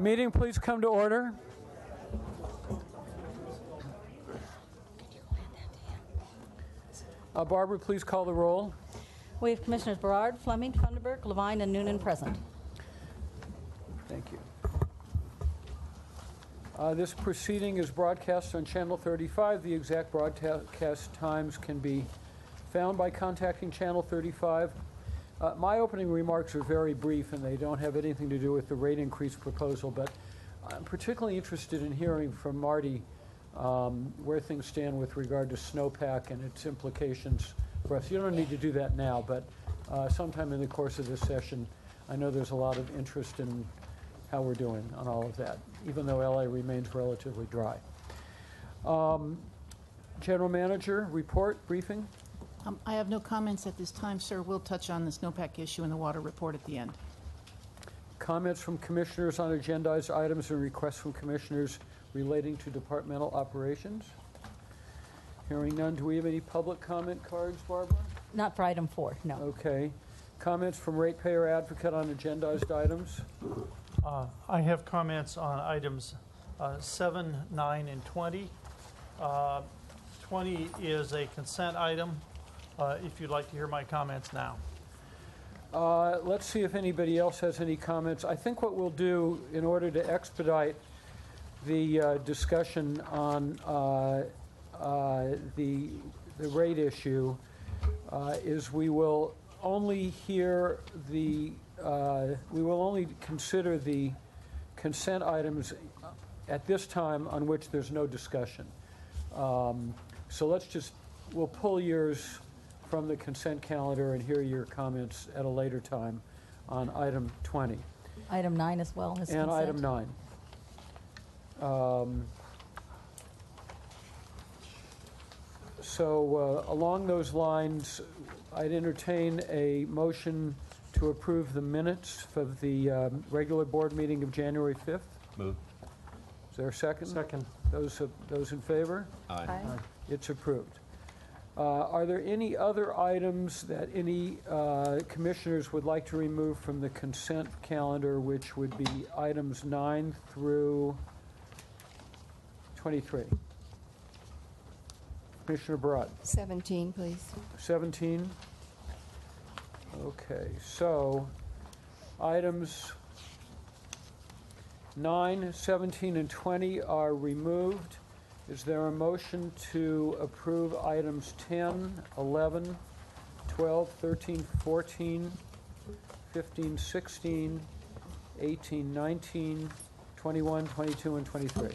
Meeting, please come to order. Barbara, please call the roll. We have Commissioners Berard, Fleming, Funderburk, Levine, and Noonan present. Thank you. This proceeding is broadcast on Channel 35. The exact broadcast times can be found by contacting Channel 35. My opening remarks are very brief, and they don't have anything to do with the rate increase proposal, but I'm particularly interested in hearing from Marty where things stand with regard to snowpack and its implications for us. You don't need to do that now, but sometime in the course of this session, I know there's a lot of interest in how we're doing on all of that, even though LA remains relatively dry. General Manager, report, briefing? I have no comments at this time, sir. We'll touch on the snowpack issue in the water report at the end. Comments from commissioners on agendized items and requests from commissioners relating to departmental operations? Hearing none, do we have any public comment cards, Barbara? Not for item 4, no. Okay. Comments from ratepayer advocate on agendized items? I have comments on items 7, 9, and 20. 20 is a consent item. If you'd like to hear my comments now. Let's see if anybody else has any comments. I think what we'll do in order to expedite the discussion on the rate issue is we will only consider the consent items at this time on which there's no discussion. So we'll pull yours from the consent calendar and hear your comments at a later time on item 20. Item 9 as well as and consent. Item 9. Along those lines, I'd entertain a motion to approve the minutes for the regular board meeting of January 5th. Move. Is there a second? Second. Those in favor? Aye. Aye. It's approved. Are there any other items that any commissioners would like to remove from the consent calendar, which would be items 9 through 23? Commissioner Barad. 17, please. 17? Okay, so items 9, 17, and 20 are removed. Is there a motion to approve items 10, 11, 12, 13, 14, 15, 16, 18, 19, 21, 22, and 23?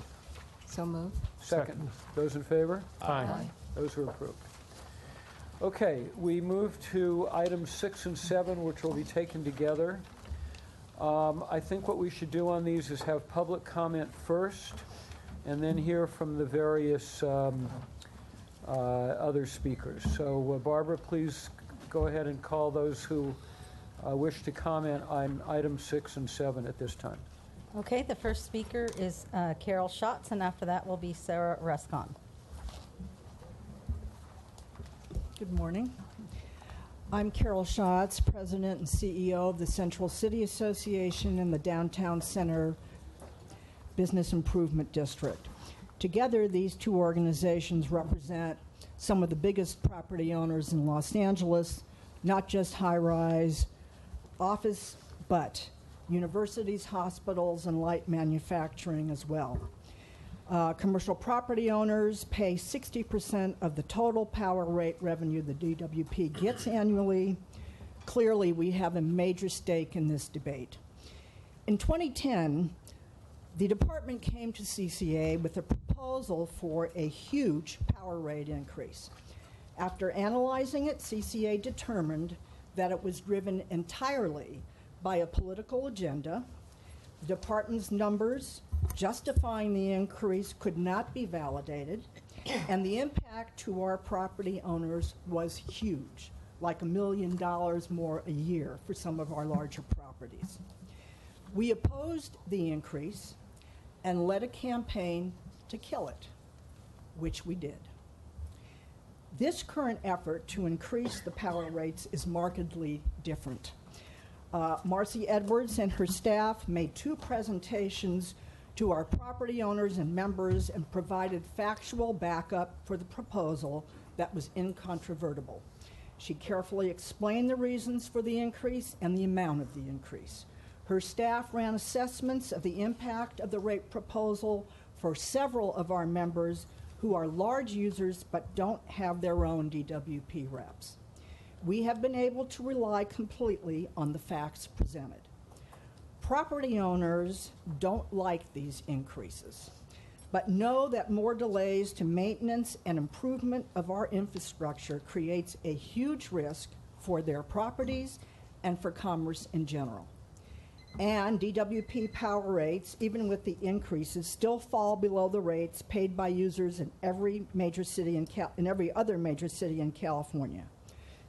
So moved. Second. Those in favor? Aye. Those are approved. Okay, we move to items 6 and 7, which will be taken together. I think what we should do on these is have public comment first, and then hear from the various other speakers. So, Barbara, please go ahead and call those who wish to comment on items 6 and 7 at this time. Okay, the first speaker is Carol Schatz, and after that will be Sarah Rescon. Good morning. I'm Carol Schatz, President and CEO of the Central City Association and the Downtown Center Business Improvement District. Together, these two organizations represent some of the biggest property owners in Los Angeles, not just high-rise office, but universities, hospitals, and light manufacturing as well. Commercial property owners pay 60% of the total power rate revenue the DWP gets annually. Clearly, we have a major stake in this debate. In 2010, the department came to CCA with a proposal for a huge power rate increase. After analyzing it, CCA determined that it was driven entirely by a political agenda. The department's numbers justifying the increase could not be validated, and the impact to our property owners was huge, like $1 million more a year for some of our larger properties. We opposed the increase and led a campaign to kill it, which we did. This current effort to increase the power rates is markedly different. Marcy Edwards and her staff made 2 presentations to our property owners and members and provided factual backup for the proposal that was incontrovertible. She carefully explained the reasons for the increase and the amount of the increase. Her staff ran assessments of the impact of the rate proposal for several of our members who are large users but don't have their own DWP reps. We have been able to rely completely on the facts presented. Property owners don't like these increases, but know that more delays to maintenance and improvement of our infrastructure creates a huge risk for their properties and for commerce in general. And DWP power rates, even with the increases, still fall below the rates paid by users in every major city in every other major city in California.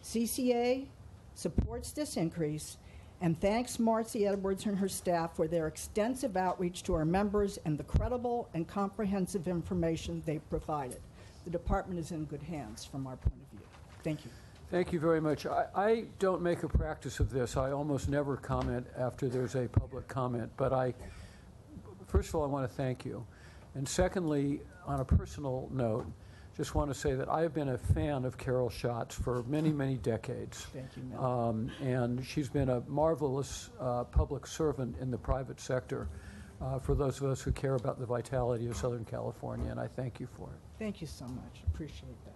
CCA supports this increase and thanks Marcy Edwards and her staff for their extensive outreach to our members and the credible and comprehensive information they provided. The department is in good hands from our point of view. Thank you. Thank you very much. I don't make a practice of this. I almost never comment after there's a public comment, but first of all, I want to thank you. And secondly, on a personal note, just want to say that I have been a fan of Carol Schatz for many, many decades. Thank you, Mel. And she's been a marvelous public servant in the private sector for those of us who care about the vitality of Southern California, and I thank you for it. Thank you so much. Appreciate that.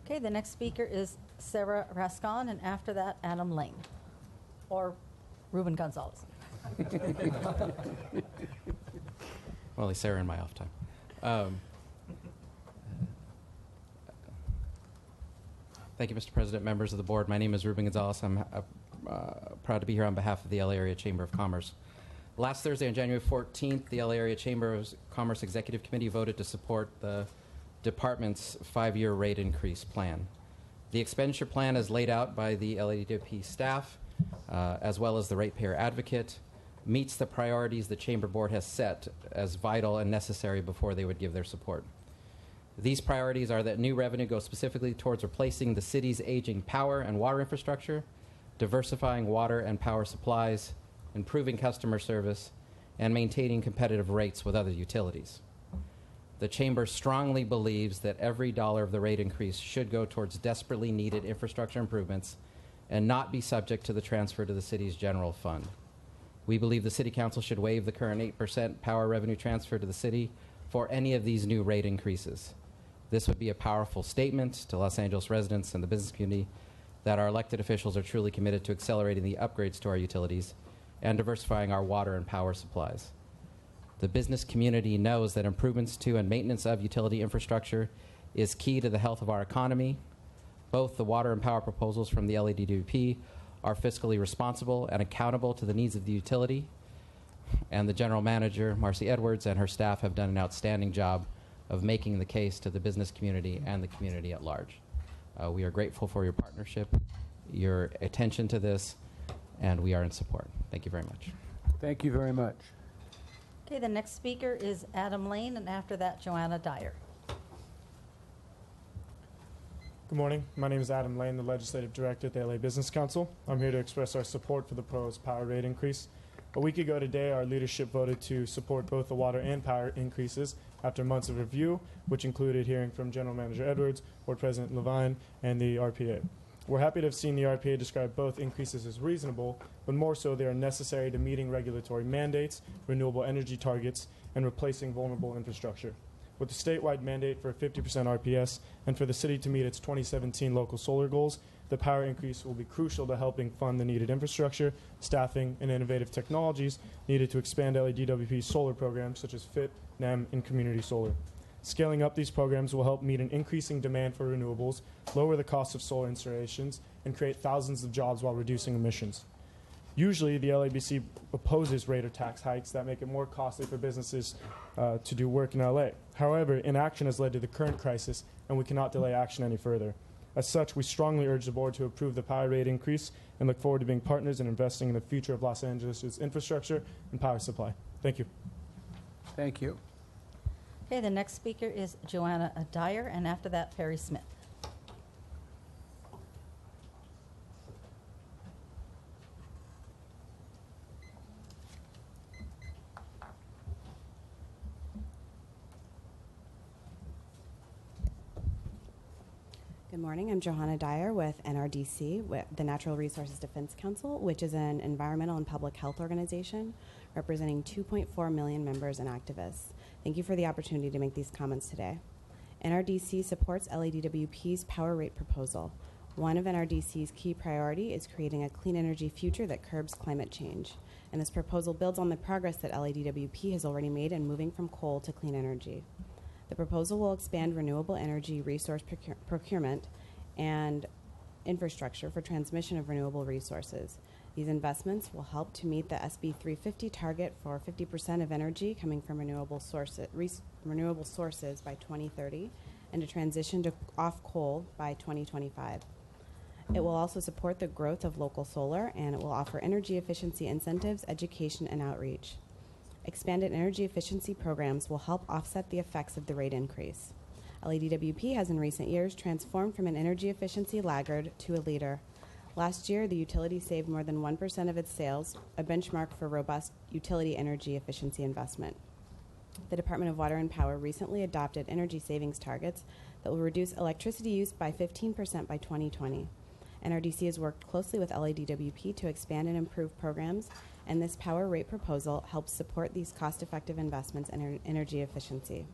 Okay, the next speaker is Sarah Rascon, and after that, Adam Lane, or Ruben Gonzalez. Well, at least Sarah in my off time. Thank you, Mr. President, members of the board. My name is Ruben Gonzalez. I'm proud to be here on behalf of the LA Area Chamber of Commerce. Last Thursday, on January 14th, the LA Area Chamber of Commerce Executive Committee voted to support the department's 5-year rate increase plan. The expenditure plan, as laid out by the LADWP staff, as well as the ratepayer advocate, meets the priorities the Chamber Board has set as vital and necessary before they would give their support. These priorities are that new revenue goes specifically towards replacing the city's aging power and water infrastructure, diversifying water and power supplies, improving customer service, and maintaining competitive rates with other utilities. The Chamber strongly believes that every dollar of the rate increase should go towards desperately needed infrastructure improvements and not be subject to the transfer to the city's general fund. We believe the City Council should waive the current 8% power revenue transfer to the city for any of these new rate increases. This would be a powerful statement to Los Angeles residents and the business community that our elected officials are truly committed to accelerating the upgrades to our utilities and diversifying our water and power supplies. The business community knows that improvements to and maintenance of utility infrastructure is key to the health of our economy. Both the water and power proposals from the LADWP are fiscally responsible and accountable to the needs of the utility, and the General Manager, Marcy Edwards, and her staff have done an outstanding job of making the case to the business community and the community at large. We are grateful for your partnership, your attention to this, and we are in support. Thank you very much. Thank you very much. Okay, the next speaker is Adam Lane, and after that, Joanna Dyer. Good morning. My name is Adam Lane, the Legislative Director at the LA Business Council. I'm here to express our support for the proposed power rate increase. A week ago today, our leadership voted to support both the water and power increases after months of review, which included hearing from General Manager Edwards, Board President Levine, and the RPA. We're happy to have seen the RPA describe both increases as reasonable, but more so they are necessary to meeting regulatory mandates, renewable energy targets, and replacing vulnerable infrastructure. With the statewide mandate for a 50% RPS and for the city to meet its 2017 local solar goals, the power increase will be crucial to helping fund the needed infrastructure, staffing, and innovative technologies needed to expand LADWP's solar programs such as FIT, NEM, and community solar. Scaling up these programs will help meet an increasing demand for renewables, lower the cost of solar installations, and create thousands of jobs while reducing emissions. Usually, the LABC opposes rate or tax hikes that make it more costly for businesses to do work in LA. However, inaction has led to the current crisis, and we cannot delay action any further. As such, we strongly urge the board to approve the power rate increase and look forward to being partners in investing in the future of Los Angeles' infrastructure and power supply. Thank you. Thank you. Okay, the next speaker is Joanna Dyer, and after that, Perry Smith. Good morning. I'm Johanna Dyer with NRDC, with the Natural Resources Defense Council, which is an environmental and public health organization representing 2.4 million members and activists. Thank you for the opportunity to make these comments today. NRDC supports LADWP's power rate proposal. One of NRDC's key priority is creating a clean energy future that curbs climate change. And this proposal builds on the progress that LADWP has already made in moving from coal to clean energy. The proposal will expand renewable energy resource procurement and infrastructure for transmission of renewable resources. These investments will help to meet the SB 350 target for 50% of energy coming from renewable sources by 2030 and to transition to off coal by 2025. It will also support the growth of local solar, and it will offer energy efficiency incentives, education, and outreach. Expanded energy efficiency programs will help offset the effects of the rate increase. LADWP has in recent years transformed from an energy efficiency laggard to a leader. Last year, the utility saved more than 1% of its sales, a benchmark for robust utility energy efficiency investment. The Department of Water and Power recently adopted energy savings targets that will reduce electricity use by 15% by 2020. NRDC has worked closely with LADWP to expand and improve programs, and this power rate proposal helps support these cost-effective investments in energy efficiency.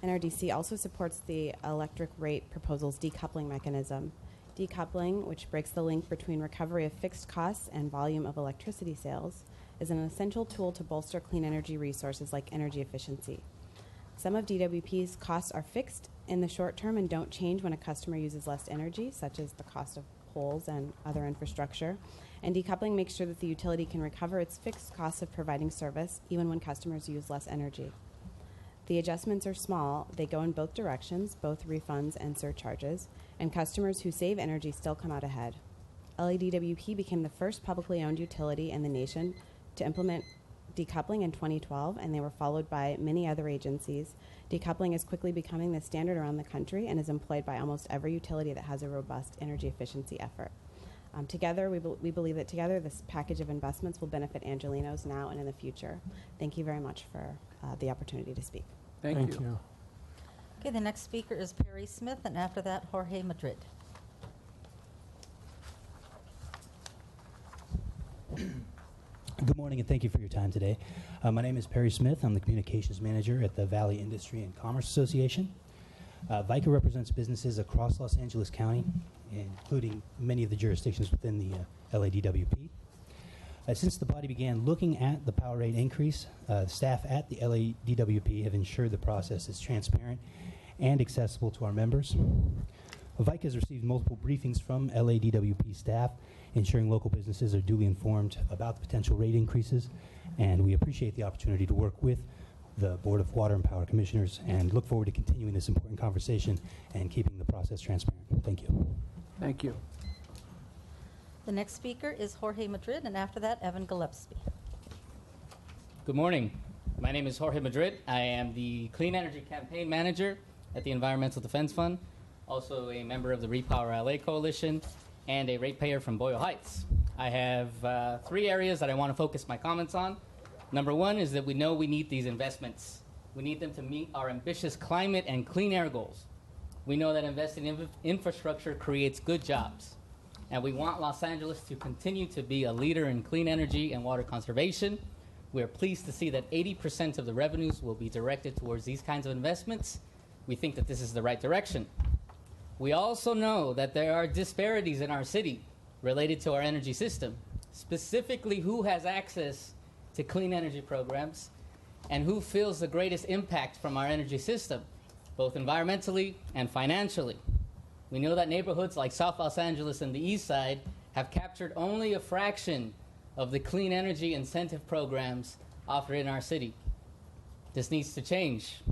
NRDC also supports the electric rate proposal's decoupling mechanism. Decoupling, which breaks the link between recovery of fixed costs and volume of electricity sales, is an essential tool to bolster clean energy resources like energy efficiency. Some of DWP's costs are fixed in the short term and don't change when a customer uses less energy, such as the cost of poles and other infrastructure. And decoupling makes sure that the utility can recover its fixed costs of providing service even when customers use less energy. The adjustments are small. They go in both directions, both refunds and surcharges, and customers who save energy still come out ahead. LADWP became the first publicly owned utility in the nation to implement decoupling in 2012, and they were followed by many other agencies. Decoupling is quickly becoming the standard around the country and is employed by almost every utility that has a robust energy efficiency effort. Together, we believe that together this package of investments will benefit Angelenos now and in the future. Thank you very much for the opportunity to speak. Thank you. Okay, the next speaker is Perry Smith, and after that, Jorge Madrid. Good morning, and thank you for your time today. My name is Perry Smith. I'm the Communications Manager at the Valley Industry and Commerce Association. VICA represents businesses across Los Angeles County, including many of the jurisdictions within the LADWP. Since the body began looking at the power rate increase, staff at the LADWP have ensured the process is transparent and accessible to our members. VICA has received multiple briefings from LADWP staff, ensuring local businesses are duly informed about the potential rate increases, and we appreciate the opportunity to work with the Board of Water and Power Commissioners and look forward to continuing this important conversation and keeping the process transparent. Thank you. Thank you. The next speaker is Jorge Madrid, and after that, Evan Gillespie. Good morning. My name is Jorge Madrid. I am the Clean Energy Campaign Manager at the Environmental Defense Fund, also a member of the Repower LA Coalition, and a ratepayer from Boyle Heights. I have 3 areas that I want to focus my comments on. Number 1 is that we know we need these investments. We need them to meet our ambitious climate and clean air goals. We know that investing in infrastructure creates good jobs. And we want Los Angeles to continue to be a leader in clean energy and water conservation. We are pleased to see that 80% of the revenues will be directed towards these kinds of investments. We think that this is the right direction. We also know that there are disparities in our city related to our energy system, specifically who has access to clean energy programs and who feels the greatest impact from our energy system, both environmentally and financially. We know that neighborhoods like South Los Angeles and the East Side have captured only a fraction of the clean energy incentive programs offered in our city. This needs to change.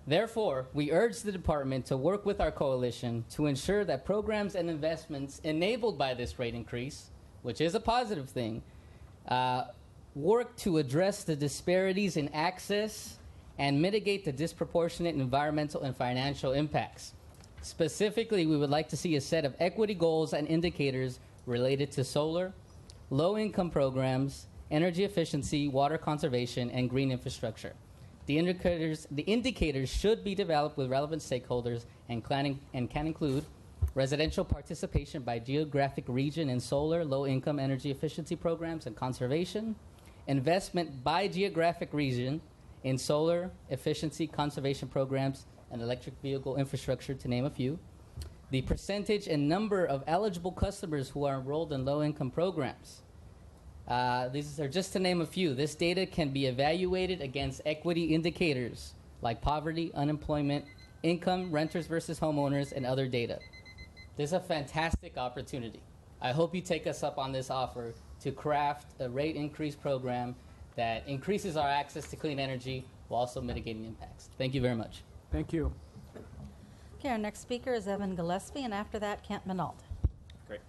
Therefore, we urge the department to work with our coalition to ensure that programs and investments enabled by this rate increase, which is a positive thing, work to address the disparities in access and mitigate the disproportionate environmental and financial impacts. Specifically, we would like to see a set of equity goals and indicators related to solar, low-income programs, energy efficiency, water conservation, and green infrastructure. The indicators should be developed with relevant stakeholders and can include residential participation by geographic region in solar, low-income energy efficiency programs and conservation, investment by geographic region in solar efficiency conservation programs and electric vehicle infrastructure, to name a few, the percentage and number of eligible customers who are enrolled in low-income programs. These are just to name a few. This data can be evaluated against equity indicators like poverty, unemployment, income, renters versus homeowners, and other data. This is a fantastic opportunity. I hope you take us up on this offer to craft a rate increase program that increases our access to clean energy while also mitigating impacts. Thank you very much. Thank you. Okay, our next speaker is Evan Gillespie, and after that, Kent Minalt. Great.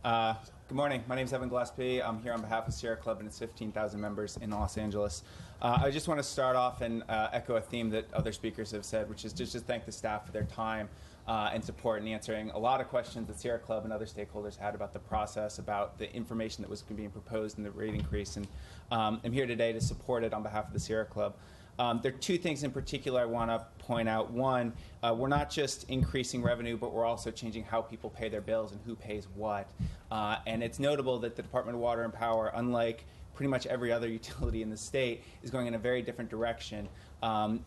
Good morning. My name is Evan Gillespie. I'm here on behalf of Sierra Club and its 15,000 members in Los Angeles. I just want to start off and echo a theme that other speakers have said, which is just thank the staff for their time and support in answering a lot of questions that Sierra Club and other stakeholders had about the process, about the information that was being proposed in the rate increase. And I'm here today to support it on behalf of the Sierra Club. There are two things in particular I want to point out. One, we're not just increasing revenue, but we're also changing how people pay their bills and who pays what. And it's notable that the Department of Water and Power, unlike pretty much every other utility in the state, is going in a very different direction.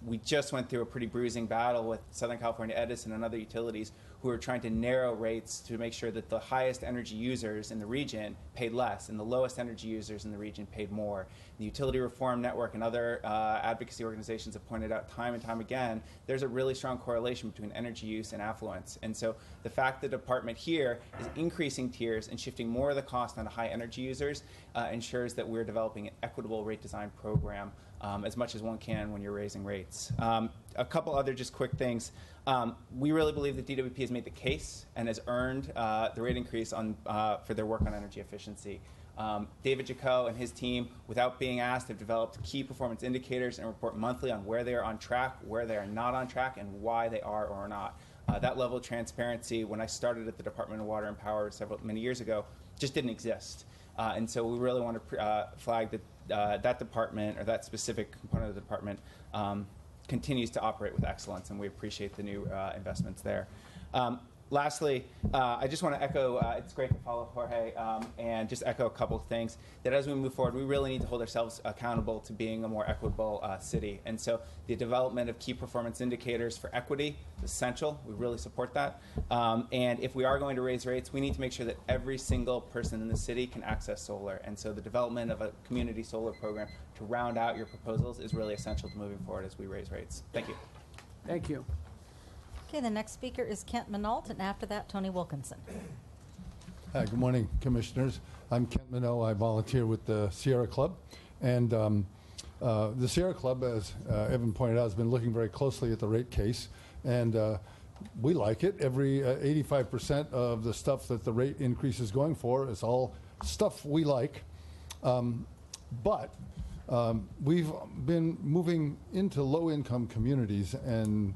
We just went through a pretty bruising battle with Southern California Edison and other utilities who are trying to narrow rates to make sure that the highest energy users in the region paid less and the lowest energy users in the region paid more. The Utility Reform Network and other advocacy organizations have pointed out time and time again there's a really strong correlation between energy use and affluence. And so the fact that the department here is increasing tiers and shifting more of the cost onto high energy users ensures that we're developing an equitable rate design program as much as one can when you're raising rates. A couple other just quick things. We really believe that DWP has made the case and has earned the rate increase for their work on energy efficiency. David Jaco and his team, without being asked, have developed key performance indicators and report monthly on where they are on track, where they are not on track, and why they are or are not. That level of transparency, when I started at the Department of Water and Power many years ago, just didn't exist. And so we really want to flag that that department, or that specific component of the department, continues to operate with excellence, and we appreciate the new investments there. Lastly, I just want to echo, it's great to follow Jorge, and just echo a couple of things, that as we move forward, we really need to hold ourselves accountable to being a more equitable city. And so the development of key performance indicators for equity is essential. We really support that. And if we are going to raise rates, we need to make sure that every single person in the city can access solar. And so the development of a community solar program to round out your proposals is really essential to moving forward as we raise rates. Thank you. Thank you. Okay, the next speaker is Kent Minalt, and after that, Tony Wilkinson. Hi, good morning, Commissioners. I'm Kent Minot. I volunteer with the Sierra Club. And the Sierra Club, as Evan pointed out, has been looking very closely at the rate case. And we like it. Every 85% of the stuff that the rate increase is going for is all stuff we like. But we've been moving into low-income communities and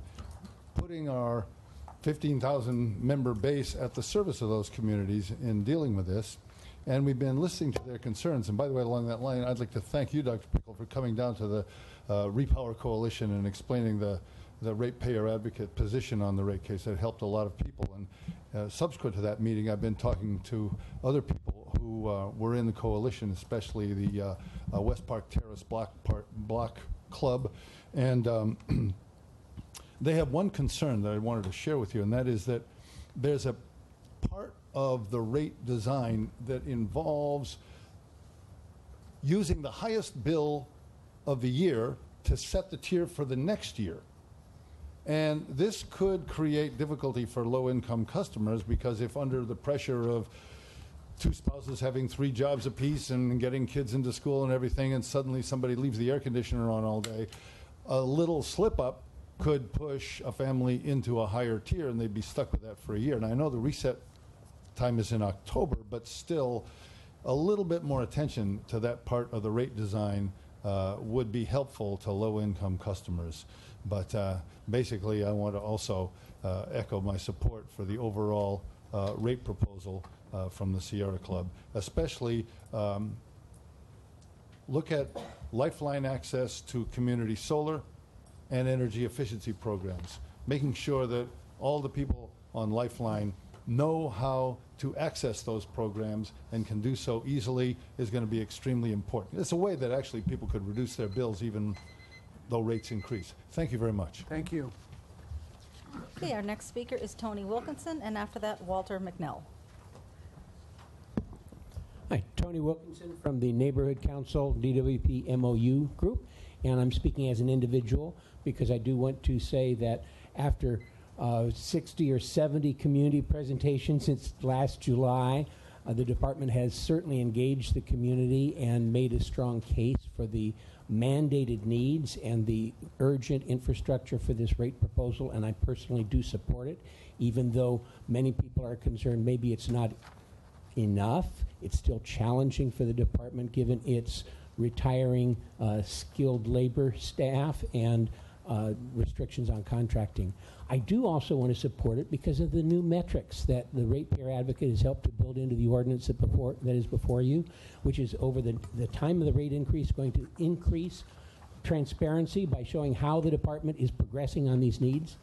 putting our 15,000 member base at the service of those communities in dealing with this. And we've been listening to their concerns. And by the way, along that line, I'd like to thank you, Dr. Pickle, for coming down to the Repower Coalition and explaining the ratepayer advocate position on the rate case. That helped a lot of people. And subsequent to that meeting, I've been talking to other people who were in the coalition, especially the West Park Terrace Block Club. And they have one concern that I wanted to share with you, and that is that there's a part of the rate design that involves using the highest bill of the year to set the tier for the next year. And this could create difficulty for low-income customers, because if under the pressure of two spouses having 3 jobs apiece and getting kids into school and everything, and suddenly somebody leaves the air conditioner on all day, a little slip-up could push a family into a higher tier, and they'd be stuck with that for a year. And I know the reset time is in October, but still a little bit more attention to that part of the rate design would be helpful to low-income customers. But basically, I want to also echo my support for the overall rate proposal from the Sierra Club, especially look at lifeline access to community solar, and energy efficiency programs. Making sure that all the people on Lifeline know how to access those programs and can do so easily is going to be extremely important. It's a way that actually people could reduce their bills even though rates increase. Thank you very much. Thank you. Okay, our next speaker is Tony Wilkinson, and after that, Walter McNell. Hi, Tony Wilkinson from the Neighborhood Council DWP MOU group, and I'm speaking as an individual because I do want to say that after 60 or 70 community presentations since last July, the department has certainly engaged the community and made a strong case for the mandated needs and the urgent infrastructure for this rate proposal, and I personally do support it, even though many people are concerned maybe it's not enough. It's still challenging for the department given its retiring skilled labor staff and restrictions on contracting. I do also want to support it because of the new metrics that the ratepayer advocate has helped to build into the ordinance that is before you, which is over the time of the rate increase going to increase transparency by showing how the department is progressing on these needs.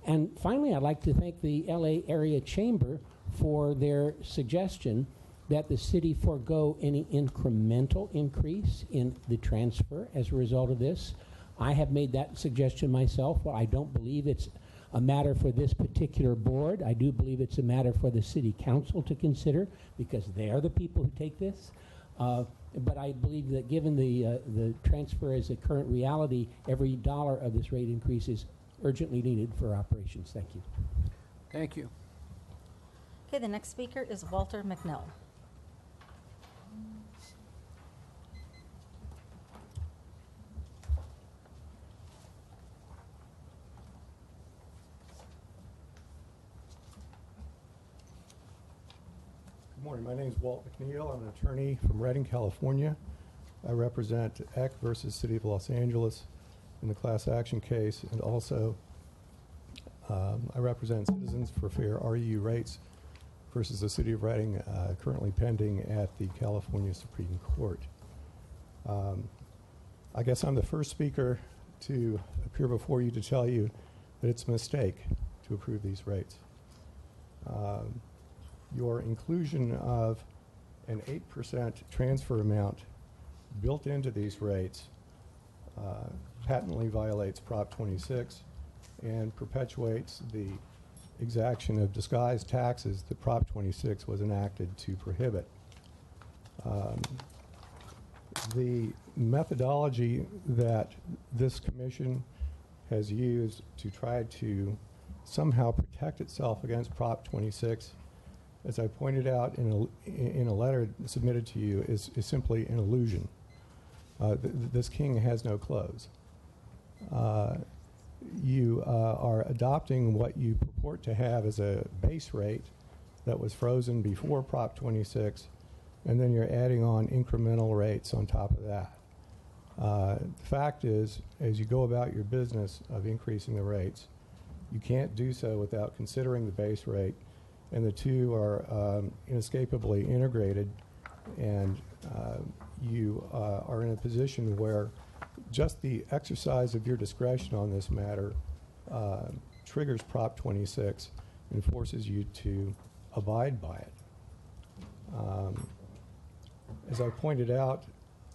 And finally, I'd like to thank the LA Area Chamber for their suggestion that the city forego any incremental increase in the transfer as a result of this. I have made that suggestion myself. Well, I don't believe it's a matter for this particular board. I do believe it's a matter for the city council to consider because they are the people who take this. But I believe that given the transfer as a current reality, every dollar of this rate increase is urgently needed for operations. Thank you. Thank you. Okay, the next speaker is Walter McNell. Good morning. My name is Walt McNeil. I'm an attorney from Redding, California. I represent Eck versus City of Los Angeles in the class action case, and also I represent Citizens for Fair RU Rates versus the City of Redding, currently pending at the California Supreme Court. I guess I'm the first speaker to appear before you to tell you that it's a mistake to approve these rates. Your inclusion of an 8% transfer amount built into these rates patently violates Prop 26 and perpetuates the exaction of disguised taxes that Prop 26 was enacted to prohibit. The methodology that this commission has used to try to somehow protect itself against Prop 26, as I pointed out in a letter submitted to you, is simply an illusion. This king has no clothes. You are adopting what you purport to have as a base rate that was frozen before Prop 26, and then you're adding on incremental rates on top of that. The fact is, as you go about your business of increasing the rates, you can't do so without considering the base rate, and the two are inescapably integrated, and you are in a position where just the exercise of your discretion on this matter triggers Prop 26 and forces you to abide by it. As I pointed out,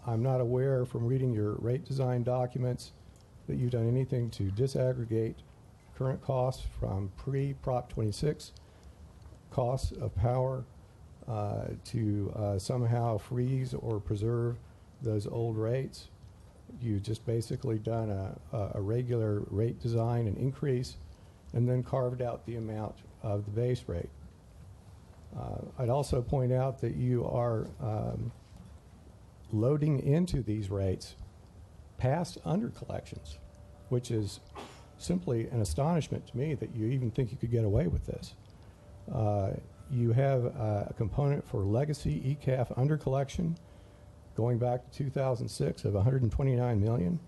I'm not aware from reading your rate design documents that you've done anything to disaggregate current costs from pre-Prop 26 costs of power to somehow freeze or preserve those old rates. You just basically done a regular rate design and increase and then carved out the amount of the base rate. I'd also point out that you are loading into these rates past under collections, which is simply an astonishment to me that you even think you could get away with this. You have a component for legacy ECAF under collection going back to 2006 of $129 million.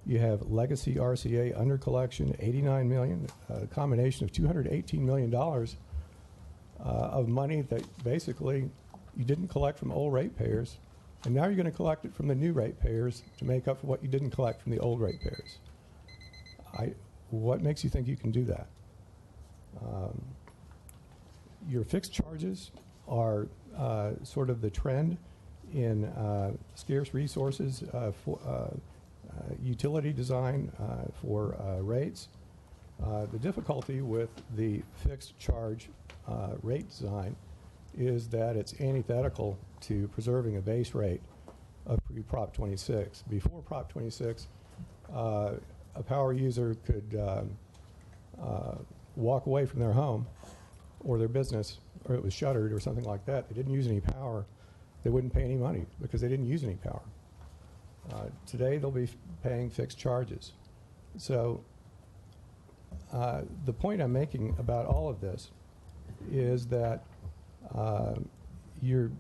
You have legacy RCA under collection, $89 million, a combination of $218 million of money that basically you didn't collect from old ratepayers, and now you're going to collect it from the new ratepayers to make up for what you didn't collect from the old ratepayers. What makes you think you can do that? Your fixed charges are sort of the trend in scarce resources for utility design for rates. The difficulty with the fixed charge rate design is that it's antithetical to preserving a base rate of Prop 26. Before Prop 26, a power user could walk away from their home or their business, or it was shuttered or something like that. They didn't use any power. They wouldn't pay any money because they didn't use any power. Today, they'll be paying fixed charges. So the point I'm making about all of this is that you're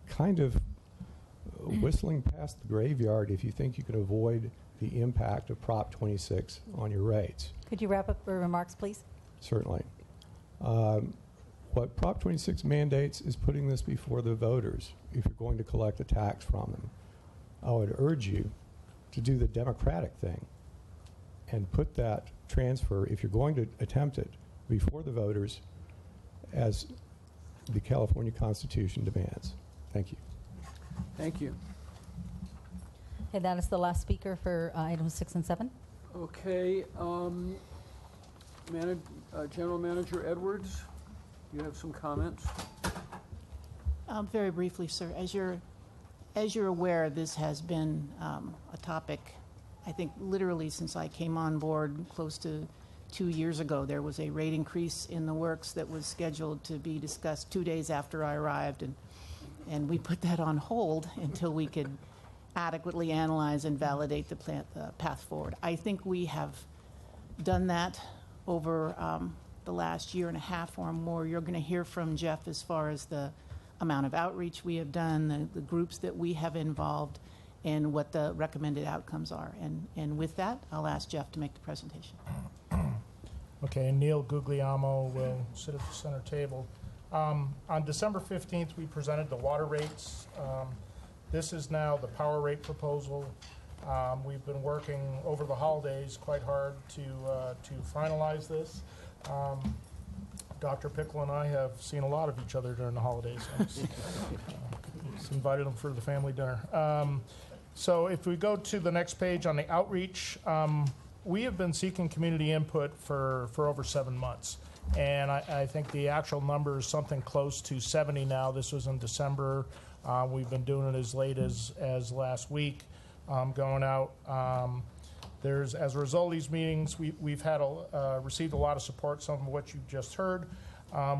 kind of whistling past the graveyard if you think you can avoid the impact of Prop 26 on your rates. Could you wrap up your remarks, please? Certainly. What Prop 26 mandates is putting this before the voters if you're going to collect a tax from them. I would urge you to do the democratic thing and put that transfer, if you're going to attempt it, before the voters as the California Constitution demands. Thank you. Thank you. Okay, that is the last speaker for items 6 and 7. Okay, General Manager Edwards, you have some comments? Very briefly, sir. As you're aware, this has been a topic, I think, literally since I came on board close to 2 years ago. There was a rate increase in the works that was scheduled to be discussed 2 days after I arrived, and we put that on hold until we could adequately analyze and validate the path forward. I think we have done that over the last year and a half or more. You're going to hear from Jeff as far as the amount of outreach we have done, the groups that we have involved, and what the recommended outcomes are. And with that, I'll ask Jeff to make the presentation. Okay, and Neil Guglielmo will sit at the center table. On December 15th, we presented the water rates. This is now the power rate proposal. We've been working over the holidays quite hard to finalize this. Dr. Pickle and I have seen a lot of each other during the holidays. Just invited them for the family dinner. So if we go to the next page on the outreach, we have been seeking community input for over 7 months. And I think the actual number is something close to 70 now. This was in December. We've been doing it as late as last week, going out. As a result of these meetings, we've had received a lot of support, some of what you've just heard.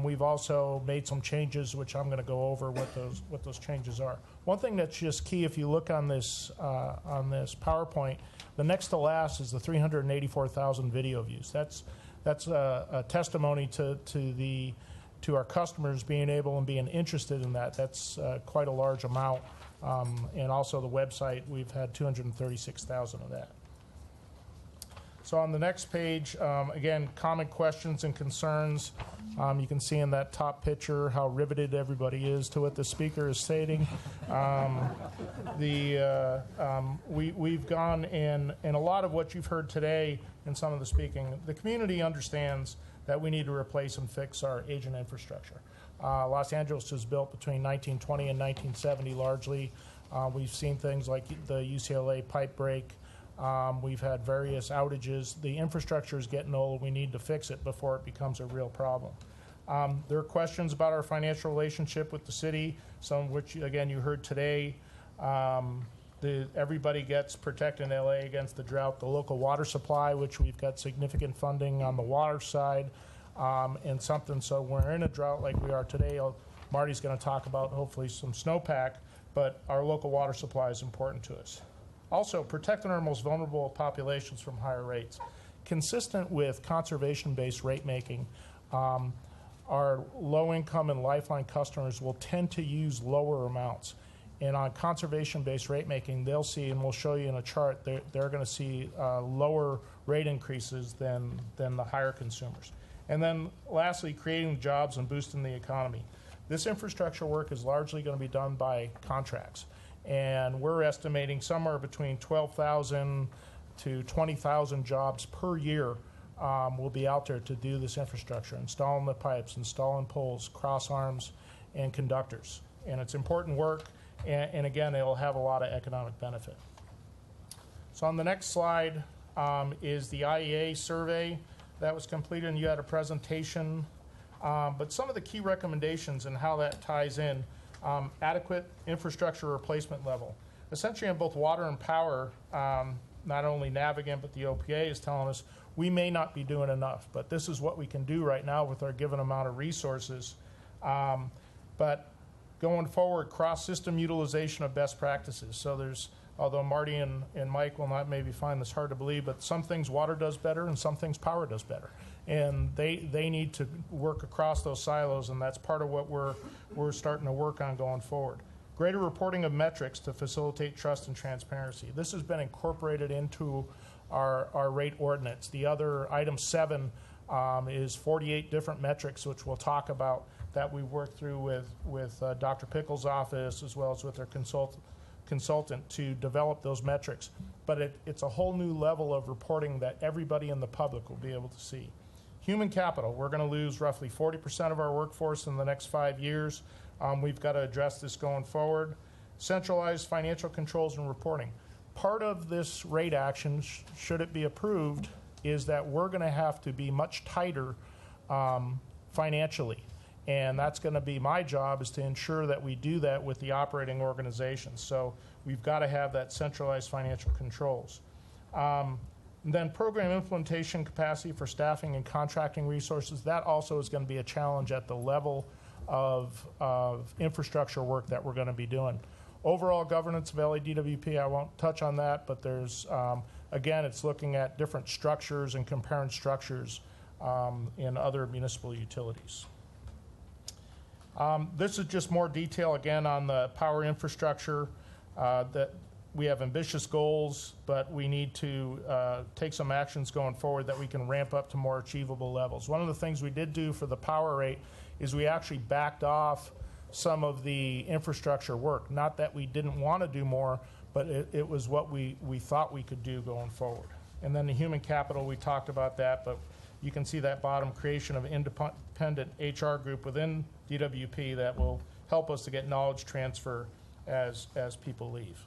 We've also made some changes, which I'm going to go over what those changes are. One thing that's just key, if you look on this PowerPoint, the next to last is the 384,000 video views. That's a testimony to our customers being able and being interested in that. That's quite a large amount. And also the website, we've had 236,000 of that. So on the next page, again, common questions and concerns. You can see in that top picture how riveted everybody is to what the speaker is stating. We've gone in a lot of what you've heard today in some of the speaking. The community understands that we need to replace and fix our aging infrastructure. Los Angeles was built between 1920 and 1970 largely. We've seen things like the UCLA pipe break. We've had various outages. The infrastructure is getting old. We need to fix it before it becomes a real problem. There are questions about our financial relationship with the city, some of which, again, you heard today. Everybody gets protected in LA against the drought. The local water supply, which we've got significant funding on the water side, and something. So we're in a drought like we are today. Marty's going to talk about hopefully some snowpack, but our local water supply is important to us. Also, protecting our most vulnerable populations from higher rates. Consistent with conservation-based rate making, our low-income and lifeline customers will tend to use lower amounts. And on conservation-based rate making, they'll see, and we'll show you in a chart, they're going to see lower rate increases than the higher consumers. And then lastly, creating jobs and boosting the economy. This infrastructure work is largely going to be done by contracts. And we're estimating somewhere between 12,000 to 20,000 jobs per year will be out there to do this infrastructure, installing the pipes, installing poles, cross arms, and conductors. And it's important work, and again, it'll have a lot of economic benefit. So on the next slide is the IEA survey that was completed, and you had a presentation. But some of the key recommendations and how that ties in, adequate infrastructure replacement level. Essentially on both water and power, not only Navigant, but the OPA is telling us we may not be doing enough, but this is what we can do right now with our given amount of resources. But going forward, cross-system utilization of best practices. So there's, although Marty and Mike will not maybe find this hard to believe, but some things water does better and some things power does better. And they need to work across those silos, and that's part of what we're starting to work on going forward. Greater reporting of metrics to facilitate trust and transparency. This has been incorporated into our rate ordinance. The other, item 7, is 48 different metrics, which we'll talk about, that we worked through with Dr. Pickle's office as well as with their consultant to develop those metrics. But it's a whole new level of reporting that everybody in the public will be able to see. Human capital, we're going to lose roughly 40% of our workforce in the next 5 years. We've got to address this going forward. Centralized financial controls and reporting. Part of this rate action, should it be approved, is that we're going to have to be much tighter financially. And that's going to be my job, is to ensure that we do that with the operating organizations. So we've got to have that centralized financial controls. And then program implementation capacity for staffing and contracting resources. That also is going to be a challenge at the level of infrastructure work that we're going to be doing. Overall governance of LADWP, I won't touch on that, but there's, again, it's looking at different structures and comparing structures in other municipal utilities. This is just more detail, again, on the power infrastructure, that we have ambitious goals, but we need to take some actions going forward that we can ramp up to more achievable levels. One of the things we did do for the power rate is we actually backed off some of the infrastructure work. Not that we didn't want to do more, but it was what we thought we could do going forward. And then the human capital, we talked about that, but you can see that bottom, creation of independent HR group within DWP that will help us to get knowledge transfer as people leave.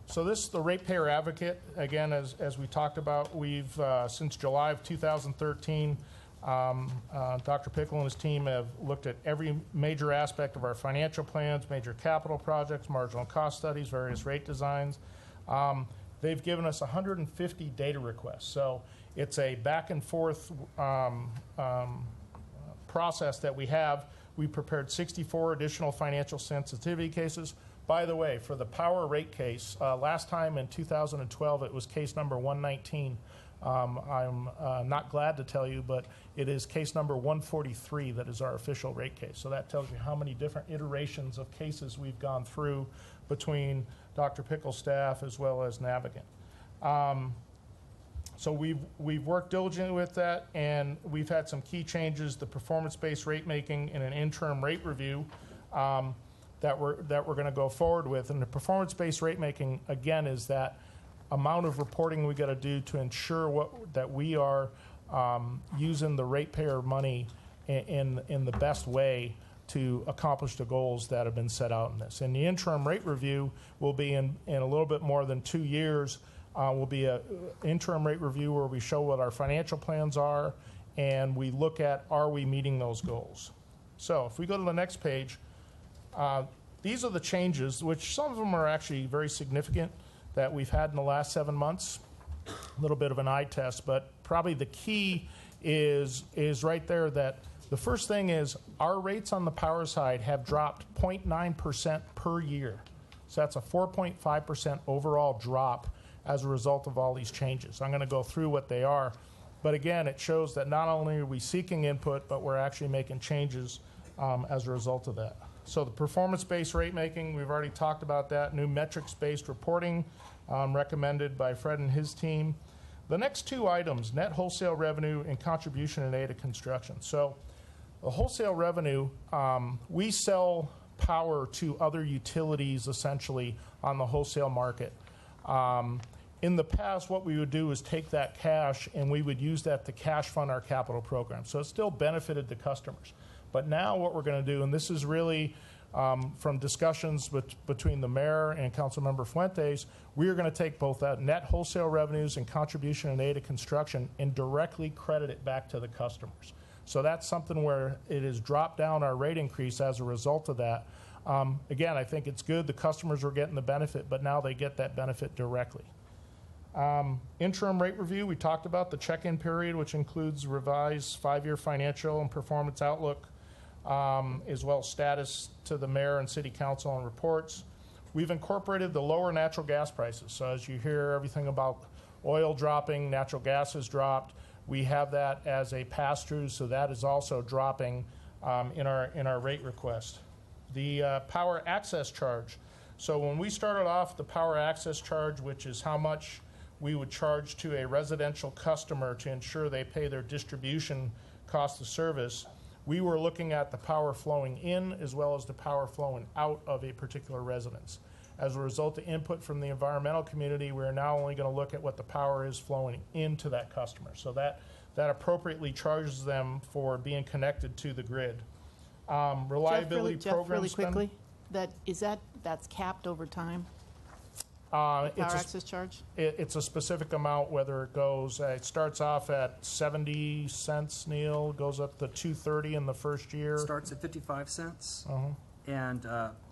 So this is the ratepayer advocate. Again, as we talked about, we've, since July of 2013, Dr. Pickle and his team have looked at every major aspect of our financial plans, major capital projects, marginal cost studies, various rate designs. They've given us 150 data requests. So it's a back and forth process that we have. We prepared 64 additional financial sensitivity cases. By the way, for the power rate case, last time in 2012, it was case number 119. I'm not glad to tell you, but it is case number 143 that is our official rate case. So that tells you how many different iterations of cases we've gone through between Dr. Pickle's staff as well as Navigant. So we've worked diligently with that, and we've had some key changes, the performance-based rate making and an interim rate review that we're going to go forward with. And the performance-based rate making, again, is that amount of reporting we got to do to ensure that we are using the ratepayer money in the best way to accomplish the goals that have been set out in this. And the interim rate review will be in a little bit more than 2 years. Will be an interim rate review where we show what our financial plans are, and we look at, are we meeting those goals? So if we go to the next page, these are the changes, which some of them are actually very significant, that we've had in the last 7 months. A little bit of an eye test, but probably the key is right there, that the first thing is our rates on the power side have dropped 0.9% per year. So that's a 4.5% overall drop as a result of all these changes. I'm going to go through what they are. But again, it shows that not only are we seeking input, but we're actually making changes as a result of that. So the performance-based rate making, we've already talked about that. New metrics-based reporting recommended by Fred and his team. The next two items, net wholesale revenue and contribution in aid of construction. So the wholesale revenue, we sell power to other utilities essentially on the wholesale market. In the past, what we would do is take that cash and we would use that to cash fund our capital program. So it still benefited the customers. But now what we're going to do, and this is really from discussions between the mayor and Councilmember Fuentes, we are going to take both that net wholesale revenues and contribution and aid of construction and directly credit it back to the customers. So that's something where it has dropped down our rate increase as a result of that. Again, I think it's good. The customers are getting the benefit, but now they get that benefit directly. Interim rate review, we talked about the check-in period, which includes revised 5-year financial and performance outlook, as well as status to the mayor and city council and reports. We've incorporated the lower natural gas prices. So as you hear everything about oil dropping, natural gas has dropped. We have that as a pass-through, so that is also dropping in our rate request. The power access charge. So when we started off the power access charge, which is how much we would charge to a residential customer to ensure they pay their distribution cost of service, we were looking at the power flowing in as well as the power flowing out of a particular residence. As a result of input from the environmental community, we're now only going to look at what the power is flowing into that customer. So that appropriately charges them for being connected to the grid. Reliability Jeff, program really spend. quickly, that's capped over time? Power access charge? It's a specific amount, whether it goes, it starts off at 70 cents, Neil, goes up to $2.30 in the first year. Starts at 55 cents, and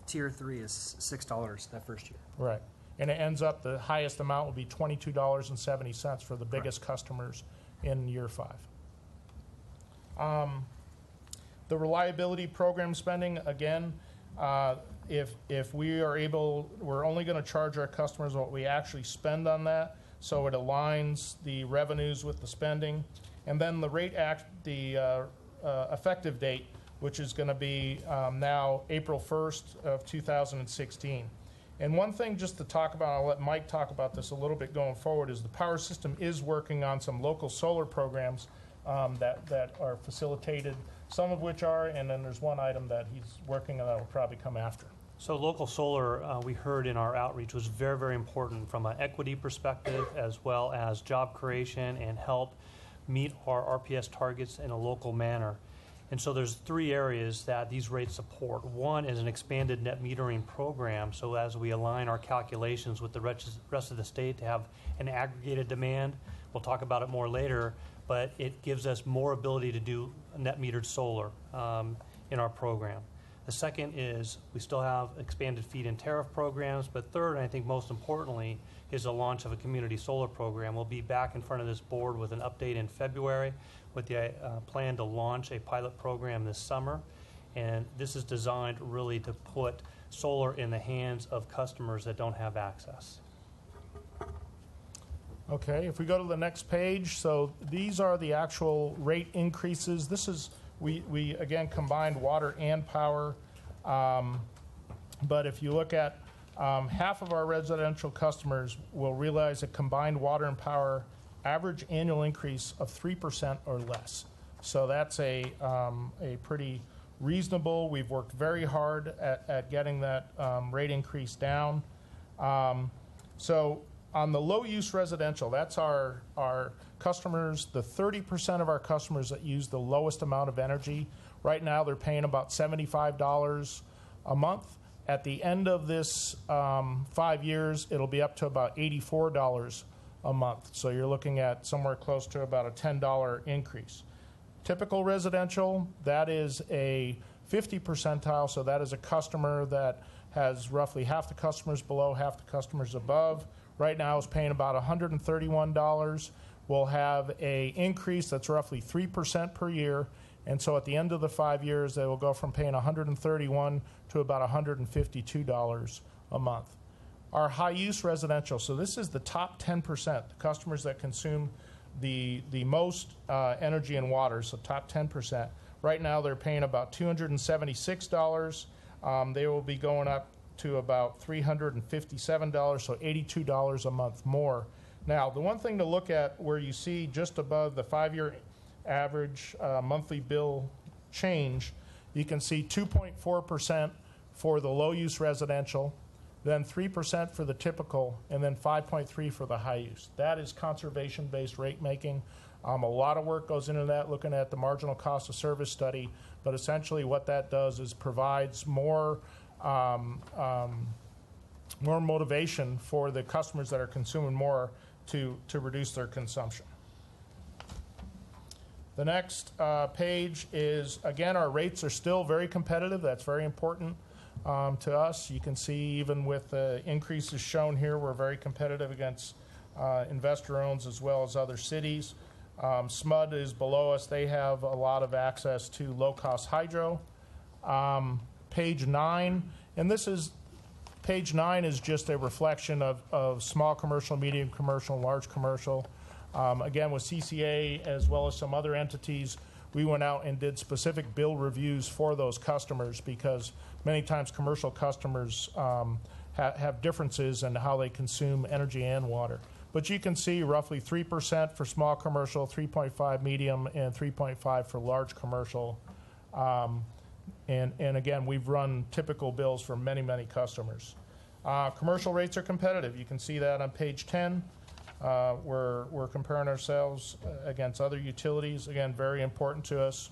tier 3 is $6 that first year. Right. And it ends up, the highest amount will be $22.70 for the biggest customers in year 5. The reliability program spending, again, if we are able, we're only going to charge our customers what we actually spend on that, so it aligns the revenues with the spending. And then the effective date, which is going to be now April 1st of 2016. And one thing just to talk about, I'll let Mike talk about this a little bit going forward, is the power system is working on some local solar programs that are facilitated, some of which are, and then there's one item that he's working on that will probably come after. So local solar, we heard in our outreach, was very, very important from an equity perspective as well as job creation and help meet our RPS targets in a local manner. And so there's 3 areas that these rates support. One is an expanded net metering program, so as we align our calculations with the rest of the state to have an aggregated demand, we'll talk about it more later, but it gives us more ability to do net metered solar in our program. The second is we still have expanded feed and tariff programs, but third, and I think most importantly, is the launch of a community solar program. We'll be back in front of this board with an update in February with the plan to launch a pilot program this summer. And this is designed really to put solar in the hands of customers that don't have access. Okay, if we go to the next page, so these are the actual rate increases. This is, we again combined water and power. But if you look at half of our residential customers will realize a combined water and power average annual increase of 3% or less. So that's a pretty reasonable. We've worked very hard at getting that rate increase down. So on the low-use residential, that's our customers, the 30% of our customers that use the lowest amount of energy. Right now, they're paying about $75 a month. At the end of this 5 years, it'll be up to about $84 a month. So you're looking at somewhere close to about a $10 increase. Typical residential, that is a 50 percentile, so that is a customer that has roughly half the customers below, half the customers above. Right now is paying about $131. We'll have a increase that's roughly 3% per year, and so at the end of the 5 years, they will go from paying $131 to about $152 a month. Our high-use residential, so this is the top 10%, the customers that consume the most energy and water, so top 10%. Right now, they're paying about $276. They will be going up to about $357, so $82 a month more. Now, the one thing to look at where you see just above the 5-year average monthly bill change, you can see 2.4% for the low-use residential, then 3% for the typical, and then 5.3% for the high use. That is conservation-based rate making. A lot of work goes into that, looking at the marginal cost of service study, but essentially what that does is provides more motivation for the customers that are consuming more to reduce their consumption. The next page is, again, our rates are still very competitive. That's very important to us. You can see even with the increases shown here, we're very competitive against investor-owns as well as other cities. SMUD is below us. They have a lot of access to low-cost hydro. Page 9, and page 9 is just a reflection of small commercial, medium commercial, large commercial. Again, with CCA as well as some other entities, we went out and did specific bill reviews for those customers because many times commercial customers have differences in how they consume energy and water. But you can see roughly 3% for small commercial, 3.5 medium, and 3.5 for large commercial. And again, we've run typical bills for many, many customers. Commercial rates are competitive. You can see that on page 10. We're comparing ourselves against other utilities. Again, very important to us.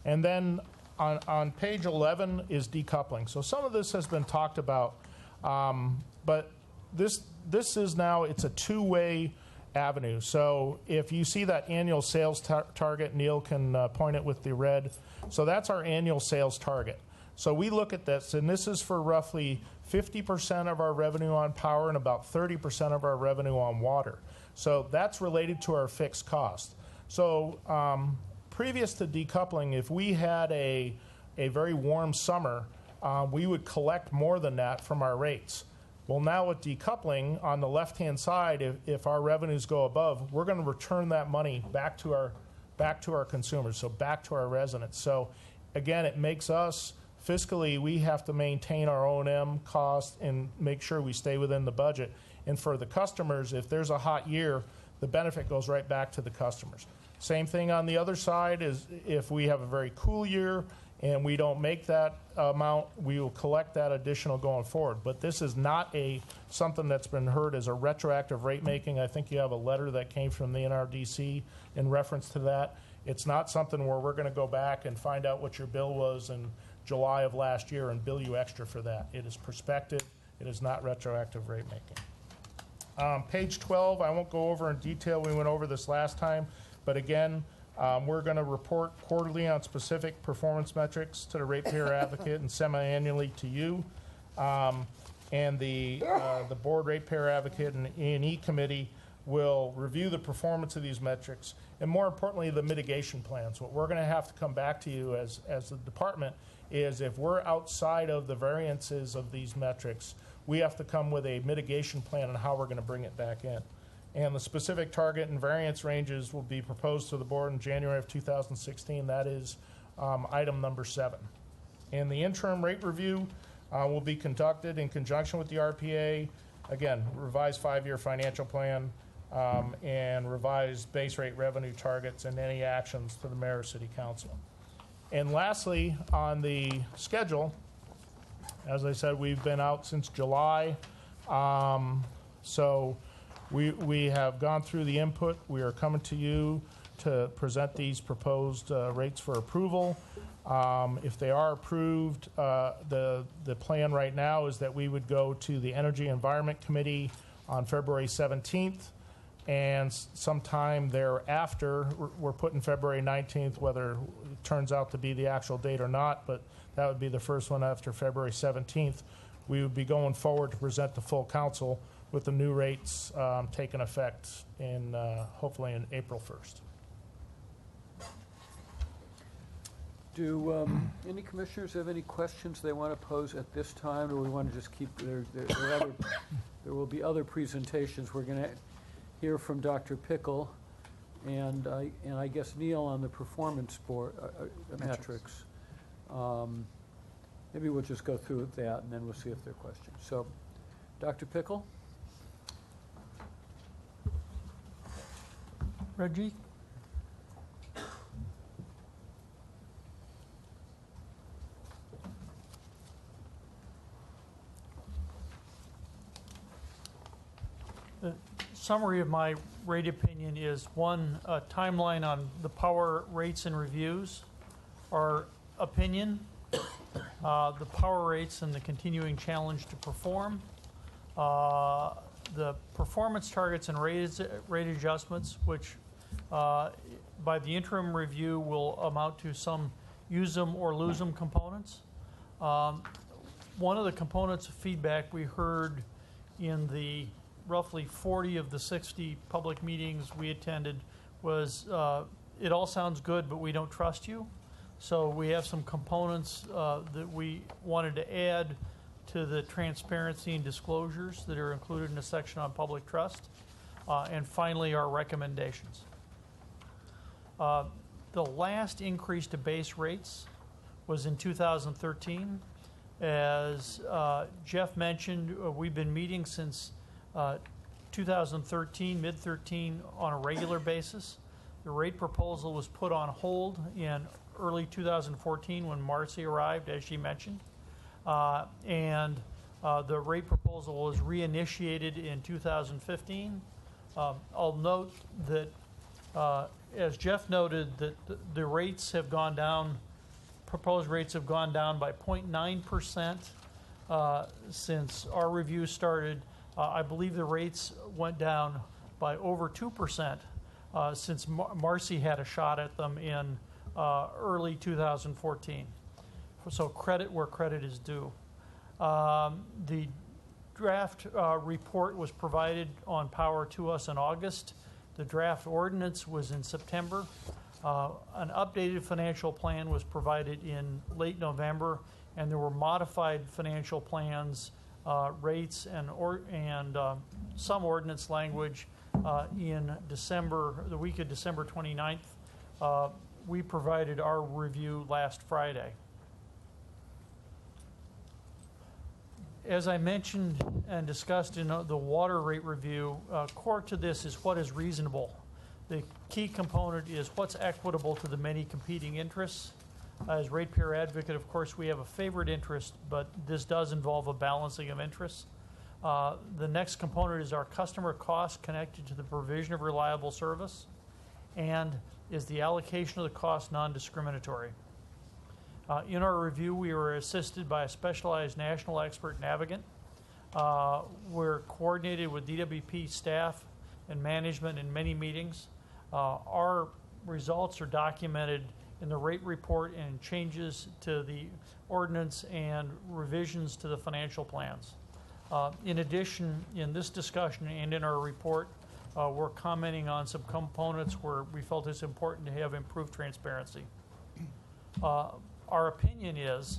And then on page 11 is decoupling. So some of this has been talked about, but this is now, it's a two-way avenue. So if you see that annual sales target, Neil can point it with the red. So that's our annual sales target. So we look at this, and this is for roughly 50% of our revenue on power and about 30% of our revenue on water. So that's related to our fixed cost. So previous to decoupling, if we had a very warm summer, we would collect more than that from our rates. Well, now with decoupling, on the left-hand side, if our revenues go above, we're going to return that money back to our consumers, so back to our residents. So again, it makes us fiscally, we have to maintain our O&M cost and make sure we stay within the budget. And for the customers, if there's a hot year, the benefit goes right back to the customers. Same thing on the other side is if we have a very cool year and we don't make that amount, we will collect that additional going forward. But this is not something that's been heard as a retroactive rate making. I think you have a letter that came from the NRDC in reference to that. It's not something where we're going to go back and find out what your bill was in July of last year and bill you extra for that. It is prospective. It is not retroactive rate making. Page 12, I won't go over in detail. We went over this last time. But again, we're going to report quarterly on specific performance metrics to the ratepayer advocate and semi-annually to you. And the board ratepayer advocate and E&E committee will review the performance of these metrics and, more importantly, the mitigation plans. What we're going to have to come back to you as the department is if we're outside of the variances of these metrics, we have to come with a mitigation plan on how we're going to bring it back in. And the specific target and variance ranges will be proposed to the board in January of 2016. That is item number 7. And the interim rate review will be conducted in conjunction with the RPA. Again, revised 5-year financial plan and revised base rate revenue targets and any actions to the mayor or city council. And lastly, on the schedule, as I said, we've been out since July. So we have gone through the input. We are coming to you to present these proposed rates for approval. If they are approved, the plan right now is that we would go to the Energy Environment Committee on February 17th. And sometime thereafter, we're putting February 19th, whether it turns out to be the actual date or not, but that would be the first one after February 17th. We would be going forward to present to full council with the new rates taking effect in hopefully in April 1st. Do any commissioners have any questions they want to pose at this time, or we want to just keep there will be other presentations. We're going to hear from Dr. Pickle and I guess Neil on the performance board metrics. Maybe we'll just go through that and then we'll see if there are questions. So, Dr. Pickle? Reggie? The summary of my rate opinion is one, a timeline on the power rates and reviews. Our opinion, the power rates and the continuing challenge to perform, the performance targets and rate adjustments, which by the interim review will amount to some use them or lose them components. One of the components of feedback we heard in the roughly 40 of the 60 public meetings we attended was, it all sounds good, but we don't trust you. So we have some components that we wanted to add to the transparency and disclosures that are included in a section on public trust. And finally, our recommendations. The last increase to base rates was in 2013. As Jeff mentioned, we've been meeting since 2013, mid-13, on a regular basis. The rate proposal was put on hold in early 2014 when Marcy arrived, as she mentioned. And the rate proposal was reinitiated in 2015. I'll note that, as Jeff noted, that the rates have gone down, proposed rates have gone down by 0.9% since our review started. I believe the rates went down by over 2% since Marcy had a shot at them in early 2014. So credit where credit is due. The draft report was provided on power to us in August. The draft ordinance was in September. An updated financial plan was provided in late November, and there were modified financial plans, rates, and some ordinance language in December, the week of December 29th. We provided our review last Friday. As I mentioned and discussed in the water rate review, core to this is what is reasonable. The key component is what's equitable to the many competing interests. As ratepayer advocate, of course, we have a favorite interest, but this does involve a balancing of interests. The next component is our customer cost connected to the provision of reliable service, and is the allocation of the cost non-discriminatory. In our review, we were assisted by a specialized national expert navigant. We're coordinated with DWP staff and management in many meetings. Our results are documented in the rate report and changes to the ordinance and revisions to the financial plans. In addition, in this discussion and in our report, we're commenting on some components where we felt it's important to have improved transparency. Our opinion is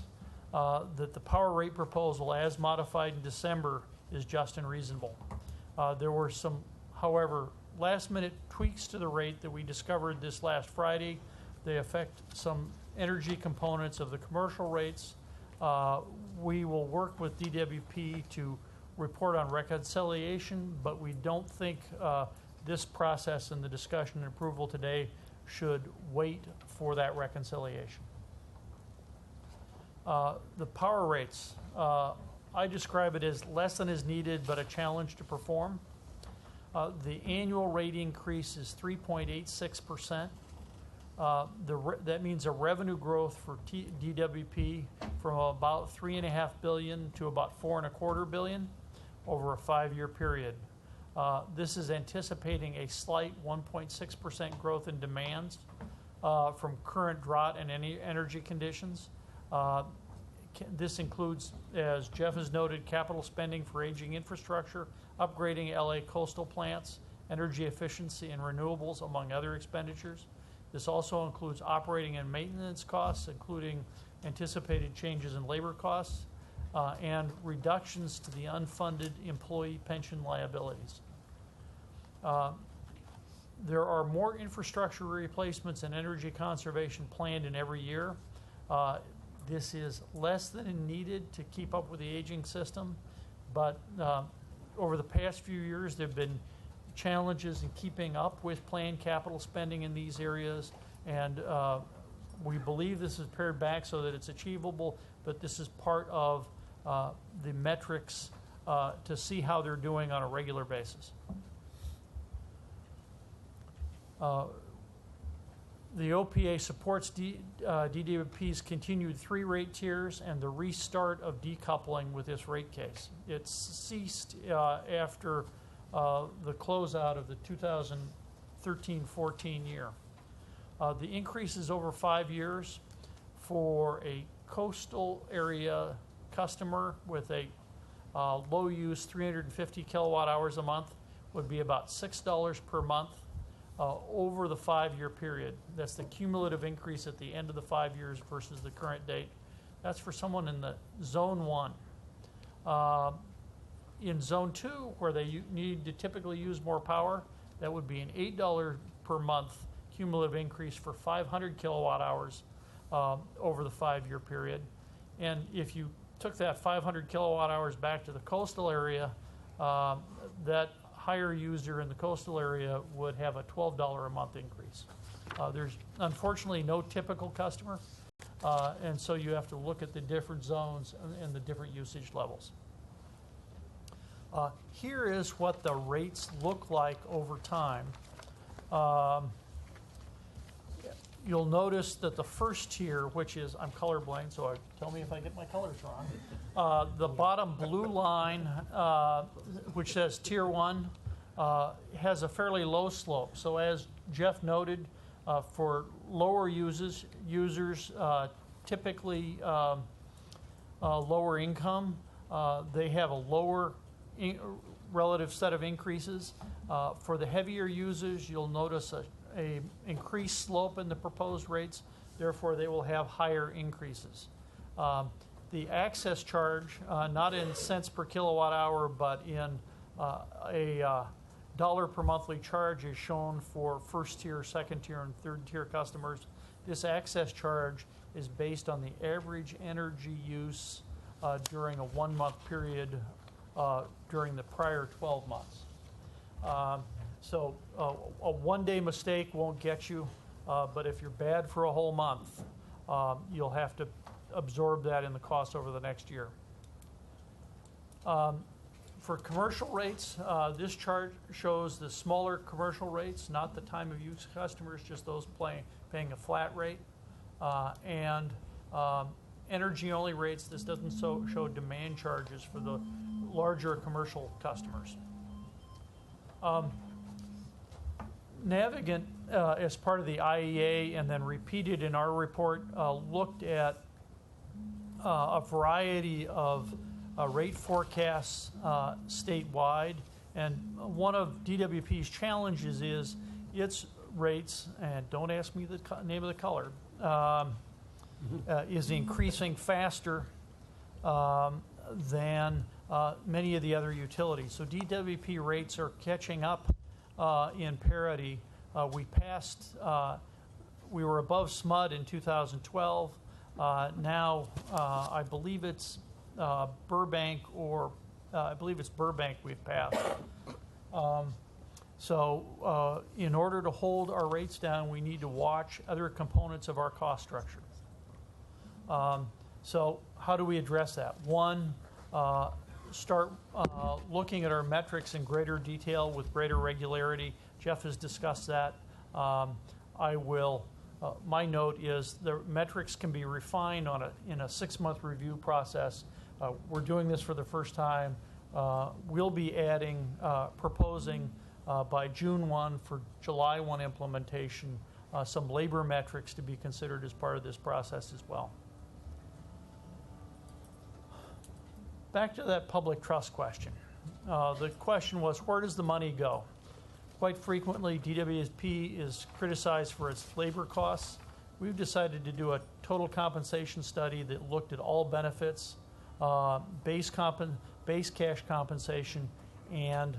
that the power rate proposal as modified in December is just and reasonable. There were some, however, last-minute tweaks to the rate that we discovered this last Friday. They affect some energy components of the commercial rates. We will work with DWP to report on reconciliation, but we don't think this process and the discussion and approval today should wait for that reconciliation. The power rates, I describe it as less than is needed, but a challenge to perform. The annual rate increase is 3.86%. That means a revenue growth for DWP from about $3.5 billion to about $4.25 billion over a 5-year period. This is anticipating a slight 1.6% growth in demands from current drought and any energy conditions. This includes, as Jeff has noted, capital spending for aging infrastructure, upgrading LA coastal plants, energy efficiency and renewables, among other expenditures. This also includes operating and maintenance costs, including anticipated changes in labor costs, and reductions to the unfunded employee pension liabilities. There are more infrastructure replacements and energy conservation planned in every year. This is less than needed to keep up with the aging system, but over the past few years there have been challenges in keeping up with planned capital spending in these areas, and we believe this is pared back so that it's achievable, but this is part of the metrics to see how they're doing on a regular basis. The OPA supports DWP's continued 3 rate tiers and the restart of decoupling with this rate case. It ceased after the closeout of the 2013-14 year. The increases over 5 years for a coastal area customer with a low use 350 kilowatt hours a month would be about $6 per month over the 5-year period. That's the cumulative increase at the end of the 5 years versus the current date. That's for someone in the Zone 1. In Zone 2, where they need to typically use more power, that would be an $8 per month cumulative increase for 500 kilowatt hours over the 5-year period. And if you took that 500 kilowatt hours back to the coastal area, that higher user in the coastal area would have a $12 a month increase. There's unfortunately no typical customer, and so you have to look at the different zones and the different usage levels. Here is what the rates look like over time. You'll notice that the first tier, which is, I'm colorblind, so tell me if I get my colors wrong. The bottom blue line, which says Tier 1, has a fairly low slope. So as Jeff noted, for lower users typically lower income, they have a lower relative set of increases. For the heavier users, you'll notice a increased slope in the proposed rates, therefore they will have higher increases. The access charge, not in cents per kilowatt hour, but in a dollar per monthly charge is shown for first tier, second tier, and third tier customers. This access charge is based on the average energy use during a 1-month period during the prior 12 months. So a one-day mistake won't get you, but if you're bad for a whole month, you'll have to absorb that in the cost over the next year. For commercial rates, this chart shows the smaller commercial rates, not the time of use customers, just those paying a flat rate. And energy-only rates, this doesn't show demand charges for the larger commercial customers. Navigant, as part of the IEA and then repeated in our report, looked at a variety of rate forecasts statewide. And one of DWP's challenges is its rates, and don't ask me the name of the color, is increasing faster than many of the other utilities. So DWP rates are catching up in parity. We were above SMUD in 2012. Now, I believe it's Burbank we've passed. So in order to hold our rates down, we need to watch other components of our cost structure. So how do we address that? One, start looking at our metrics in greater detail with greater regularity. Jeff has discussed that. My note is the metrics can be refined in a 6-month review process. We're doing this for the first time. We'll be proposing by June 1 for July 1 implementation, some labor metrics to be considered as part of this process as well. Back to that public trust question. The question was, where does the money go? Quite frequently, DWP is criticized for its labor costs. We've decided to do a total compensation study that looked at all benefits, base cash compensation, and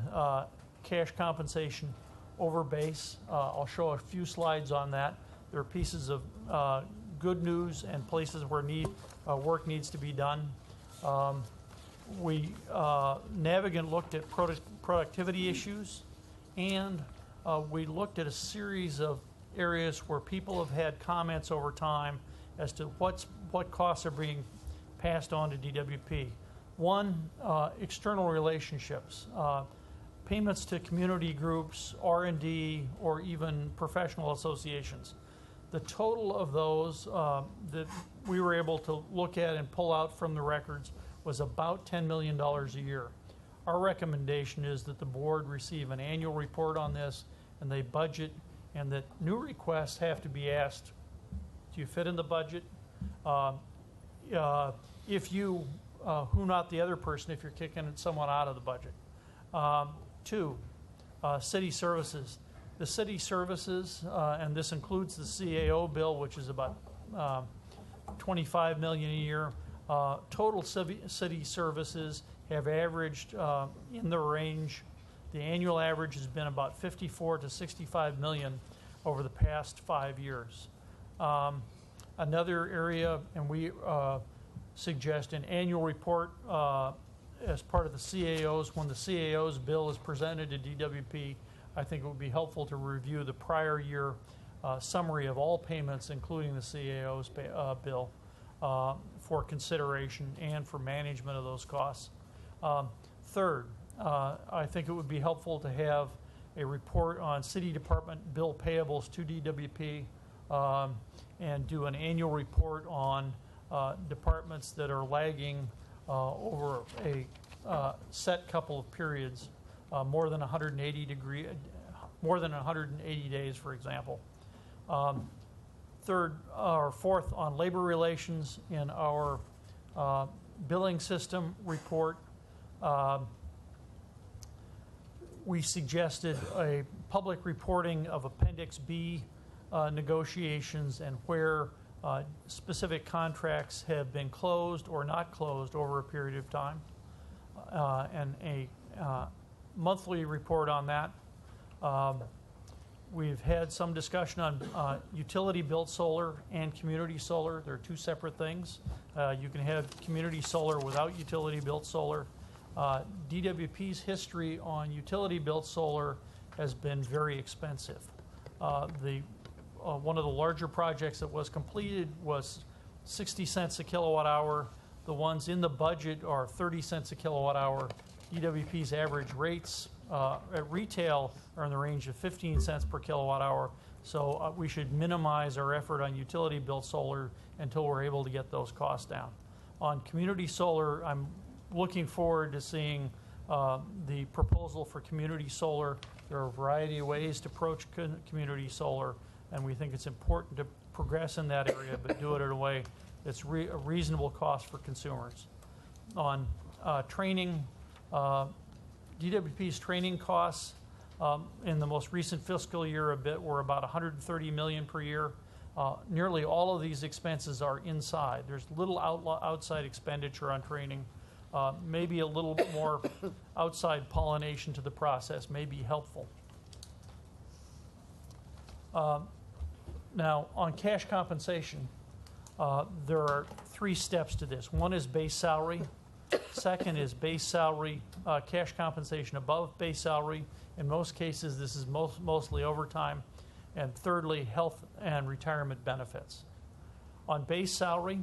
cash compensation over base. I'll show a few slides on that. There are pieces of good news and places where work needs to be done. Navigant looked at productivity issues, and we looked at a series of areas where people have had comments over time as to what costs are being passed on to DWP. One, external relationships. Payments to community groups, R&D, or even professional associations. The total of those that we were able to look at and pull out from the records was about $10 million a year. Our recommendation is that the board receive an annual report on this, and they budget, and that new requests have to be asked, do you fit in the budget? If you, who not the other person if you're kicking someone out of the budget. Two, city services. The city services, and this includes the CAO bill, which is about $25 million a year. Total city services have averaged in the range. The annual average has been about 54 to 65 million over the past 5 years. Another area, and we suggest an annual report as part of the CAOs. When the CAO's bill is presented to DWP, I think it would be helpful to review the prior year summary of all payments, including the CAO's bill, for consideration and for management of those costs. Third, I think it would be helpful to have a report on city department bill payables to DWP and do an annual report on departments that are lagging over a set couple of periods, more than 180 days, for example. Third or fourth, on labor relations in our billing system report, we suggested a public reporting of Appendix B negotiations and where specific contracts have been closed or not closed over a period of time, and a monthly report on that. We've had some discussion on utility-built solar and community solar. They're two separate things. You can have community solar without utility-built solar. DWP's history on utility-built solar has been very expensive. One of the larger projects that was completed was 60 cents a kilowatt hour. The ones in the budget are 30 cents a kilowatt hour. DWP's average rates at retail are in the range of 15 cents per kilowatt hour. So we should minimize our effort on utility-built solar until we're able to get those costs down. On community solar, I'm looking forward to seeing the proposal for community solar. There are a variety of ways to approach community solar, and we think it's important to progress in that area, but do it in a way that's a reasonable cost for consumers. On training, DWP's training costs in the most recent fiscal year were about $130 million per year. Nearly all of these expenses are inside. There's little outside expenditure on training. Maybe a little bit more outside pollination to the process may be helpful. Now, on cash compensation, there are 3 steps to this. One is base salary. Second is base salary, cash compensation above base salary. In most cases, this is mostly overtime. And thirdly, health and retirement benefits. On base salary,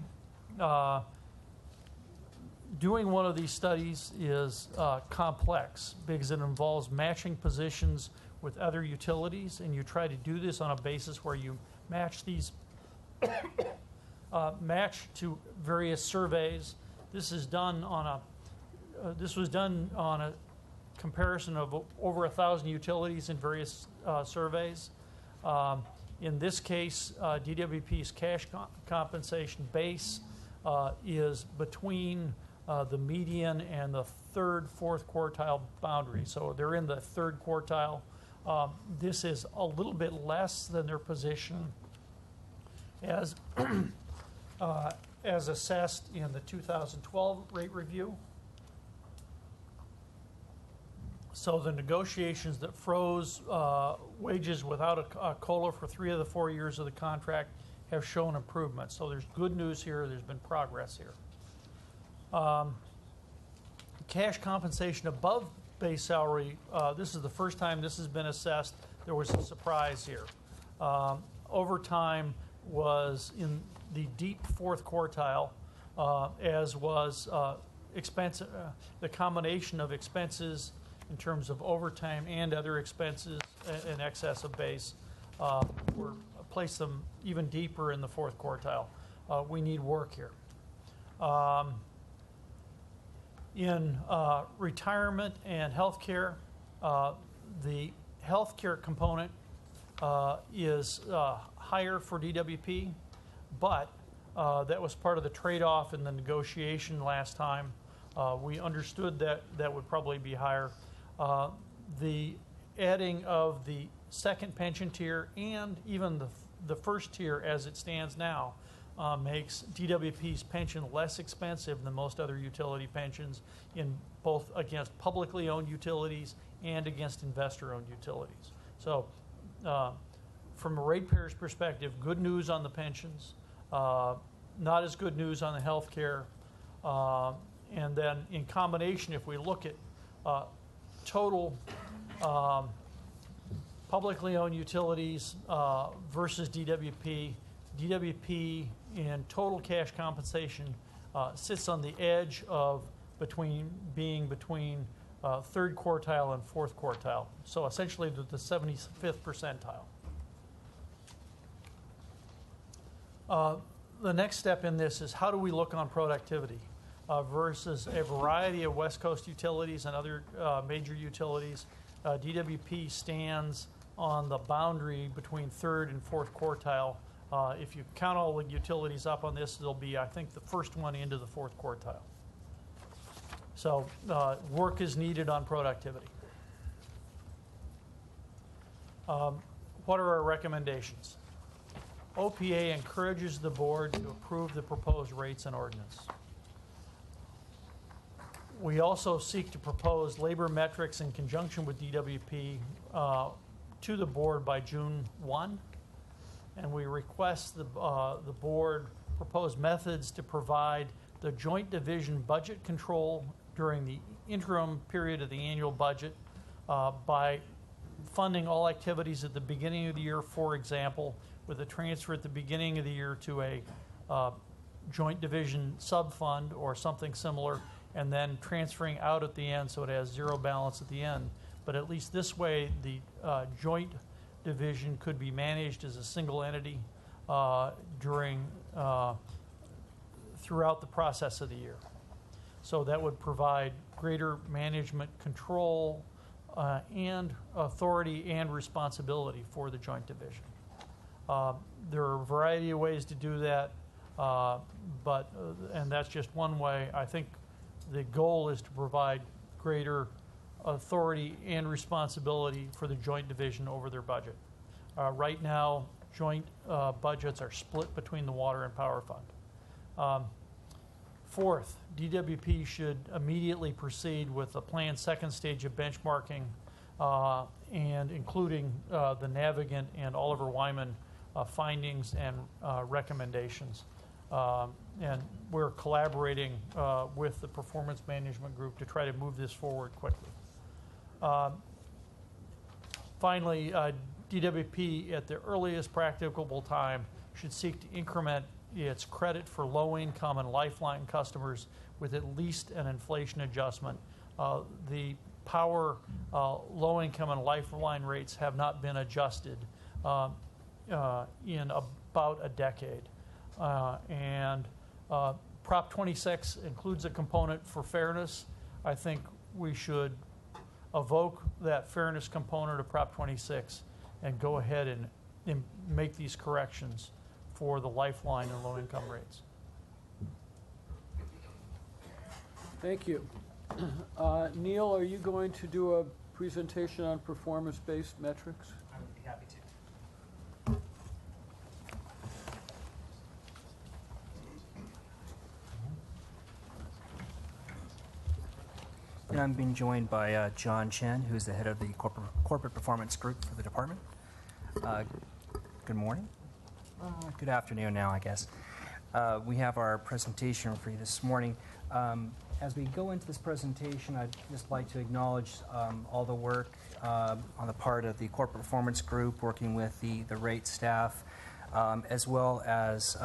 doing one of these studies is complex because it involves matching positions with other utilities, and you try to do this on a basis where you match these match to various surveys. This is done on a this was done on a comparison of over 1,000 utilities in various surveys. In this case, DWP's cash compensation base is between the median and the third, fourth quartile boundary. So they're in the third quartile. This is a little bit less than their position as as assessed in the 2012 rate review. So the negotiations that froze wages without a COLA for 3 of the 4 years of the contract have shown improvement. So there's good news here. There's been progress here. Cash compensation above base salary, this is the first time this has been assessed. There was a surprise here. Overtime was in the deep fourth quartile, as was the combination of expenses in terms of overtime and other expenses in excess of base, we're place them even deeper in the fourth quartile. We need work here. In retirement and healthcare, the healthcare component is higher for DWP, but that was part of the trade-off in the negotiation last time. We understood that that would probably be higher. The adding of the second pension tier and even the first tier as it stands now makes DWP's pension less expensive than most other utility pensions in both against publicly owned utilities and against investor-owned utilities. So from a ratepayer's perspective, good news on the pensions, not as good news on the health care. And then in combination, if we look at total publicly owned utilities versus DWP, DWP in total cash compensation sits on the edge of being between third quartile and fourth quartile. So essentially the 75th percentile. The next step in this is how do we look on productivity versus a variety of West Coast utilities and other major utilities. DWP stands on the boundary between third and fourth quartile. If you count all the utilities up on this, it'll be, I think, the first one into the fourth quartile. So work is needed on productivity. What are our recommendations? OPA encourages the board to approve the proposed rates and ordinance. We also seek to propose labor metrics in conjunction with DWP to the board by June 1. And we request the board propose methods to provide the joint division budget control during the interim period of the annual budget by funding all activities at the beginning of the year, for example, with a transfer at the beginning of the year to a joint division sub-fund or something similar, and then transferring out at the end so it has zero balance at the end. But at least this way, the joint division could be managed as a single entity throughout the process of the year. So that would provide greater management control and authority and responsibility for the joint division. There are a variety of ways to do that, and that's just one way. I think the goal is to provide greater authority and responsibility for the joint division over their budget. Right now, joint budgets are split between the water and power fund. Fourth, DWP should immediately proceed with a planned second stage of benchmarking and including the Navigant and Oliver Wyman findings and recommendations. And we're collaborating with the Performance Management Group to try to move this forward quickly. Finally, DWP at the earliest practicable time should seek to increment its credit for low-income and lifeline customers with at least an inflation adjustment. The power low-income and lifeline rates have not been adjusted in about a decade. Prop 26 includes a component for fairness. I think we should evoke that fairness component of Prop 26 and go ahead and make these corrections for the lifeline and low-income rates. Thank you. Neil, are you going to do a presentation on performance-based metrics? I would be happy to. And I'm being joined by John Chen, who's the head of the corporate performance group for the department. Good morning. Good afternoon now, I guess. We have our presentation for you this morning. As we go into this presentation, I'd just like to acknowledge all the work on the part of the corporate performance group, working with the rate staff, as well as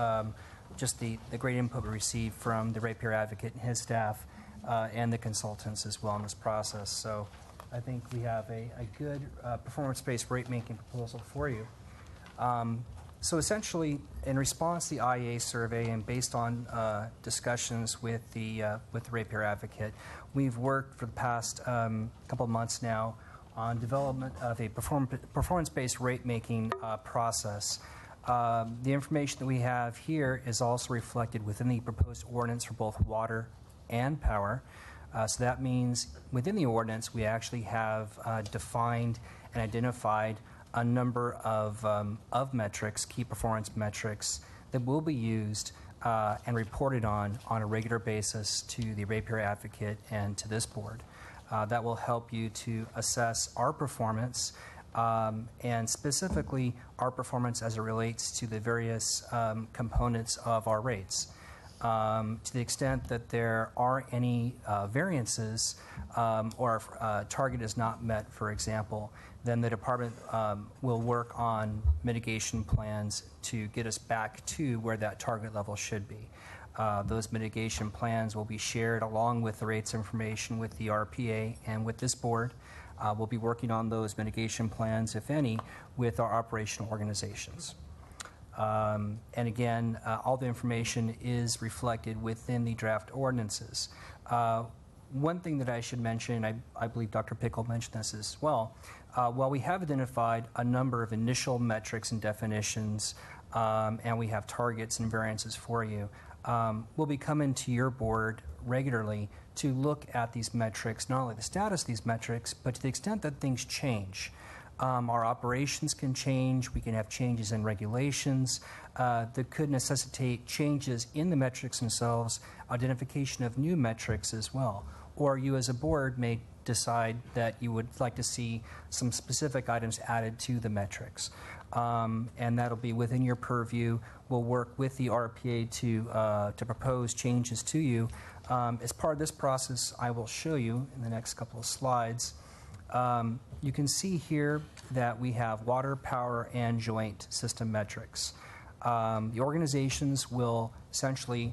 just the great input we received from the ratepayer advocate and his staff. and the consultants as well in this process. So I think we have a good performance-based rate-making proposal for you. So essentially, in response to the IEA survey and based on discussions with the ratepayer advocate, we've worked for the past couple of months now on development of a performance-based rate-making process. The information that we have here is also reflected within the proposed ordinance for both water and power. So that means within the ordinance, we actually have defined and identified a number of metrics, key performance metrics, that will be used and reported on a regular basis to the ratepayer advocate and to this board. That will help you to assess our performance and specifically our performance as it relates to the various components of our rates. To the extent that there are any variances or if a target is not met, for example, then the department will work on mitigation plans to get us back to where that target level should be. Those mitigation plans will be shared along with the rates information with the RPA and with this board. We'll be working on those mitigation plans, if any, with our operational organizations. And again, all the information is reflected within the draft ordinances. One thing that I should mention, I believe Dr. Pickle mentioned this as well, while we have identified a number of initial metrics and definitions, and we have targets and variances for you, we'll be coming to your board regularly to look at these metrics, not only the status of these metrics, but to the extent that things change. Our operations can change. We can have changes in regulations that could necessitate changes in the metrics themselves, identification of new metrics as well. Or you as a board may decide that you would like to see some specific items added to the metrics. And that'll be within your purview. We'll work with the RPA to propose changes to you. As part of this process, I will show you in the next couple of slides. You can see here that we have water, power, and joint system metrics. The organizations will essentially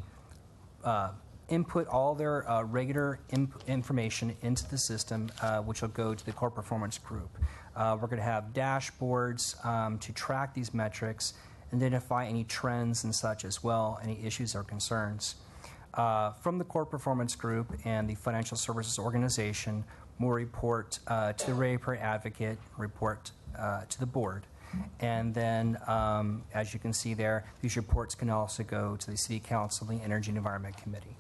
input all their regular information into the system, which will go to the core performance group. We're going to have dashboards to track these metrics, identify any trends and such as well, any issues or concerns. From the core performance group and the financial services organization, we'll report to the ratepayer advocate, report to the board. And then, as you can see there, these reports can also go to the City Council, the Energy and Environment Committee.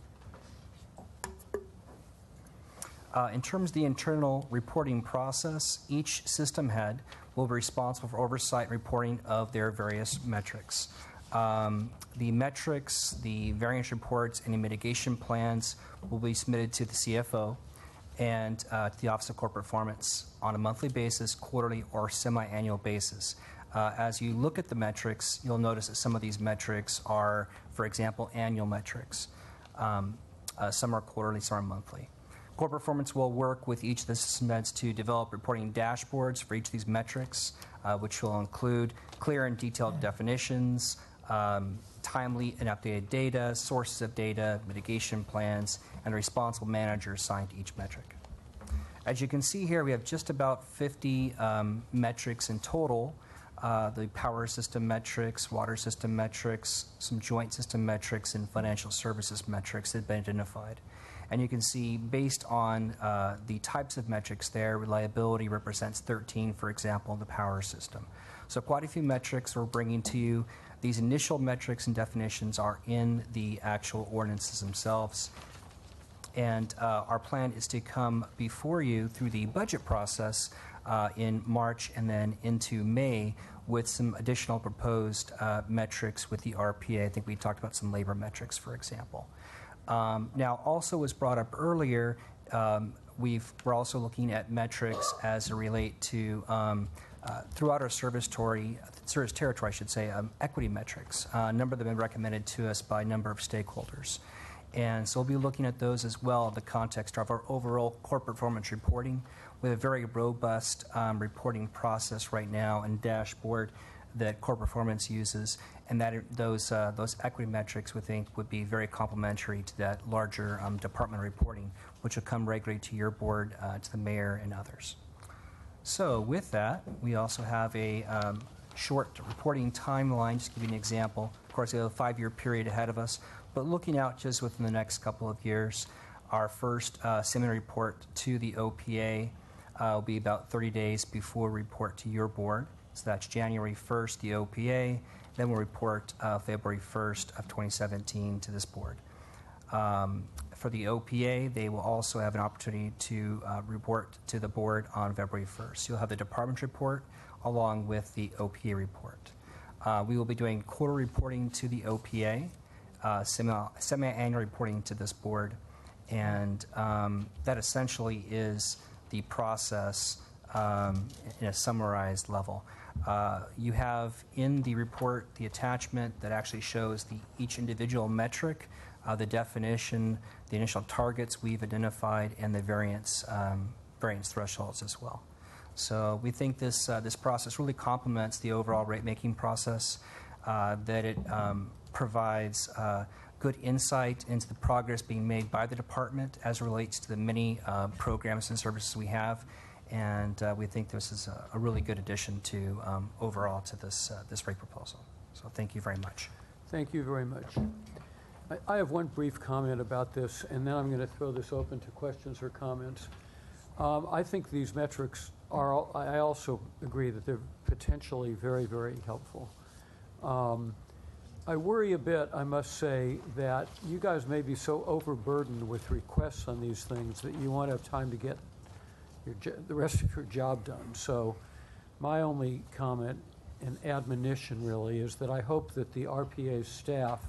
In terms of the internal reporting process, each system head will be responsible for oversight and reporting of their various metrics. The metrics, the variance reports, any mitigation plans will be submitted to the CFO and to the Office of Corporate Performance on a monthly basis, quarterly, or semi-annual basis. As you look at the metrics, you'll notice that some of these metrics are, for example, annual metrics. Some are quarterly, some are monthly. Corporate Performance will work with each of the system heads to develop reporting dashboards for each of these metrics, which will include clear and detailed definitions, timely and updated data, sources of data, mitigation plans, and a responsible manager assigned to each metric. As you can see here, we have just about 50 metrics in total. The power system metrics, water system metrics, some joint system metrics, and financial services metrics that have been identified. And you can see based on the types of metrics there, reliability represents 13, for example, in the power system. So quite a few metrics we're bringing to you. These initial metrics and definitions are in the actual ordinances themselves. And our plan is to come before you through the budget process in March and then into May with some additional proposed metrics with the RPA. I think we talked about some labor metrics, for example. Now, also was brought up earlier, we're also looking at metrics as it relate to throughout our service territory, I should say, equity metrics. A number of them have been recommended to us by a number of stakeholders. And so we'll be looking at those as well in the context of our overall corporate performance reporting. We have a very robust reporting process right now and dashboard that core performance uses, and that those equity metrics we think would be very complementary to that larger department reporting, which will come regularly to your board, to the mayor, and others. So with that, we also have a short reporting timeline. Just to give you an example, of course, we have a 5-year period ahead of us, but looking out just within the next couple of years, our first semi report to the OPA will be about 30 days before we report to your board. So that's January 1st, the OPA. Then we'll report February 1st of 2017 to this board. For the OPA, they will also have an opportunity to report to the board on February 1st. You'll have the department report along with the OPA report. We will be doing quarterly reporting to the OPA, semi-annual reporting to this board, and that essentially is the process in a summarized level. You have in the report the attachment that actually shows each individual metric, the definition, the initial targets we've identified, and the variance thresholds as well. So we think this process really complements the overall rate-making process, that it provides good insight into the progress being made by the department as it relates to the many programs and services we have, and we think this is a really good addition to overall to this rate proposal. So thank you very much. Thank you very much. I have one brief comment about this, and then I'm going to throw this open to questions or comments. I think these metrics are, I also agree that they're potentially very, very helpful. I worry a bit, I must say, that you guys may be so overburdened with requests on these things that you won't have time to get the rest of your job done. So my only comment and admonition really is that I hope that the RPA's staff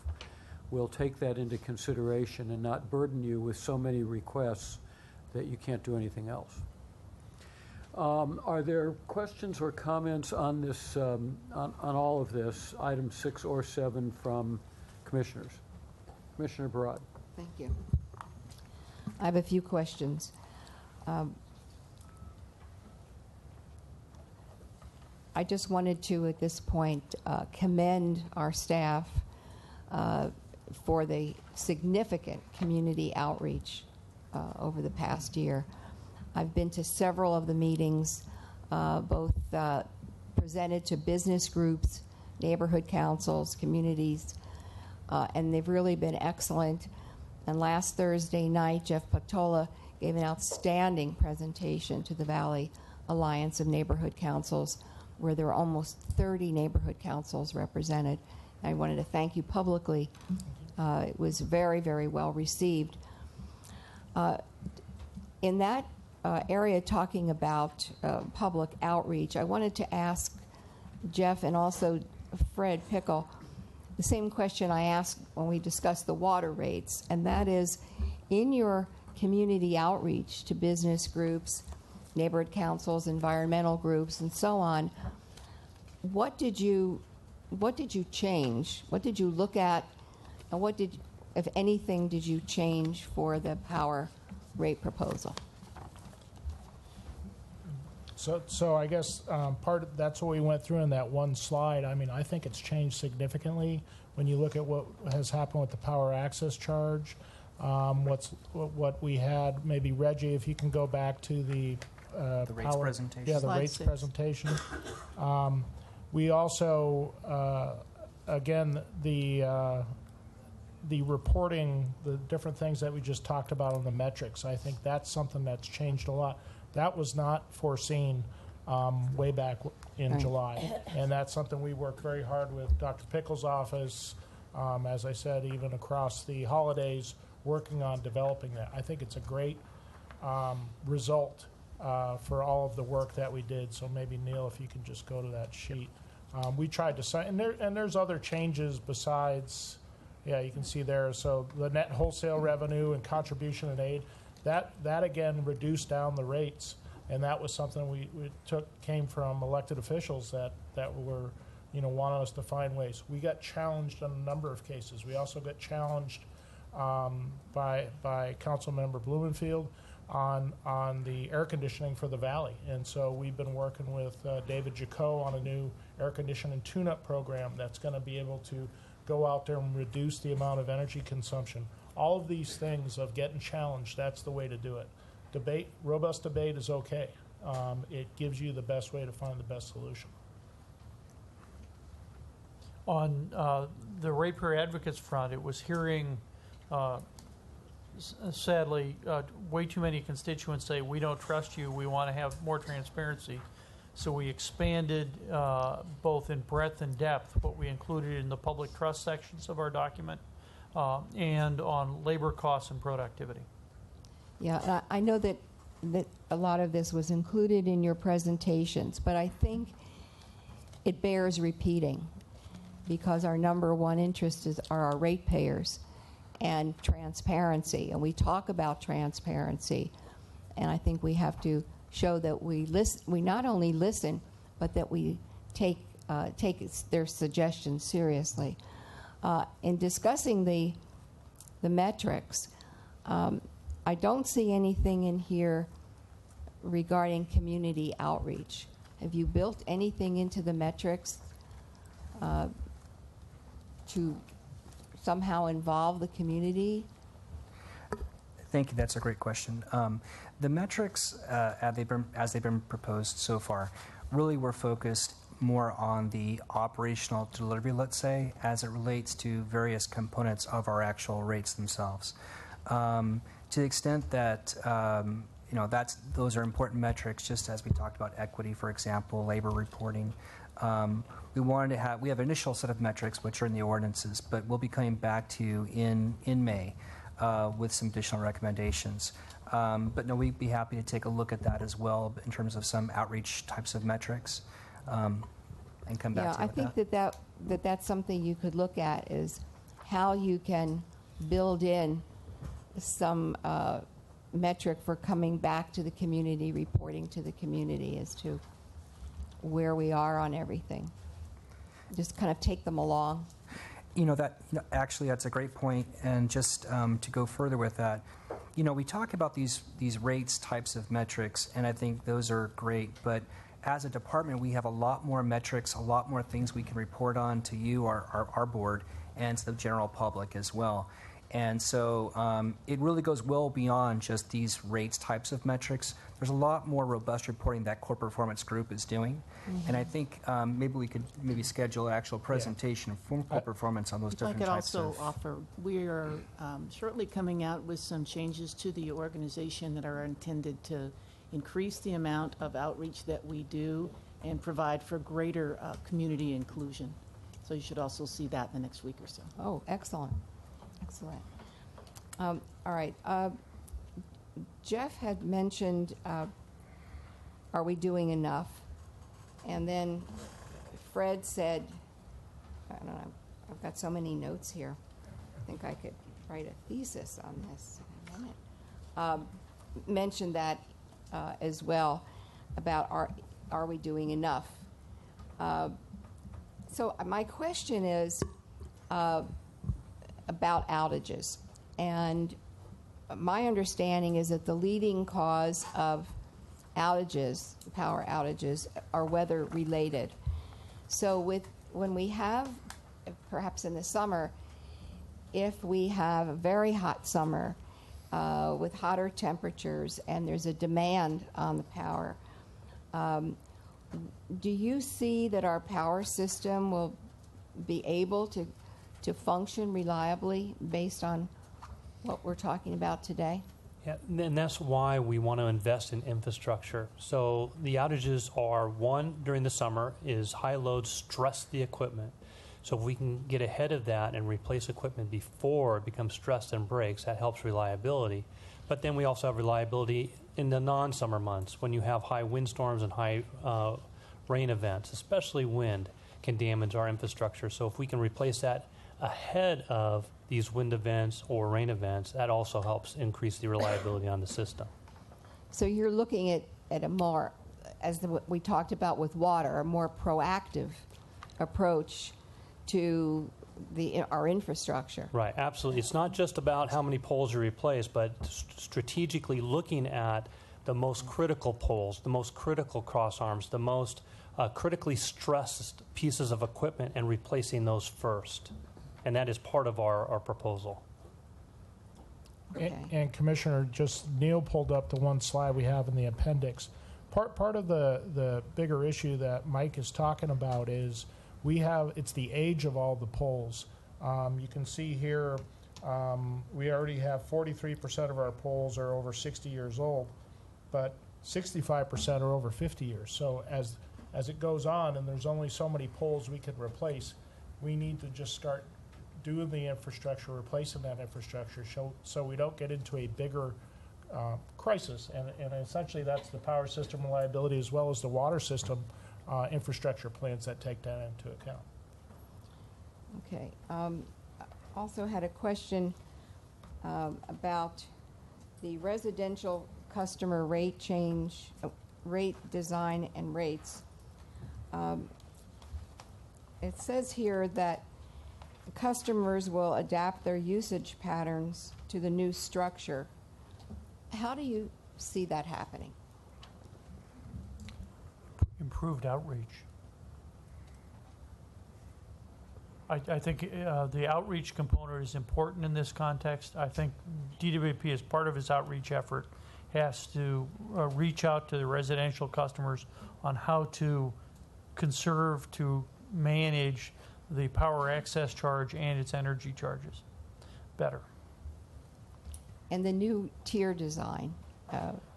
will take that into consideration and not burden you with so many requests that you can't do anything else. Are there questions or comments on this, on all of this, items 6 or 7 from commissioners? Commissioner Barad. Thank you. I have a few questions. I just wanted to, at this point, commend our staff for the significant community outreach over the past year. I've been to several of the meetings, both presented to business groups, neighborhood councils, communities, and they've really been excellent. And last Thursday night, Jeff Patola gave an outstanding presentation to the Valley Alliance of Neighborhood Councils, where there were almost 30 neighborhood councils represented. I wanted to thank you publicly. It was very, very well received. In that area talking about public outreach, I wanted to ask Jeff and also Fred Pickle the same question I asked when we discussed the water rates, and that is, in your community outreach to business groups, neighborhood councils, environmental groups, and so on, what did you change? What did you look at, and what did, if anything, did you change for the power rate proposal? So I guess that's what we went through in that one slide. I mean, I think it's changed significantly when you look at what has happened with the power access charge. What we had, maybe Reggie, if you can go back to the rates presentation. Yeah, the rates presentation. We also, again, the reporting, the different things that we just talked about on the metrics, I think that's something that's changed a lot. That was not foreseen way back in July, and that's something we worked very hard with Dr. Pickle's office, as I said, even across the holidays, working on developing that. I think it's a great result for all of the work that we did. So maybe, Neil, if you can just go to that sheet. We tried to sign, and there's other changes besides, yeah, you can see there. So the net wholesale revenue and contribution and aid, that again reduced down the rates, and that was something we came from elected officials that were, wanted us to find ways. We got challenged on a number of cases. We also got challenged by Councilmember Blumenfield on the air conditioning for the valley. And so we've been working with David Jaco on a new air conditioning tune-up program that's going to be able to go out there and reduce the amount of energy consumption. All of these things of getting challenged, that's the way to do it. Debate, robust debate is okay. It gives you the best way to find the best solution. On the ratepayer advocates front, it was hearing, sadly, way too many constituents say, we don't trust you, we want to have more transparency. So we expanded both in breadth and depth what we included in the public trust sections of our document and on labor costs and productivity. Yeah, I know that a lot of this was included in your presentations, but I think it bears repeating because our number one interest are our ratepayers and transparency. And we talk about transparency, and I think we have to show that we not only listen, but that we take their suggestions seriously. In discussing the metrics, I don't see anything in here regarding community outreach. Have you built anything into the metrics to somehow involve the community? Thank you. That's a great question. The metrics, as they've been proposed so far, really were focused more on the operational delivery, let's say, as it relates to various components of our actual rates themselves. To the extent that those are important metrics, just as we talked about equity, for example, labor reporting. We have an initial set of metrics which are in the ordinances, but we'll be coming back to you in May with some additional recommendations. But no, we'd be happy to take a look at that as well in terms of some outreach types of metrics and come back to you with that. Yeah, I think that's something you could look at is how you can build in some metric for coming back to the community, reporting to the community as to where we are on everything. Just kind of take them along. Actually, that's a great point. And just to go further with that, we talk about these rates types of metrics, and I think those are great. But as a department, we have a lot more metrics, a lot more things we can report on to you, our board, and to the general public as well. And so it really goes well beyond just these rates types of metrics. There's a lot more robust reporting that corporate performance group is doing. Mm-hmm. And I think maybe we could schedule an actual presentation from corporate performance on those different types of... I could also offer, we are shortly coming out with some changes to the organization that are intended to increase the amount of outreach that we do and provide for greater community inclusion. So you should also see that in the next week or so. Oh, excellent. Excellent. All right. Jeff had mentioned, are we doing enough? And then Fred said, I don't know, I've got so many notes here. I think I could write a thesis on this in a minute. Mentioned that as well about are we doing enough? So my question is, about outages. And my understanding is that the leading cause of outages, power outages, are weather related. So when we have, perhaps in the summer, if we have a very hot summer with hotter temperatures and there's a demand on the power, do you see that our power system will be able to function reliably based on what we're talking about today? Yeah, and that's why we want to invest in infrastructure. So the outages are, one, during the summer, is high loads stress the equipment. So if we can get ahead of that and replace equipment before it becomes stressed and breaks, that helps reliability. But then we also have reliability in the non-summer months when you have high windstorms and high rain events, especially wind, can damage our infrastructure. So if we can replace that ahead of these wind events or rain events, that also helps increase the reliability on the system. So you're looking at a more, as we talked about with water, a more proactive approach to our infrastructure. Right, absolutely. It's not just about how many poles you replace, but strategically looking at the most critical poles, the most critical cross arms, the most critically stressed pieces of equipment, and replacing those first. And that is part of our proposal. And Commissioner, just Neil pulled up the one slide we have in the appendix. Part of the bigger issue that Mike is talking about is it's the age of all the poles. You can see here we already have 43% of our poles are over 60 years old, but 65% are over 50 years. So as it goes on and there's only so many poles we could replace, we need to just start doing the infrastructure, replacing that infrastructure, so we don't get into a bigger crisis. And essentially that's the power system reliability as well as the water system infrastructure plans that take that into account. Okay. Also had a question about the residential customer rate change, rate design and rates. It says here that customers will adapt their usage patterns to the new structure. How do you see that happening? Improved outreach. I think the outreach component is important in this context. I think DWP, as part of its outreach effort, has to reach out to the residential customers on how to conserve, to manage the power access charge and its energy charges better. And the new tier design.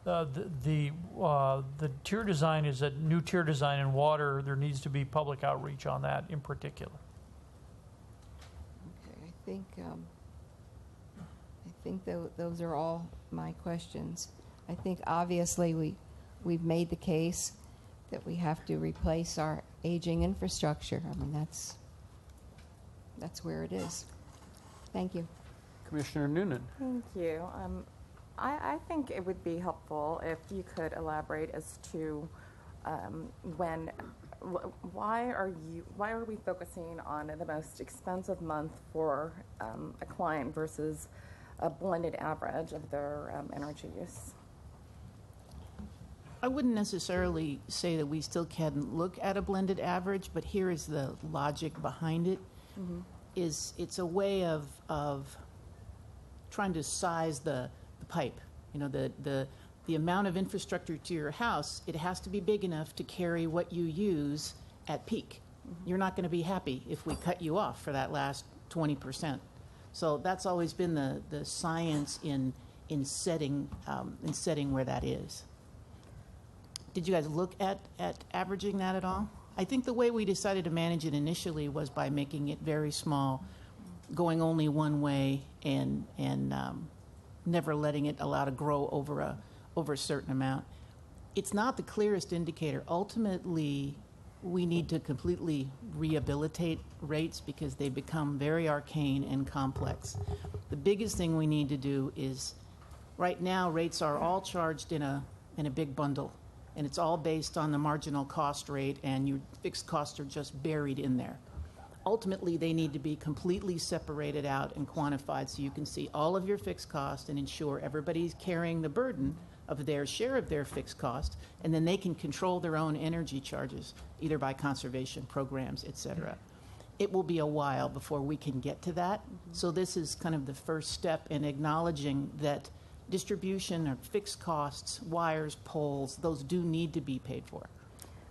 The tier design is a new tier design in water. There needs to be public outreach on that in particular. Okay, I think those are all my questions. I think obviously we've made the case that we have to replace our aging infrastructure. I mean, that's where it is. Thank you. Commissioner Noonan. Thank you. I think it would be helpful if you could elaborate as to why are we focusing on the most expensive month for a client versus a blended average of their energy use? I wouldn't necessarily say that we still can look at a blended average, but here is the logic behind it. Mm-hmm. It's a way of trying to size the pipe. You know, the amount of infrastructure to your house, it has to be big enough to carry what you use at peak. Mm-hmm. You're not going to be happy if we cut you off for that last 20%. So that's always been the science in setting where that is. Did you guys look at averaging that at all? I think the way we decided to manage it initially was by making it very small, going only one way, and never letting it allow to grow over a certain amount. It's not the clearest indicator. Ultimately, we need to completely rehabilitate rates because they become very arcane and complex. The biggest thing we need to do is, right now, rates are all charged in a big bundle. And it's all based on the marginal cost rate, and your fixed costs are just buried in there. Ultimately, they need to be completely separated out and quantified so you can see all of your fixed costs and ensure everybody's carrying the burden of their share of their fixed cost, and then they can control their own energy charges, either by conservation programs, et cetera. It will be a while before we can get to that. Mm-hmm. So this is kind of the first step in acknowledging that distribution or fixed costs, wires, poles, those do need to be paid for.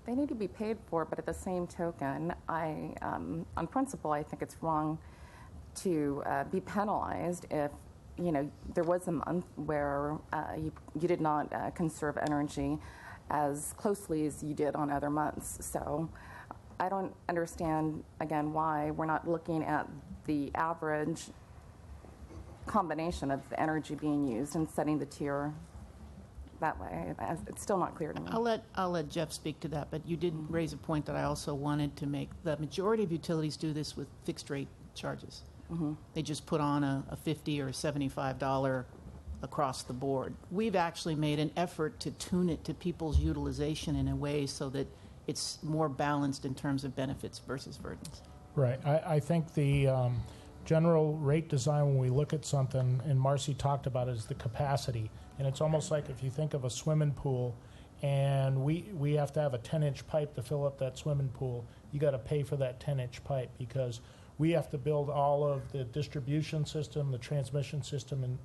They need to be paid for, but at the same token, on principle, I think it's wrong to be penalized if, there was a month where you did not conserve energy as closely as you did on other months. So I don't understand, again, why we're not looking at the average combination of the energy being used and setting the tier that way. It's still not clear to me. I'll let Jeff speak to that, but you did raise a point that I also wanted to make. The majority of utilities do this with fixed rate charges. Mm-hmm. They just put on a $50 or $75 across the board. We've actually made an effort to tune it to people's utilization in a way so that it's more balanced in terms of benefits versus burdens. Right. I think the general rate design, when we look at something, and Marcy talked about, is the capacity. And it's almost like if you think of a swimming pool, and we have to have a 10-inch pipe to fill up that swimming pool, you got to pay for that 10-inch pipe because we have to build all of the distribution system, the transmission system,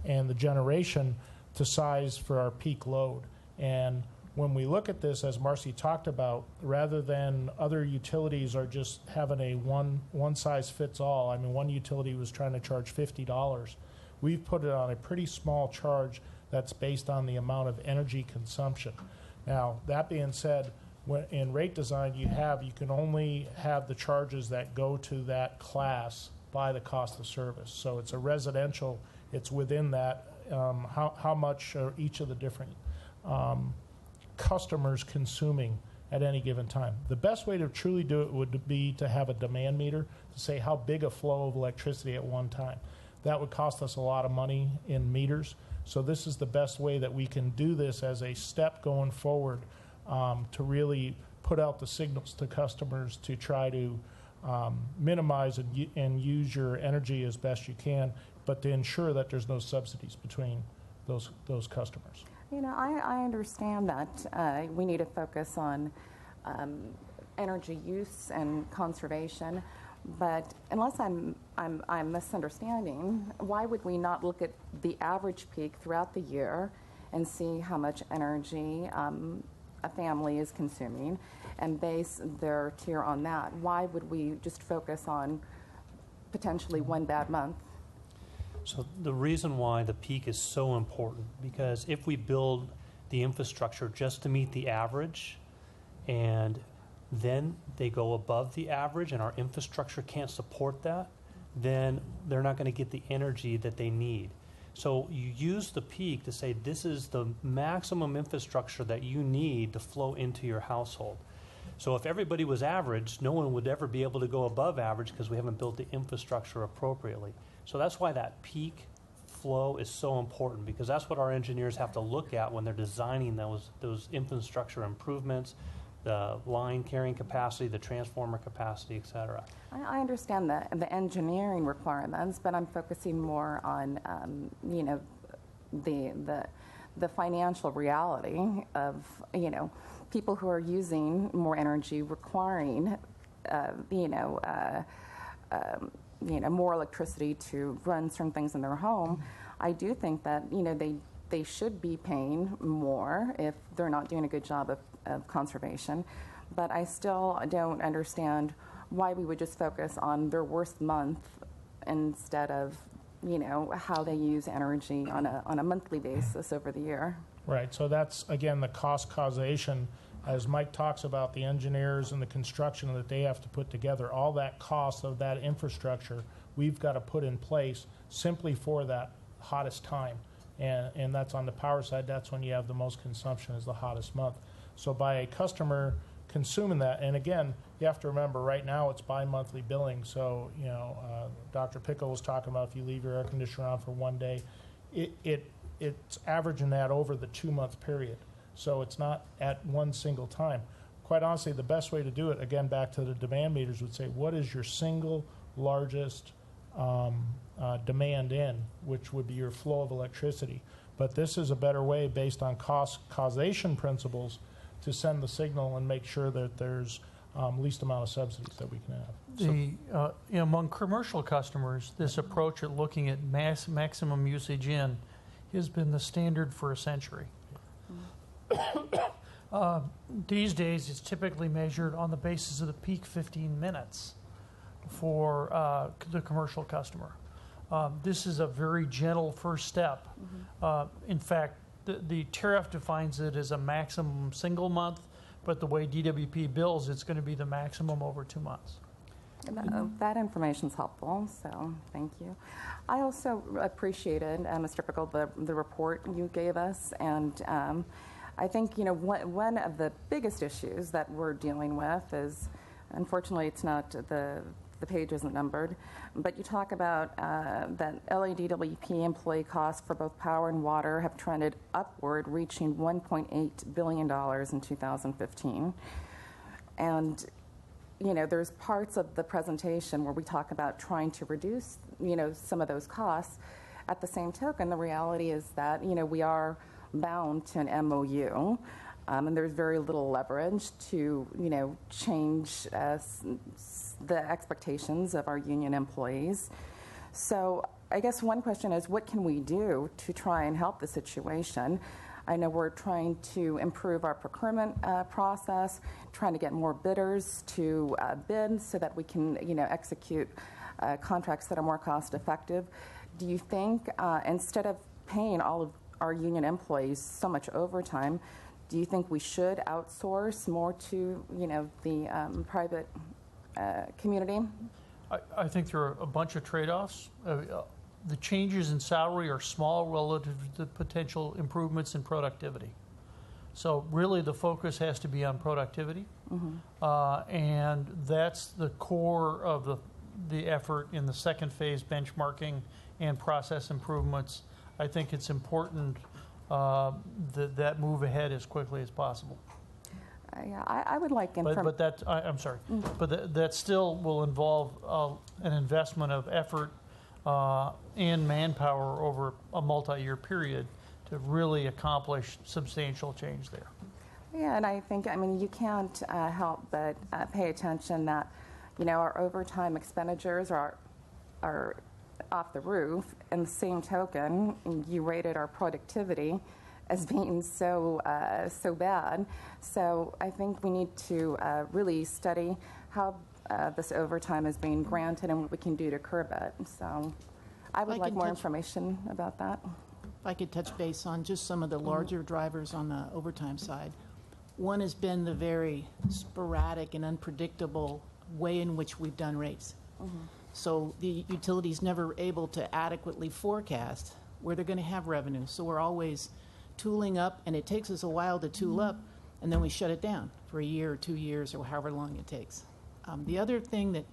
and the generation to size for our peak load. And when we look at this, as Marcy talked about, rather than other utilities are just having a one size fits all, I mean, one utility was trying to charge $50. We've put it on a pretty small charge that's based on the amount of energy consumption. Now, that being said, in rate design, you can only have the charges that go to that class by the cost of service. So it's a residential, it's within that, how much are each of the different customers consuming at any given time. The best way to truly do it would be to have a demand meter to say how big a flow of electricity at one time. That would cost us a lot of money in meters. So this is the best way that we can do this as a step going forward to really put out the signals to customers to try to minimize and use your energy as best you can, but to ensure that there's no subsidies between those customers. You know, I understand that we need to focus on energy use and conservation, but unless I'm misunderstanding, why would we not look at the average peak throughout the year and see how much energy a family is consuming and base their tier on that? Why would we just focus on potentially one bad month? So the reason why the peak is so important, because if we build the infrastructure just to meet the average and then they go above the average and our infrastructure can't support that, then they're not going to get the energy that they need. So you use the peak to say this is the maximum infrastructure that you need to flow into your household. So if everybody was average, no one would ever be able to go above average because we haven't built the infrastructure appropriately. So that's why that peak flow is so important, because that's what our engineers have to look at when they're designing those infrastructure improvements, the line carrying capacity, the transformer capacity, et cetera. I understand the engineering requirements, but I'm focusing more on you know, the financial reality of, you know, people who are using more energy requiring more electricity to run certain things in their home. I do think that, you know, they should be paying more if they're not doing a good job of conservation. But I still don't understand why we would just focus on their worst month instead of, you know, how they use energy on a monthly basis over the year. Right. So that's, again, the cost causation. As Mike talks about the engineers and the construction that they have to put together, all that cost of that infrastructure we've got to put in place simply for that hottest time. And that's on the power side, that's when you have the most consumption, is the hottest month. So by a customer consuming that, and again, you have to remember right now it's bi-monthly billing. So, you know, Dr. Pickle was talking about if you leave your air conditioner on for one day, it's averaging that over the 2-month period. So it's not at one single time. Quite honestly, the best way to do it, again, back to the demand meters, would say, what is your single largest demand in, which would be your flow of electricity. But this is a better way, based on causation principles, to send the signal and make sure that there's least amount of subsidies that we can have. Among commercial customers, this approach at looking at maximum usage in has been the standard for a century. These days, it's typically measured on the basis of the peak 15 minutes for the commercial customer. This is a very gentle first step. In fact, the tariff defines it as a maximum single month, but the way DWP bills, it's going to be the maximum over 2 months. That information is helpful, so thank you. I also appreciated, Mr. Pickle, the report you gave us, and I think, you know, one of the biggest issues that we're dealing with is, unfortunately, it's not the page isn't numbered, but you talk about that LADWP employee costs for both power and water have trended upward, reaching $1.8 billion in 2015. And there's parts of the presentation where we talk about trying to reduce, some of those costs. At the same token, the reality is that, we are bound to an MOU, and there's very little leverage to, change the expectations of our union employees. So I guess one question is, what can we do to try and help the situation? I know we're trying to improve our procurement process, trying to get more bidders to bid so that we can, execute contracts that are more cost effective. Do you think instead of paying all of our union employees so much overtime, do you think we should outsource more to, the private community? I think there are a bunch of trade-offs. The changes in salary are small relative to the potential improvements in productivity. So really the focus has to be on productivity. And that's the core of the effort in the second phase benchmarking and process improvements. I think it's important that move ahead as quickly as possible. Yeah, I would like but that I'm sorry, but that still will involve an investment of effort and manpower over a multi-year period to really accomplish substantial change there. Yeah, and I think, you can't help but pay attention that, our overtime expenditures are off the roof. In the same token, you rated our productivity as being so bad. So I think we need to really study how this overtime is being granted and what we can do to curb it. So I would like more information about that. If I could touch base on just some of the larger drivers on the overtime side. One has been the very sporadic and unpredictable way in which we've done rates. So the utility's never able to adequately forecast where they're going to have revenue. So we're always tooling up, and it takes us a while to tool up, and then we shut it down for a year or 2 years or however long it takes. The other thing that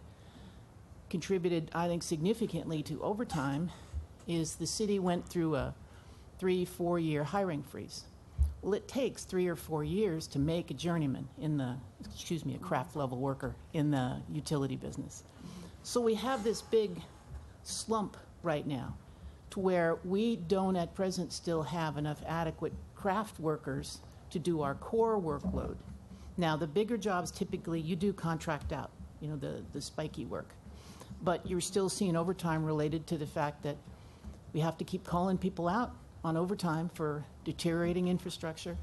contributed, I think, significantly to overtime is the city went through a 3-4 year hiring freeze. Well, it takes 3 or 4 years to make a journeyman a craft level worker in the utility business. So we have this big slump right now to where we don't at present still have enough adequate craft workers to do our core workload. Now, the bigger jobs typically you do contract out, the spiky work. But you're still seeing overtime related to the fact that we have to keep calling people out on overtime for deteriorating infrastructure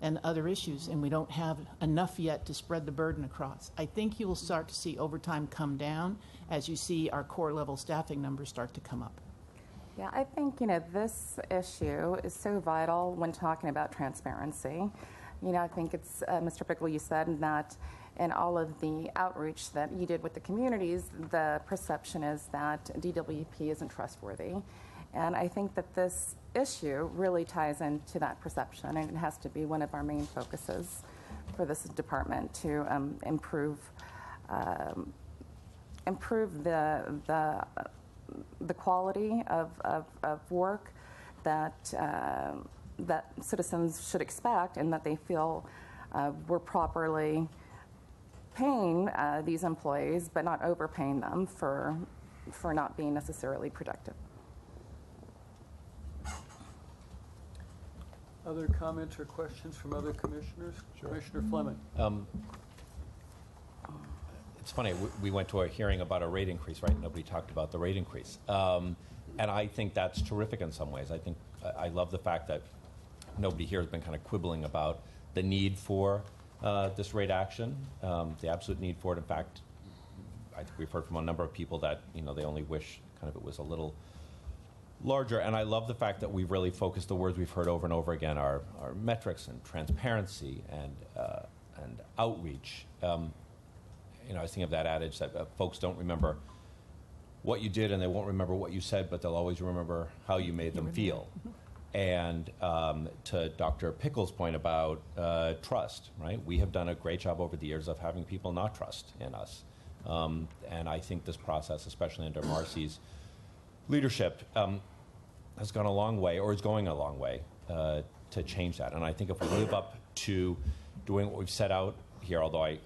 and other issues, and we don't have enough yet to spread the burden across. I think you will start to see overtime come down as you see our core level staffing numbers start to come up. Yeah, I think, this issue is so vital when talking about transparency. I think it's, Mr. Pickle, you said that in all of the outreach that you did with the communities, the perception is that DWP isn't trustworthy. And I think that this issue really ties into that perception, and it has to be one of our main focuses for this department to improve the quality of work that that citizens should expect, and that they feel we're properly paying these employees, but not overpaying them for not being necessarily productive. Other comments or questions from other commissioners? Sure. Commissioner Fleming. It's funny, we went to a hearing about a rate increase, right? Nobody talked about the rate increase. And I think that's terrific in some ways. I love the fact that nobody here has been kind of quibbling about the need for this rate action, the absolute need for it. In fact, I think we've heard from a number of people that, they only wish kind of it was a little larger. And I love the fact that we've really focused the words we've heard over and over again, our metrics and transparency and outreach. I was thinking of that adage that folks don't remember what you did and they won't remember what you said, but they'll always remember how you made them feel. And to Dr. Pickle's point about trust, right? We have done a great job over the years of having people not trust in us. And I think this process, especially under Marcy's leadership, has gone a long way, or is going a long way, to change that. And I think if we live up to doing what we've set out here, although I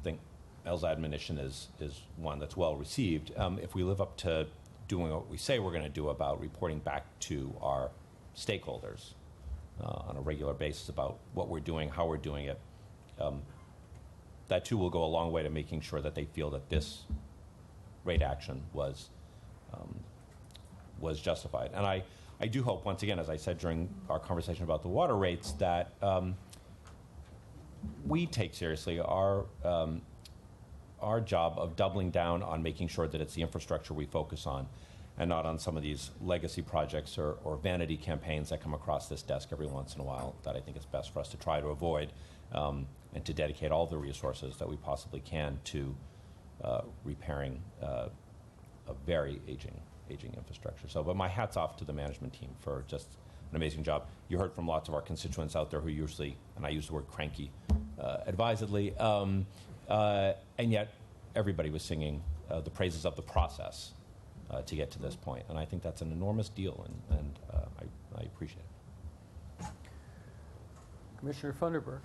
think Elle's admonition is one that's well received. If we live up to doing what we say we're going to do about reporting back to our stakeholders on a regular basis about what we're doing, how we're doing it, that too will go a long way to making sure that they feel that this rate action was justified. And I do hope, once again, as I said during our conversation about the water rates, that we take seriously our job of doubling down on making sure that it's the infrastructure we focus on and not on some of these legacy projects or vanity campaigns that come across this desk every once in a while that I think it's best for us to try to avoid, and to dedicate all the resources that we possibly can to repairing a very aging infrastructure. So, but my hat's off to the management team for just an amazing job. You heard from lots of our constituents out there who usually, and I use the word cranky advisedly, and yet everybody was singing the praises of the process to get to this point. And I think that's an enormous deal, and I appreciate it. Commissioner Funderburk.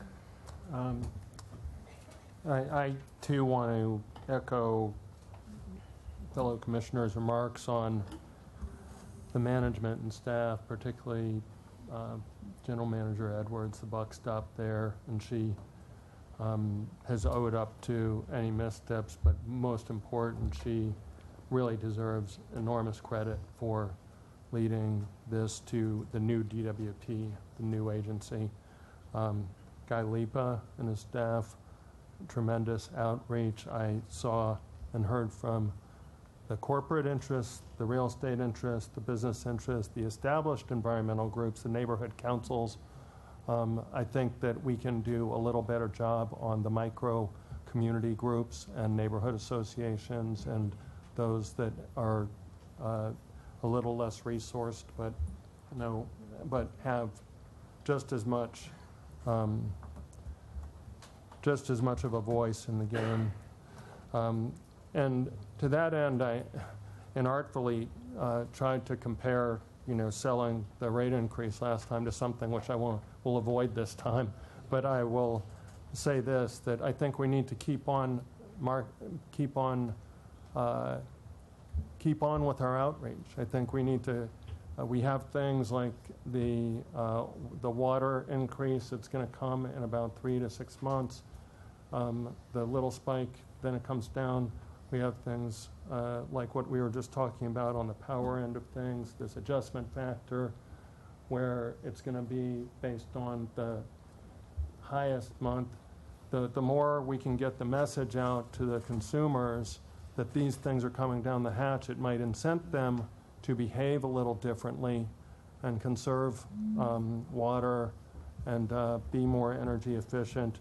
I too want to echo fellow commissioners' remarks on the management and staff, particularly General Manager Edwards. The buck stopped there, and she has owed up to any missteps, but most important, she really deserves enormous credit for leading this to the new DWP, the new agency. Guy Lipa and his staff, tremendous outreach. I saw and heard from the corporate interests, the real estate interests, the business interests, the established environmental groups, the neighborhood councils. I think that we can do a little better job on the micro community groups and neighborhood associations and those that are a little less resourced, but have just as much of a voice in the game. And to that end, I inartfully tried to compare, selling the rate increase last time to something which I will avoid this time. But I will say this, that I think we need to keep on with our outreach. I think we need to. We have things like the water increase that's going to come in about 3 to 6 months. The little spike, then it comes down. We have things like what we were just talking about on the power end of things, this adjustment factor, where it's going to be based on the highest month. The more we can get the message out to the consumers that these things are coming down the hatch, it might incent them to behave a little differently and conserve water and be more energy efficient.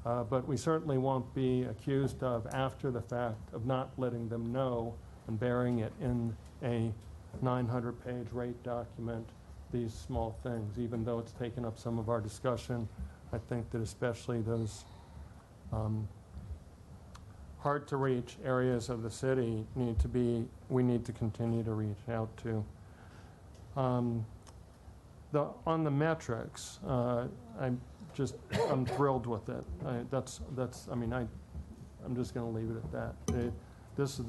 But we certainly won't be accused of, after the fact, of not letting them know and burying it in a 900-page rate document, these small things, even though it's taken up some of our discussion. I think that especially those hard-to-reach areas of the city we need to continue to reach out to. On the metrics, I'm thrilled with it. I'm just going to leave it at that. This is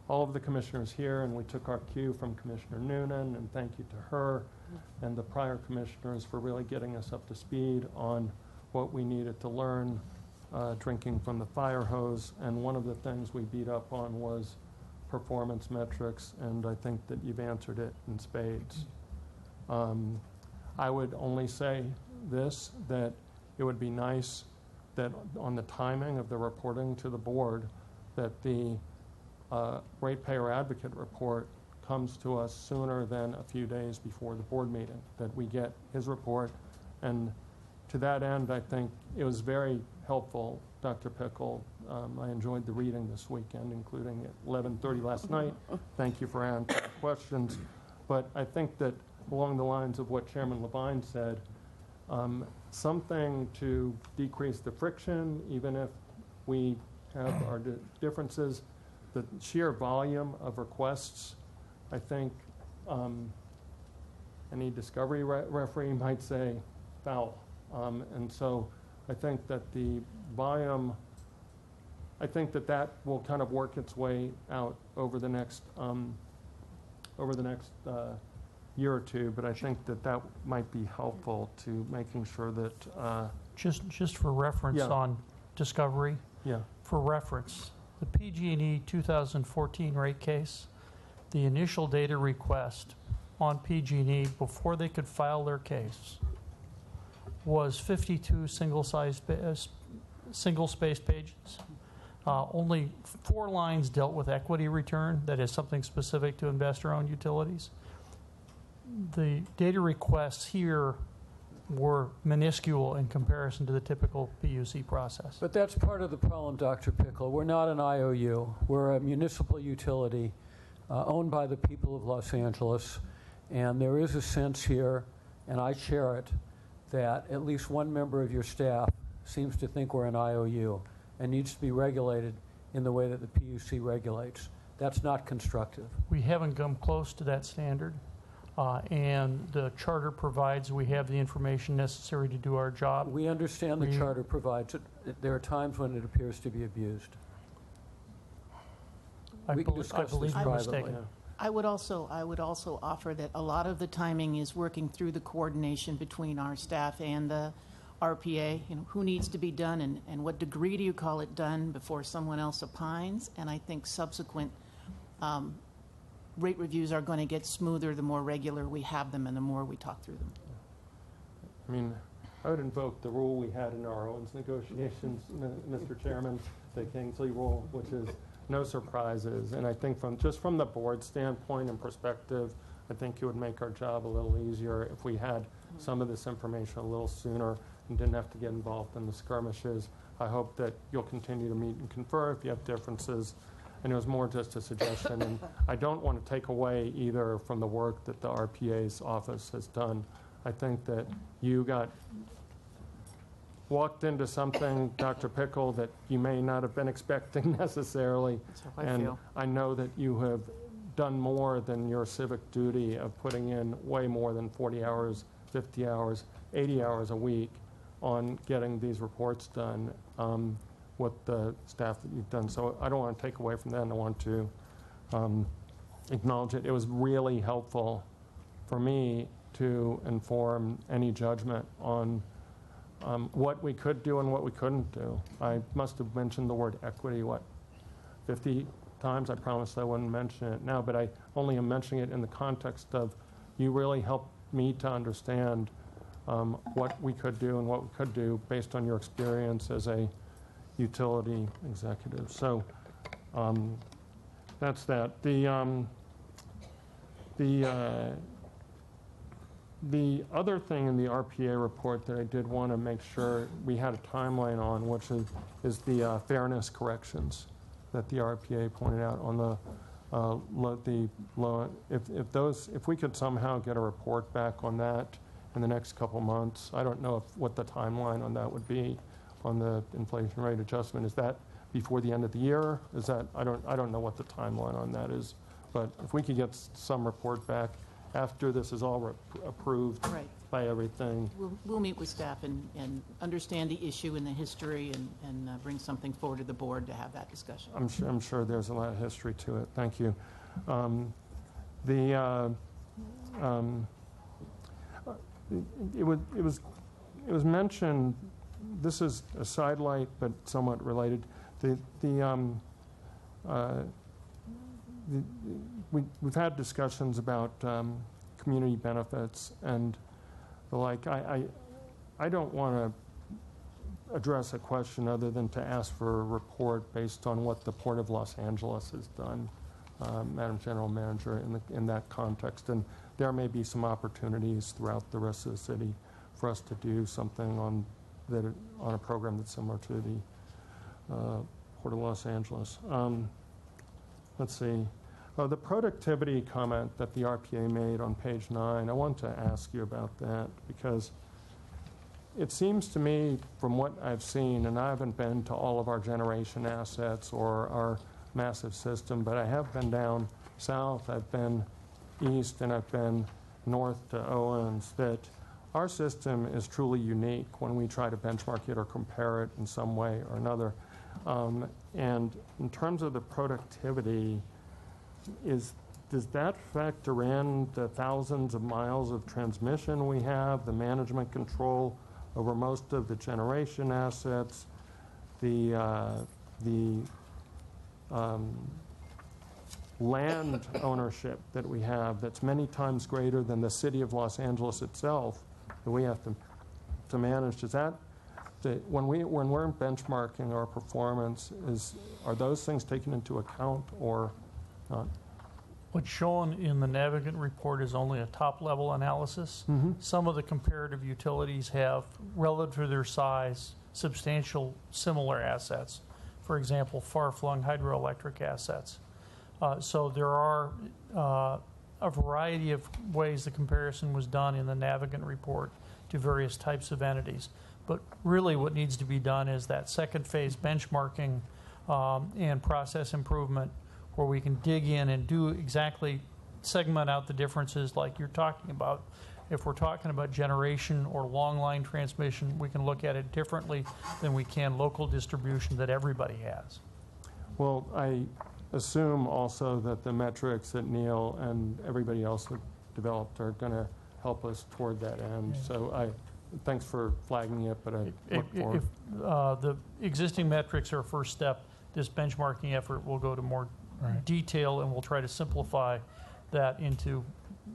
all of the commissioners here, and we took our cue from Commissioner Noonan, and thank you to her and the prior commissioners for really getting us up to speed on what we needed to learn, drinking from the fire hose. And one of the things we beat up on was performance metrics, and I think that you've answered it in spades. I would only say this, that it would be nice that on the timing of the reporting to the board, that the ratepayer advocate report comes to us sooner than a few days before the board meeting, that we get his report. And to that end, I think it was very helpful, Dr. Pickle. I enjoyed the reading this weekend, including at 11:30 last night. Thank you for answering questions. But I think that along the lines of what Chairman Levine said, something to decrease the friction, even if we have our differences, the sheer volume of requests, I think any discovery referee might say foul. And so I think that the volume I think that that will kind of work its way out over the next year or two, but I think that that might be helpful to making sure that. Just for reference Yeah. on discovery, Yeah. for reference, the PG&E 2014 rate case, the initial data request on PG&E before they could file their case was 52 single-spaced pages. Only 4 lines dealt with equity return, that is something specific to investor-owned utilities. The data requests here were minuscule in comparison to the typical PUC process. But that's part of the problem, Dr. Pickle. We're not an IOU. We're a municipal utility owned by the people of Los Angeles. And there is a sense here, and I share it, that at least one member of your staff seems to think we're an IOU and needs to be regulated in the way that the PUC regulates. That's not constructive. We haven't come close to that standard. And the charter provides we have the information necessary to do our job. We understand the charter provides it. There are times when it appears to be abused. We can discuss this privately. I would also offer that a lot of the timing is working through the coordination between our staff and the RPA. You know, who needs to be done and what degree do you call it done before someone else opines? And I think subsequent rate reviews are going to get smoother the more regular we have them and the more we talk through them. I mean, I would invoke the rule we had in our Owens negotiations, Mr. Chairman, the Kingsley rule, which is no surprises. And I think from the board standpoint and perspective, I think it would make our job a little easier if we had some of this information a little sooner and didn't have to get involved in the skirmishes. I hope that you'll continue to meet and confer if you have differences. And it was more just a suggestion. And I don't want to take away either from the work that the RPA's office has done. I think that you got walked into something, Dr. Pickle, that you may not have been expecting necessarily. That's how I and feel. I know that you have done more than your civic duty of putting in way more than 40 hours, 50 hours, 80 hours a week on getting these reports done. With the staff that you've done. So I don't want to take away from that, and I want to acknowledge it. It was really helpful for me to inform any judgment on what we could do and what we couldn't do. I must have mentioned the word equity, 50 times? I promised I wouldn't mention it now, but I only am mentioning it in the context of you really helped me to understand what we could do and what we could do based on your experience as a utility executive. So that's that. The other thing in the RPA report that I did want to make sure we had a timeline on, which is the fairness corrections that the RPA pointed out on if we could somehow get a report back on that in the next couple months. I don't know what the timeline on that would be. On the inflation rate adjustment, is that before the end of the year? Is that I don't know what the timeline on that is, but if we could get some report back after this is all approved by everything. We'll meet with staff and understand the issue and the history and bring something forward to the board to have that discussion. I'm sure there's a lot of history to it. Thank you. It was mentioned. This is a sidelight, but somewhat related. We've had discussions about community benefits and the like. I don't want to address a question other than to ask for a report based on what the Port of Los Angeles has done, Madam General Manager, in that context. And there may be some opportunities throughout the rest of the city for us to do something on a program that's similar to the Port of Los Angeles. Let's see. The productivity comment that the RPA made on page 9, I want to ask you about that because it seems to me from what I've seen, and I haven't been to all of our generation assets or our massive system, but I have been down south, I've been east, and I've been north to Owens, that our system is truly unique when we try to benchmark it or compare it in some way or another. And in terms of the productivity, does that factor in the thousands of miles of transmission we have, the management control over most of the generation assets, the land ownership that we have that's many times greater than the city of Los Angeles itself that we have to manage? Is that when we're benchmarking our performance, are those things taken into account or not? What's shown in the Navigant report is only a top-level analysis. Some of the comparative utilities have, relative to their size, substantial similar assets. For example, far-flung hydroelectric assets. So there are a variety of ways the comparison was done in the Navigant report to various types of entities. But really what needs to be done is that second phase benchmarking and process improvement, where we can dig in and do exactly segment out the differences like you're talking about. If we're talking about generation or long line transmission, we can look at it differently than we can local distribution that everybody has. Well, I assume also that the metrics that Neil and everybody else have developed are going to help us toward that end. Yeah. So thanks for flagging it, but I look forward. If the existing metrics are a first step, this benchmarking effort will go to more detail, and we'll try to simplify that into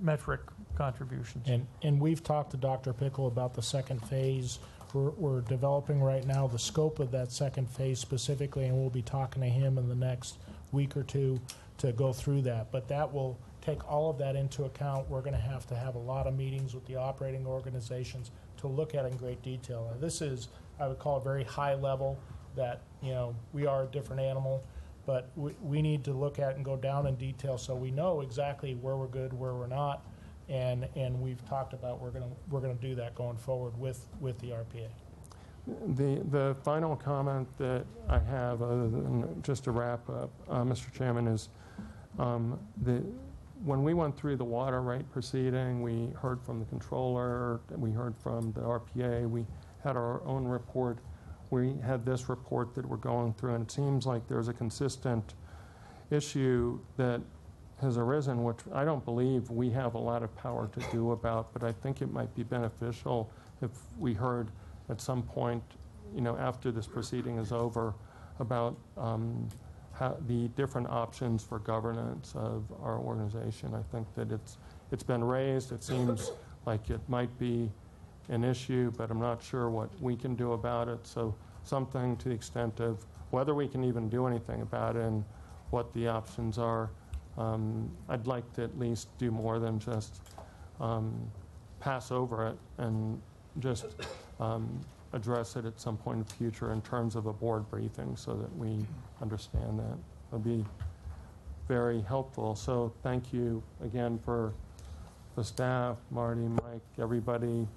metric contributions. And we've talked to Dr. Pickle about the second phase. We're developing right now the scope of that second phase specifically, and we'll be talking to him in the next week or two to go through that. But that will take all of that into account. We're going to have a lot of meetings with the operating organizations to look at in great detail. And this is, I would call it, very high level, that, you know, we are a different animal, but we need to look at and go down in detail so we know exactly where we're good, where we're not, and we've talked about we're gonna do that going forward with the RPA. The final comment that I have, other than just to wrap up, Mr. Chairman, is when we went through the water rate proceeding, we heard from the controller, we heard from the RPA, we had our own report. We had this report that we're going through, and it seems like there's a consistent issue that has arisen, which I don't believe we have a lot of power to do about, but I think it might be beneficial if we heard at some point, you know, after this proceeding is over, about how the different options for governance of our organization. I think that it's been raised. It seems like it might be an issue, but I'm not sure what we can do about it. So something to the extent of whether we can even do anything about it and what the options are. I'd like to at least do more than just pass over it and just address it at some point in the future in terms of a board briefing so that we understand that. It would be very helpful. So thank you again for the staff, Marty, Mike, everybody,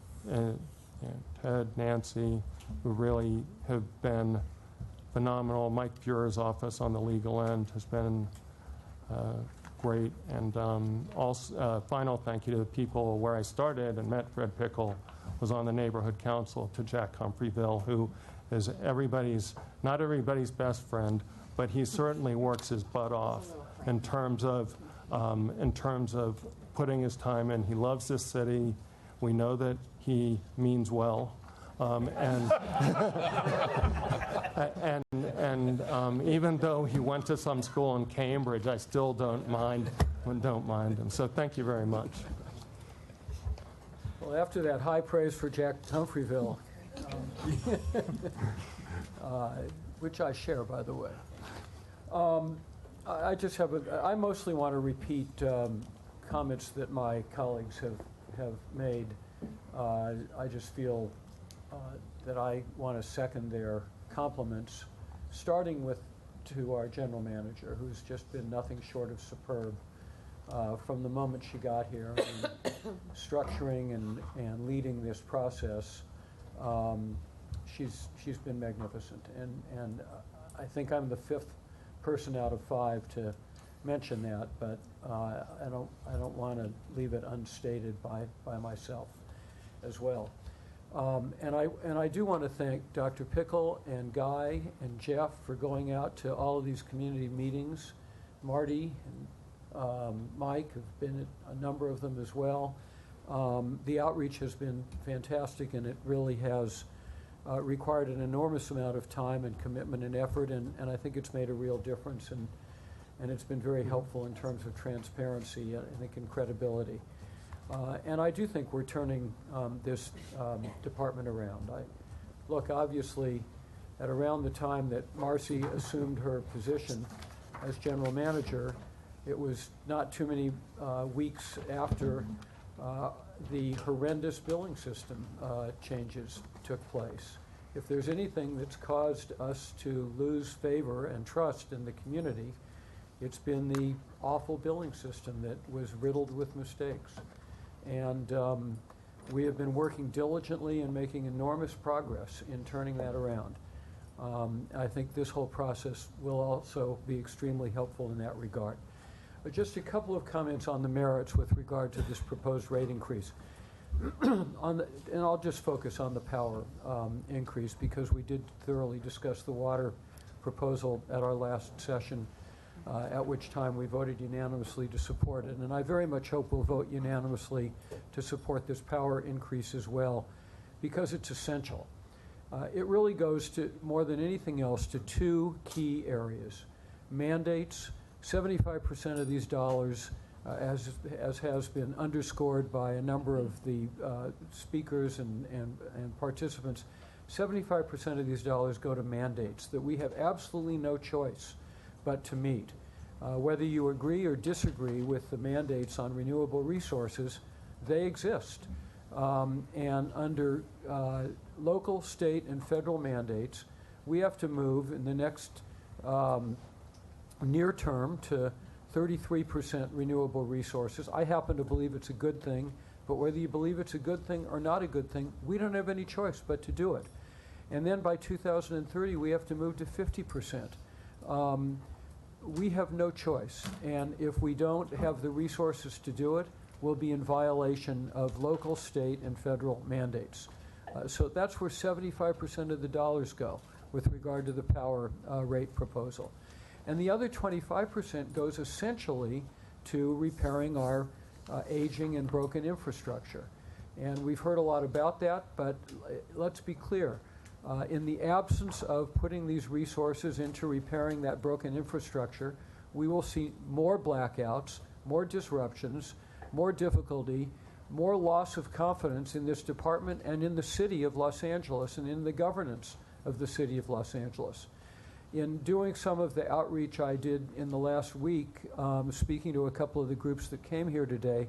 Ted, Nancy, who really have been phenomenal. Mike Fuhrer's office on the legal end has been great. And also, final thank you to the people where I started and met Fred Pickle, was on the neighborhood council, to Jack Humphreyville, who is not everybody's best friend, but he certainly works his butt off in terms of putting his time in. He loves this city. We know that he means well, and even though he went to some school in Cambridge, I still don't mind him. So thank you very much. Well, after that high praise for Jack Humphreyville, which I share, by the way, I mostly want to repeat comments that my colleagues have made. I just feel that I want to second their compliments, starting to our general manager, who's just been nothing short of superb from the moment she got here, and structuring and leading this process. She's been magnificent, and I think I'm the fifth person out of five to mention that, but I don't want to leave it unstated by myself as well. And I do want to thank Dr. Pickle and Guy and Jeff for going out to all of these community meetings. Marty and Mike have been at a number of them as well. The outreach has been fantastic, and it really has required an enormous amount of time and commitment and effort, and I think it's made a real difference, and it's been very helpful in terms of transparency, I think, and credibility. And I do think we're turning this department around. Look, obviously, at around the time that Marcy assumed her position as general manager, it was not too many weeks after the horrendous billing system changes took place. If there's anything that's caused us to lose favor and trust in the community, it's been the awful billing system that was riddled with mistakes. And we have been working diligently and making enormous progress in turning that around. I think this whole process will also be extremely helpful in that regard. But just a couple of comments on the merits with regard to this proposed rate increase. And I'll just focus on the power increase, because we did thoroughly discuss the water proposal at our last session, at which time we voted unanimously to support it. And I very much hope we'll vote unanimously to support this power increase as well, because it's essential. It really goes to, more than anything else, to two key areas. Mandates. 75% of these dollars, as has been underscored by a number of the speakers and participants, 75% of these dollars go to mandates that we have absolutely no choice but to meet. Whether you agree or disagree with the mandates on renewable resources, they exist. And under local, state, and federal mandates, we have to move in the next near term to 33% renewable resources. I happen to believe it's a good thing, but whether you believe it's a good thing or not a good thing, we don't have any choice but to do it. And then by 2030, we have to move to 50%. We have no choice, and if we don't have the resources to do it, we'll be in violation of local, state, and federal mandates. So that's where 75% of the dollars go with regard to the power rate proposal. And the other 25% goes essentially to repairing our aging and broken infrastructure. And we've heard a lot about that, but let's be clear. In the absence of putting these resources into repairing that broken infrastructure, we will see more blackouts, more disruptions, more difficulty, more loss of confidence in this department and in the city of Los Angeles and in the governance of the city of Los Angeles. In doing some of the outreach I did in the last week, speaking to a couple of the groups that came here today,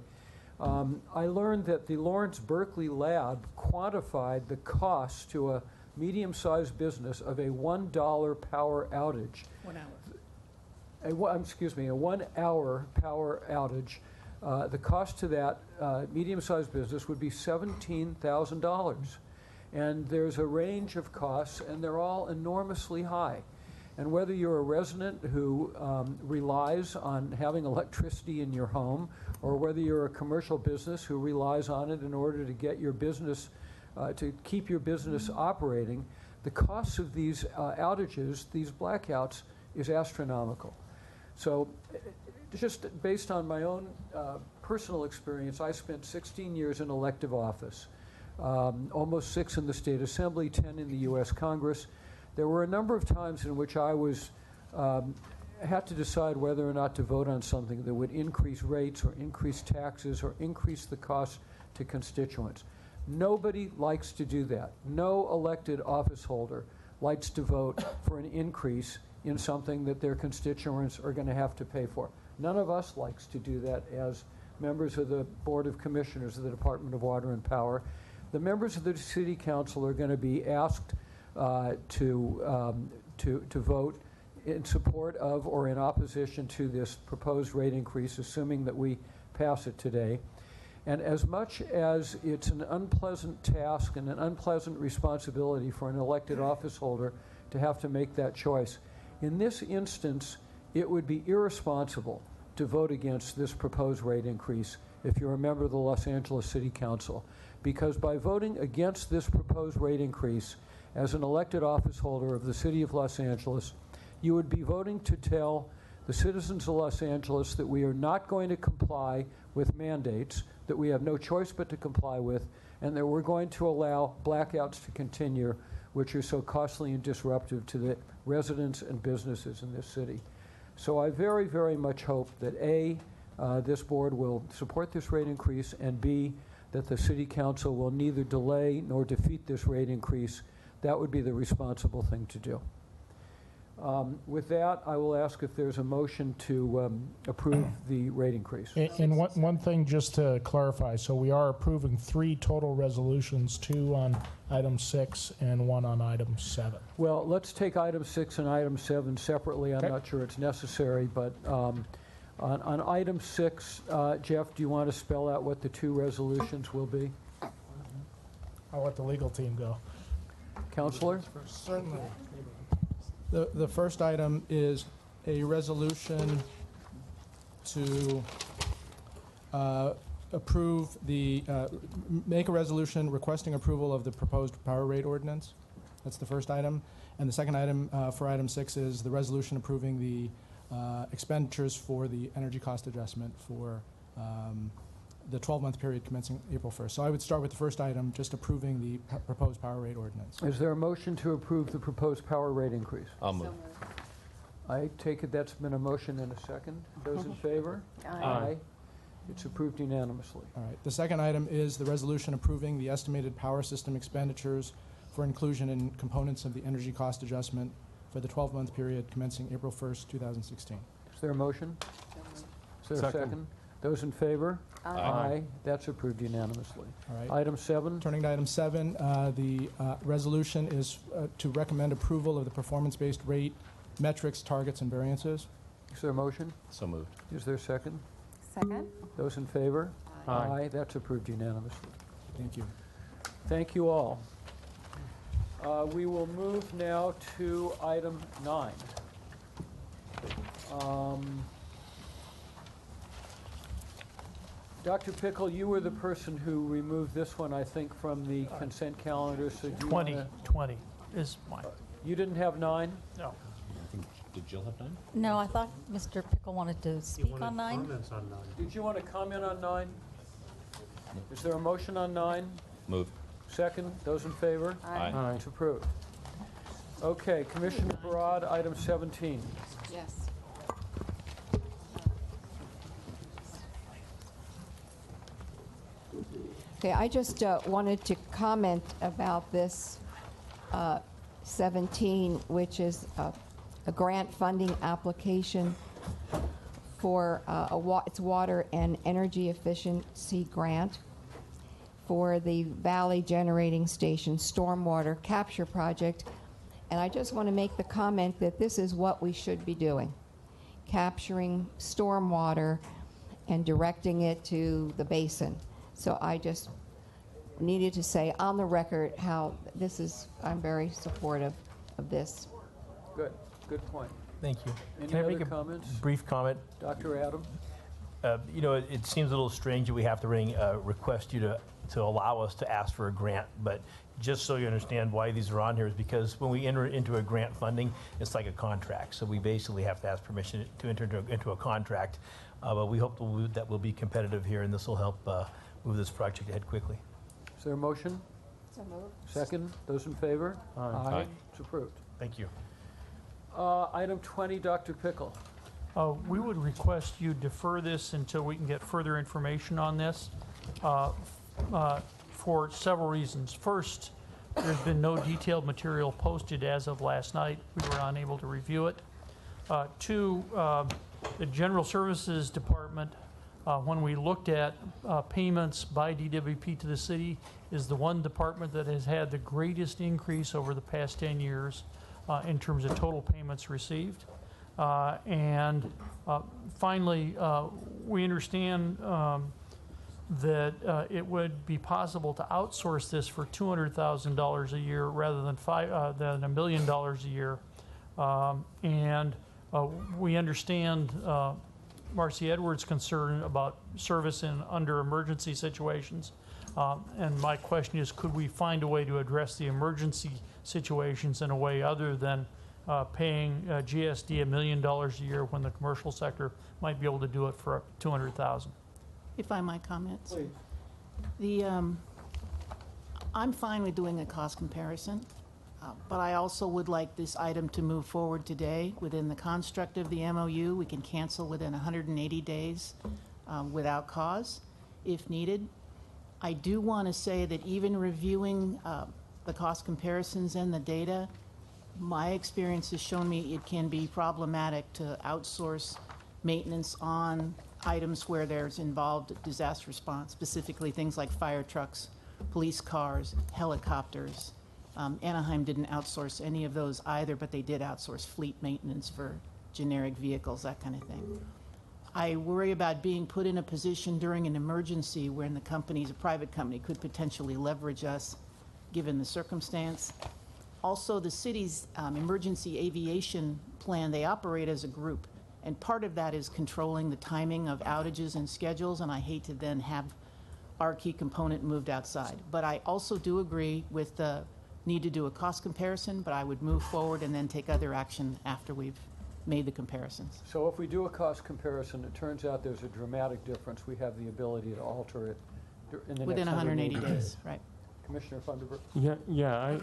I learned that the Lawrence Berkeley Lab quantified the cost to a medium-sized business of a $1 power outage. 1 hour. A 1 hour power outage. The cost to that medium-sized business would be $17,000. And there's a range of costs, and they're all enormously high. And whether you're a resident who relies on having electricity in your home, or whether you're a commercial business who relies on it in order to get your business, to keep your business operating, the costs of these outages, these blackouts, is astronomical. So just based on my own personal experience, I spent 16 years in elective office, almost 6 in the state assembly, 10 in the U.S. Congress. There were a number of times in which I was had to decide whether or not to vote on something that would increase rates or increase taxes or increase the cost to constituents. Nobody likes to do that. No elected office holder likes to vote for an increase in something that their constituents are going to have to pay for. None of us likes to do that as members of the Board of Commissioners of the Department of Water and Power. The members of the City Council are going to be asked to vote in support of or in opposition to this proposed rate increase, assuming that we pass it today. And as much as it's an unpleasant task and an unpleasant responsibility for an elected office holder to have to make that choice, in this instance, it would be irresponsible to vote against this proposed rate increase if you're a member of the Los Angeles City Council, because by voting against this proposed rate increase as an elected office holder of the City of Los Angeles, you would be voting to tell the citizens of Los Angeles that we are not going to comply with mandates that we have no choice but to comply with, and that we're going to allow blackouts to continue, which are so costly and disruptive to the residents and businesses in this city. So I very, very much hope that A, this board will support this rate increase, and B, that the City Council will neither delay nor defeat this rate increase. That would be the responsible thing to do. With that, I will ask if there's a motion to approve the rate increase. And one thing just to clarify, so we are approving 3 total resolutions, 2 on item 6 and 1 on item 7. Well, let's take item 6 and item 7 separately. I'm not sure it's necessary, but on item 6, Jeff, do you want to spell out what the 2 resolutions will be? I'll let the legal team go. Counselor? Certainly. The first item is a resolution to approve the, make a resolution requesting approval of the proposed power rate ordinance. That's the first item. And the second item for item 6 is the resolution approving the expenditures for the energy cost adjustment for the 12-month period commencing April 1st. So I would start with the first item, just approving the proposed power rate ordinance. Is there a motion to approve the proposed power rate increase? I'll move. I take it that's been a motion and a second. Those in favor? Aye. It's approved unanimously. All right. The second item is the resolution approving the estimated power system expenditures for inclusion in components of the energy cost adjustment for the 12-month period commencing April 1st, 2016. Is there a motion? Is there a second? Those in favor? Aye. That's approved unanimously. All right. Item 7. Turning to item 7, the resolution is to recommend approval of the performance-based rate metrics, targets, and variances. Is there a motion? So moved. Is there a second? Second? Those in favor? Aye. That's approved unanimously. Thank you. Thank you all. We will move now to item 9. Dr. Pickle, you were the person who removed this one, I think, from the consent calendar. So do you 20 is mine. You didn't have 9? No. Did Jill have 9? No, I thought Mr. Pickle wanted to speak on 9. Did you want to comment on 9? Is there a motion on 9? Move. Second, those in favor? Aye. It's approved. Okay, Commissioner Barad, item 17. Yes. Okay, I just wanted to comment about this 17, which is a grant funding application for its water and energy efficiency grant for the Valley Generating Station stormwater capture project. And I just want to make the comment that this is what we should be doing, capturing stormwater and directing it to the basin. So I just needed to say on the record how this is, I'm very supportive of this. Good, good point. Thank you. Any Can I other make a comments? brief comment? Dr. Adam? You know, it seems a little strange that we have to request you to allow us to ask for a grant, but just so you understand why these are on here is because when we enter into a grant funding, it's like a contract. So we basically have to ask permission to enter into a contract. But we hope that we'll be competitive here, and this will help move this project ahead quickly. Is there a motion? So moved. Second, those in favor? Aye. It's approved. Thank you. Item 20, Dr. Pickle. We would request you defer this until we can get further information on this for several reasons. First, there's been no detailed material posted as of last night. We were unable to review it. 2, the General Services Department, when we looked at payments by DWP to the city, is the one department that has had the greatest increase over the past 10 years in terms of total payments received. And finally, we understand that it would be possible to outsource this for $200,000 a year rather than $1 million a year. And we understand Marcy Edwards' concern about service under emergency situations. And my question is, could we find a way to address the emergency situations in a way other than paying GSD $1 million a year when the commercial sector might be able to do it for $200,000? If I might comment. Please. I'm fine with doing a cost comparison, but I also would like this item to move forward today within the construct of the MOU. We can cancel within 180 days without cause if needed. I do want to say that even reviewing the cost comparisons and the data, my experience has shown me it can be problematic to outsource maintenance on items where there's involved disaster response, specifically things like fire trucks, police cars, helicopters. Anaheim didn't outsource any of those either, but they did outsource fleet maintenance for generic vehicles, that kind of thing. I worry about being put in a position during an emergency when the company's a private company could potentially leverage us given the circumstance. Also, the city's emergency aviation plan, they operate as a group, and part of that is controlling the timing of outages and schedules, and I hate to then have our key component moved outside. But I also do agree with the need to do a cost comparison, but I would move forward and then take other action after we've made the comparisons. So if we do a cost comparison, it turns out there's a dramatic difference, we have the ability to alter it in the Within next 180 days, right. Commissioner Funderburk? Yeah,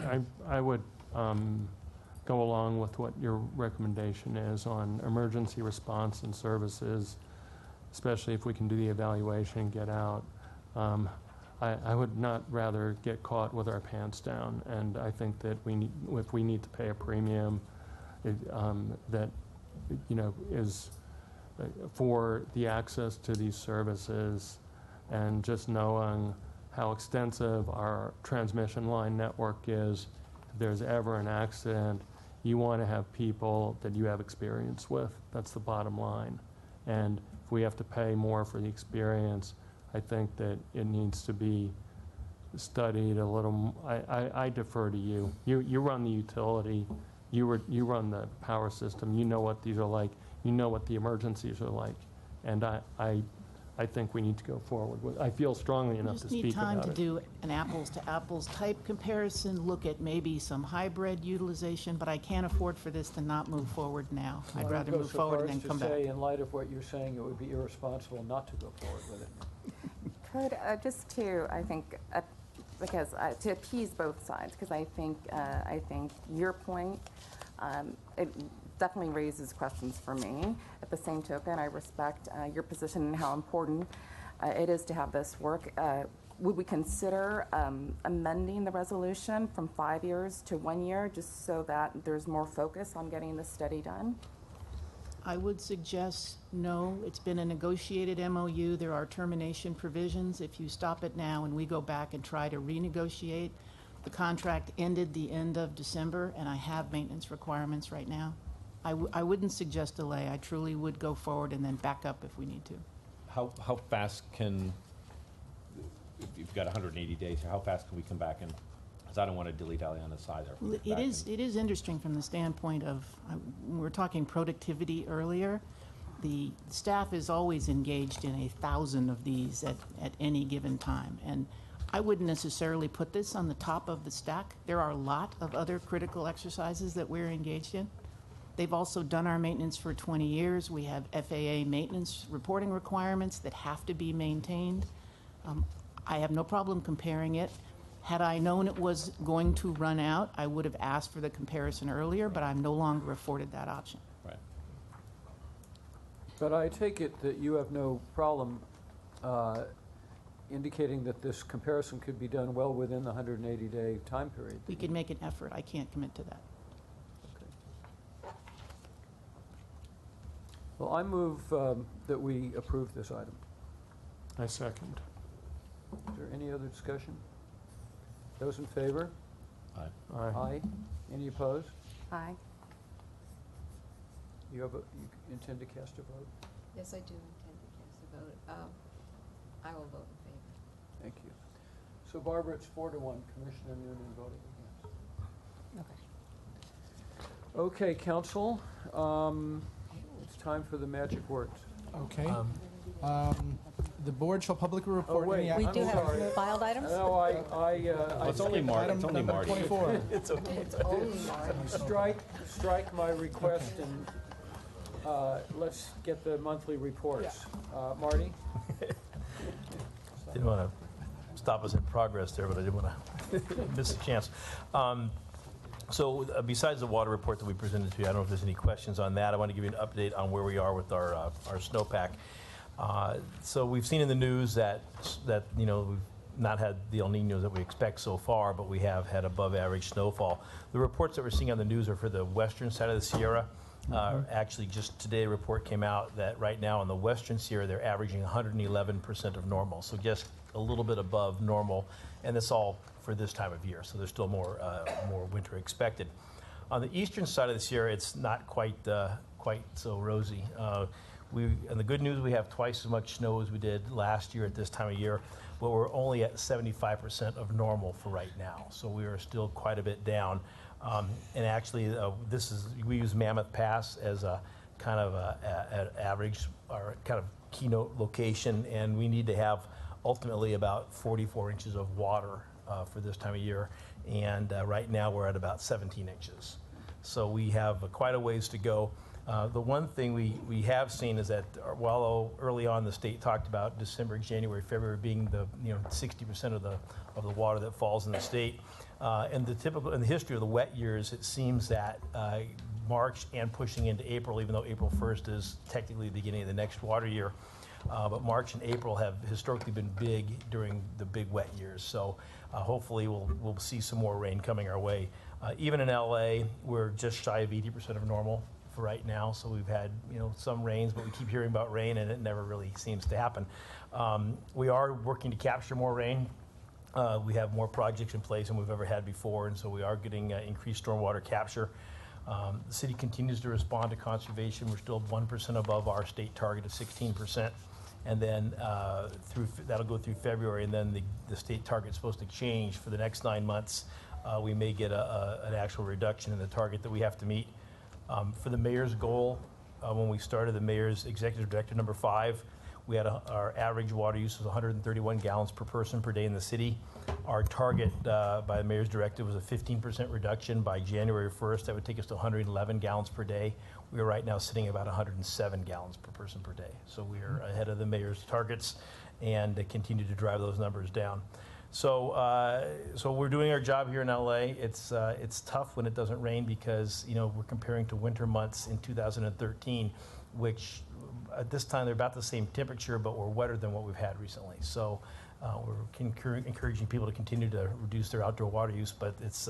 I would go along with what your recommendation is on emergency response and services, especially if we can do the evaluation and get out. I would not rather get caught with our pants down, and I think that if we need to pay a premium, that is for the access to these services, and just knowing how extensive our transmission line network is. If there's ever an accident, you want to have people that you have experience with. That's the bottom line. And if we have to pay more for the experience, I think that it needs to be studied a little. I defer to you. You run the utility. You run the power system. You know what these are like. You know what the emergencies are like. And I think we need to go forward with. I feel strongly enough to speak about it. Just need time to do an apples-to-apples type comparison, look at maybe some hybrid utilization, but I can't afford for this to not move forward now. I'd rather move forward and then come back. I would go so far as to say, in light of what you're saying, it would be irresponsible not to go forward with it. Could, just to, I think, because to appease both sides, because I think your point, it definitely raises questions for me. At the same token, I respect your position and how important it is to have this work. Would we consider amending the resolution from 5 years to 1 year, just so that there's more focus on getting this study done? I would suggest no. It's been a negotiated MOU. There are termination provisions. If you stop it now and we go back and try to renegotiate, the contract ended the end of December, and I have maintenance requirements right now. I wouldn't suggest delay. I truly would go forward and then back up if we need to. How fast can, if you've got 180 days, how fast can we come back and, because I don't want to dilly-dally on the side there. It is interesting from the standpoint of, we were talking productivity earlier. The staff is always engaged in 1,000 of these at any given time. And I wouldn't necessarily put this on the top of the stack. There are a lot of other critical exercises that we're engaged in. They've also done our maintenance for 20 years. We have FAA maintenance reporting requirements that have to be maintained. I have no problem comparing it. Had I known it was going to run out, I would have asked for the comparison earlier, but I'm no longer afforded that option. Right. But I take it that you have no problem indicating that this comparison could be done well within the 180-day time period. We could make an effort. I can't commit to that. Well, I move that we approve this item. I second. Is there any other discussion? Those in favor? Aye. Aye. Any opposed? Aye. You intend to cast a vote? Yes, I do intend to cast a vote. I will vote in favor. Thank you. So Barbara, it's 4-1. Commissioner Noonan voting against. Okay, council. It's time for the magic words. Okay. The board shall publicly report any wait, We I'm do have sorry. filed items? No, I It's only Marty. It's only number Marty. 24. It's okay. strike my request and let's get the monthly reports. Marty? Didn't want to stop us in progress there, but I didn't want to miss a chance. Besides the water report that we presented to you, I don't know if there's any questions on that. I want to give you an update on where we are with our snowpack. So we've seen in the news that we've not had the El Niños that we expect so far, but we have had above average snowfall. The reports that we're seeing on the news are for the western side of the Sierra. Actually, just today, a report came out that right now in the western Sierra, they're averaging 111% of normal, so just a little bit above normal, and that's all for this time of year, so there's still more winter expected. On the eastern side of the Sierra, it's not quite so rosy. And the good news, we have twice as much snow as we did last year at this time of year, but we're only at 75% of normal for right now, so we are still quite a bit down. And actually, we use Mammoth Pass as a kind of an average or kind of keynote location, and we need to have ultimately about 44 inches of water for this time of year, and right now we're at about 17 inches. So we have quite a ways to go. The one thing we have seen is that while early on the state talked about December, January, February being the 60% of the water that falls in the state, in the history of the wet years, it seems that March and pushing into April, even though April 1st is technically the beginning of the next water year, but March and April have historically been big during the big wet years. So hopefully we'll see some more rain coming our way. Even in LA, we're just shy of 80% of normal for right now. So we've had some rains, but we keep hearing about rain and it never really seems to happen. We are working to capture more rain. We have more projects in place than we've ever had before, and so we are getting increased stormwater capture. The city continues to respond to conservation. We're still 1% above our state target of 16%. And then that'll go through February, and then the state target's supposed to change for the next 9 months. We may get an actual reduction in the target that we have to meet. For the mayor's goal, when we started the mayor's executive directive number 5, we had our average water use was 131 gallons per person per day in the city. Our target by the mayor's directive was a 15% reduction by January 1st. That would take us to 111 gallons per day. We are right now sitting at about 107 gallons per person per day. So we are ahead of the mayor's targets and continue to drive those numbers down. So we're doing our job here in LA. It's tough when it doesn't rain because we're comparing to winter months in 2013, which at this time they're about the same temperature, but we're wetter than what we've had recently. So we're encouraging people to continue to reduce their outdoor water use, but it's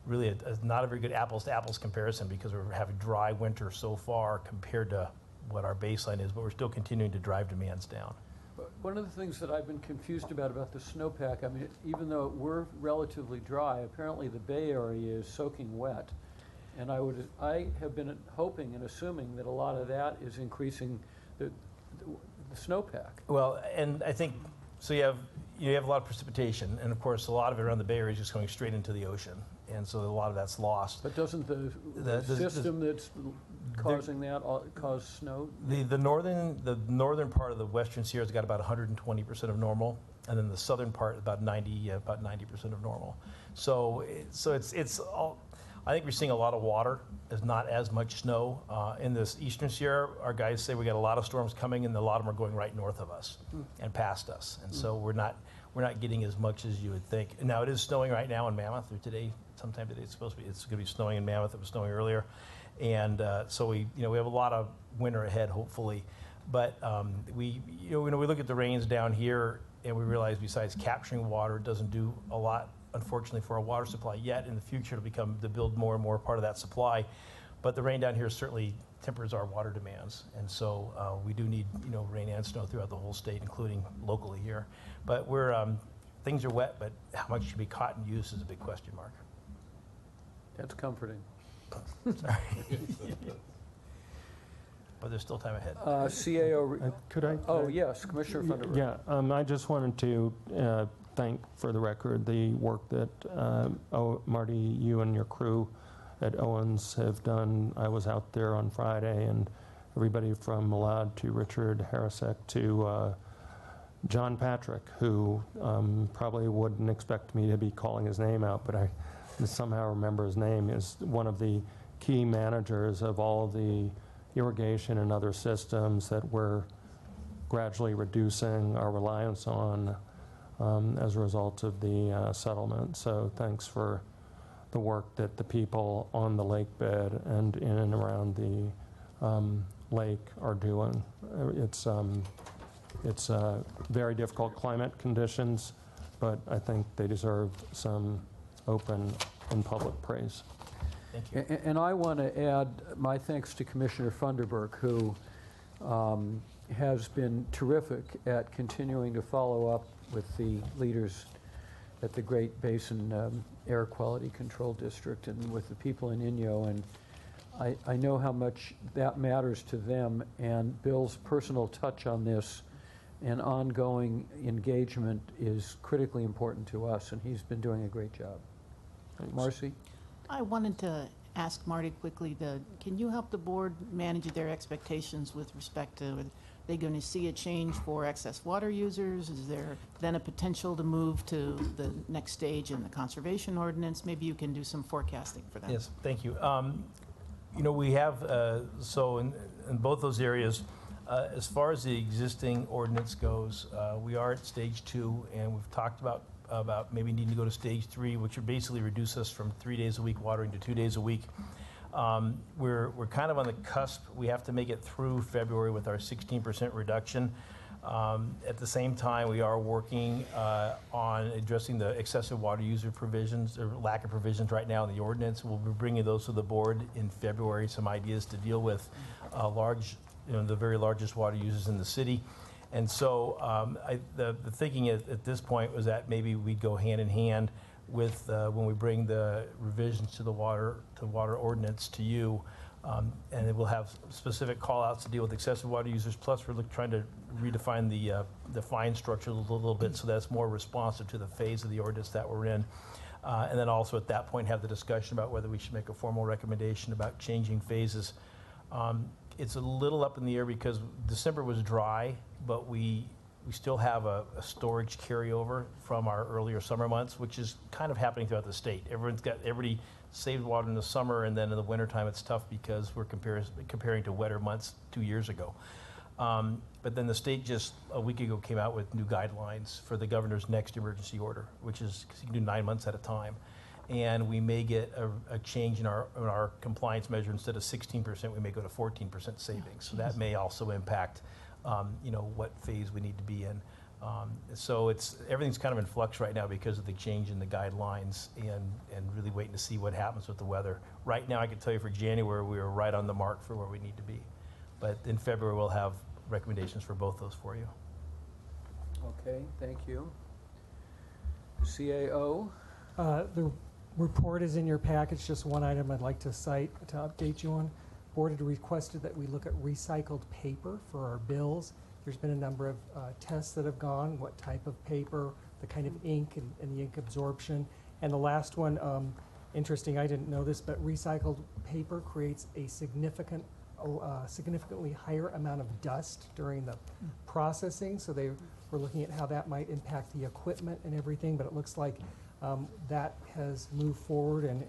really not a very good apples to apples comparison because we're having dry winter so far compared to what our baseline is, but we're still continuing to drive demands down. One of the things that I've been confused about the snowpack, I mean, even though we're relatively dry, apparently the Bay Area is soaking wet. And I have been hoping and assuming that a lot of that is increasing the snowpack. Well, and I think, so you have a lot of precipitation, and of course a lot of it around the Bay Area is just going straight into the ocean, and so a lot of that's lost. But doesn't the system that's causing that cause snow? The northern part of the Western Sierra's got about 120% of normal, and then the southern part about 90% of normal. So it's all. I think we're seeing a lot of water. There's not as much snow in this eastern Sierra. Our guys say we got a lot of storms coming, and a lot of them are going right north of us and past us, and so we're not getting as much as you would think. And now it is snowing right now in Mammoth. Or today, sometime today, it's going to be snowing in Mammoth. It was snowing earlier, and so we have a lot of winter ahead, hopefully. But we look at the rains down here, and we realize besides capturing water, it doesn't do a lot, unfortunately, for our water supply yet. In the future, it'll to build more and more part of that supply. But the rain down here certainly tempers our water demands, and so we do need rain and snow throughout the whole state, including locally here. But things are wet, but how much should be caught and used is a big question mark. That's comforting. Sorry. But there's still time ahead. CAO. Could I? Oh, yes, Commissioner Funderburk. Yeah, I just wanted to thank, for the record, the work that Marty, you and your crew at Owens have done. I was out there on Friday, and everybody from Malad to Richard Harasek to John Patrick, who probably wouldn't expect me to be calling his name out, but I somehow remember his name, is one of the key managers of all of the irrigation and other systems that we're gradually reducing our reliance on as a result of the settlement. So thanks for the work that the people on the lake bed and in and around the lake are doing. It's very difficult climate conditions, but I think they deserve some open and public praise. Thank you. And I want to add my thanks to Commissioner Funderburk, who has been terrific at continuing to follow up with the leaders at the Great Basin Air Quality Control District and with the people in Inyo. And I know how much that matters to them, and Bill's personal touch on this and ongoing engagement is critically important to us, and he's been doing a great job. Marcy? I wanted to ask Marty quickly, can you help the board manage their expectations with respect to, are they going to see a change for excess water users? Is there then a potential to move to the next stage in the conservation ordinance? Maybe you can do some forecasting for that. Yes, thank you. You know, we have, so in both those areas, as far as the existing ordinance goes, we are at stage 2, and we've talked about maybe needing to go to stage 3, which would basically reduce us from 3 days a week watering to 2 days a week. We're kind of on the cusp. We have to make it through February with our 16% reduction. At the same time, we are working on addressing the excessive water user provisions, or lack of provisions right now in the ordinance. We'll be bringing those to the board in February, some ideas to deal with the very largest water users in the city. And so the thinking at this point was that maybe we'd go hand in hand with when we bring the revisions to the water ordinance to you, and it will have specific call-outs to deal with excessive water users. Plus, we're trying to redefine the fine structure a little bit so that it's more responsive to the phase of the ordinance that we're in. And then also at that point have the discussion about whether we should make a formal recommendation about changing phases. It's a little up in the air because December was dry, but we still have a storage carryover from our earlier summer months, which is kind of happening throughout the state. Everybody saved water in the summer, and then in the wintertime it's tough because we're comparing to wetter months 2 years ago. But then the state just a week ago came out with new guidelines for the governor's next emergency order, which is because you can do 9 months at a time. And we may get a change in our compliance measure. Instead of 16%, we may go to 14% savings. So that may also impact, what phase we need to be in. So everything's kind of in flux right now because of the change in the guidelines and really waiting to see what happens with the weather. Right now, I can tell you for January, we were right on the mark for where we need to be. But in February, we'll have recommendations for both those for you. Okay, thank you. CAO? The report is in your package. Just one item I'd like to cite to update you on. Board had requested that we look at recycled paper for our bills. There's been a number of tests that have gone, what type of paper, the kind of ink and the ink absorption. And the last one, interesting, I didn't know this, but recycled paper creates a significantly higher amount of dust during the processing. So they were looking at how that might impact the equipment and everything, but it looks like that has moved forward and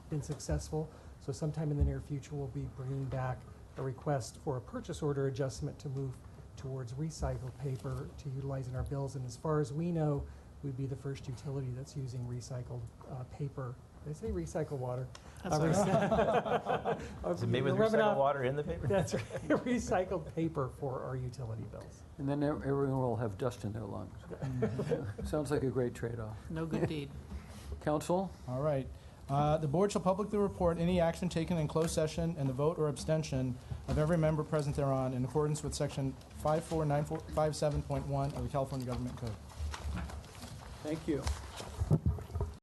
been successful. So sometime in the near future, we'll be bringing back a request for a purchase order adjustment to move towards recycled paper to utilize in our bills. And as far as we know, we'd be the first utility that's using recycled paper. Did I say recycled water? So maybe with recycled water in the paper? That's right. Recycled paper for our utility bills. And then everyone will have dust in their lungs. Sounds like a great trade-off. No good deed. Council? All right. The board shall publicly report any action taken in closed session and the vote or abstention of every member present thereon in accordance with section 54957.1 of the California Government Code. Thank you.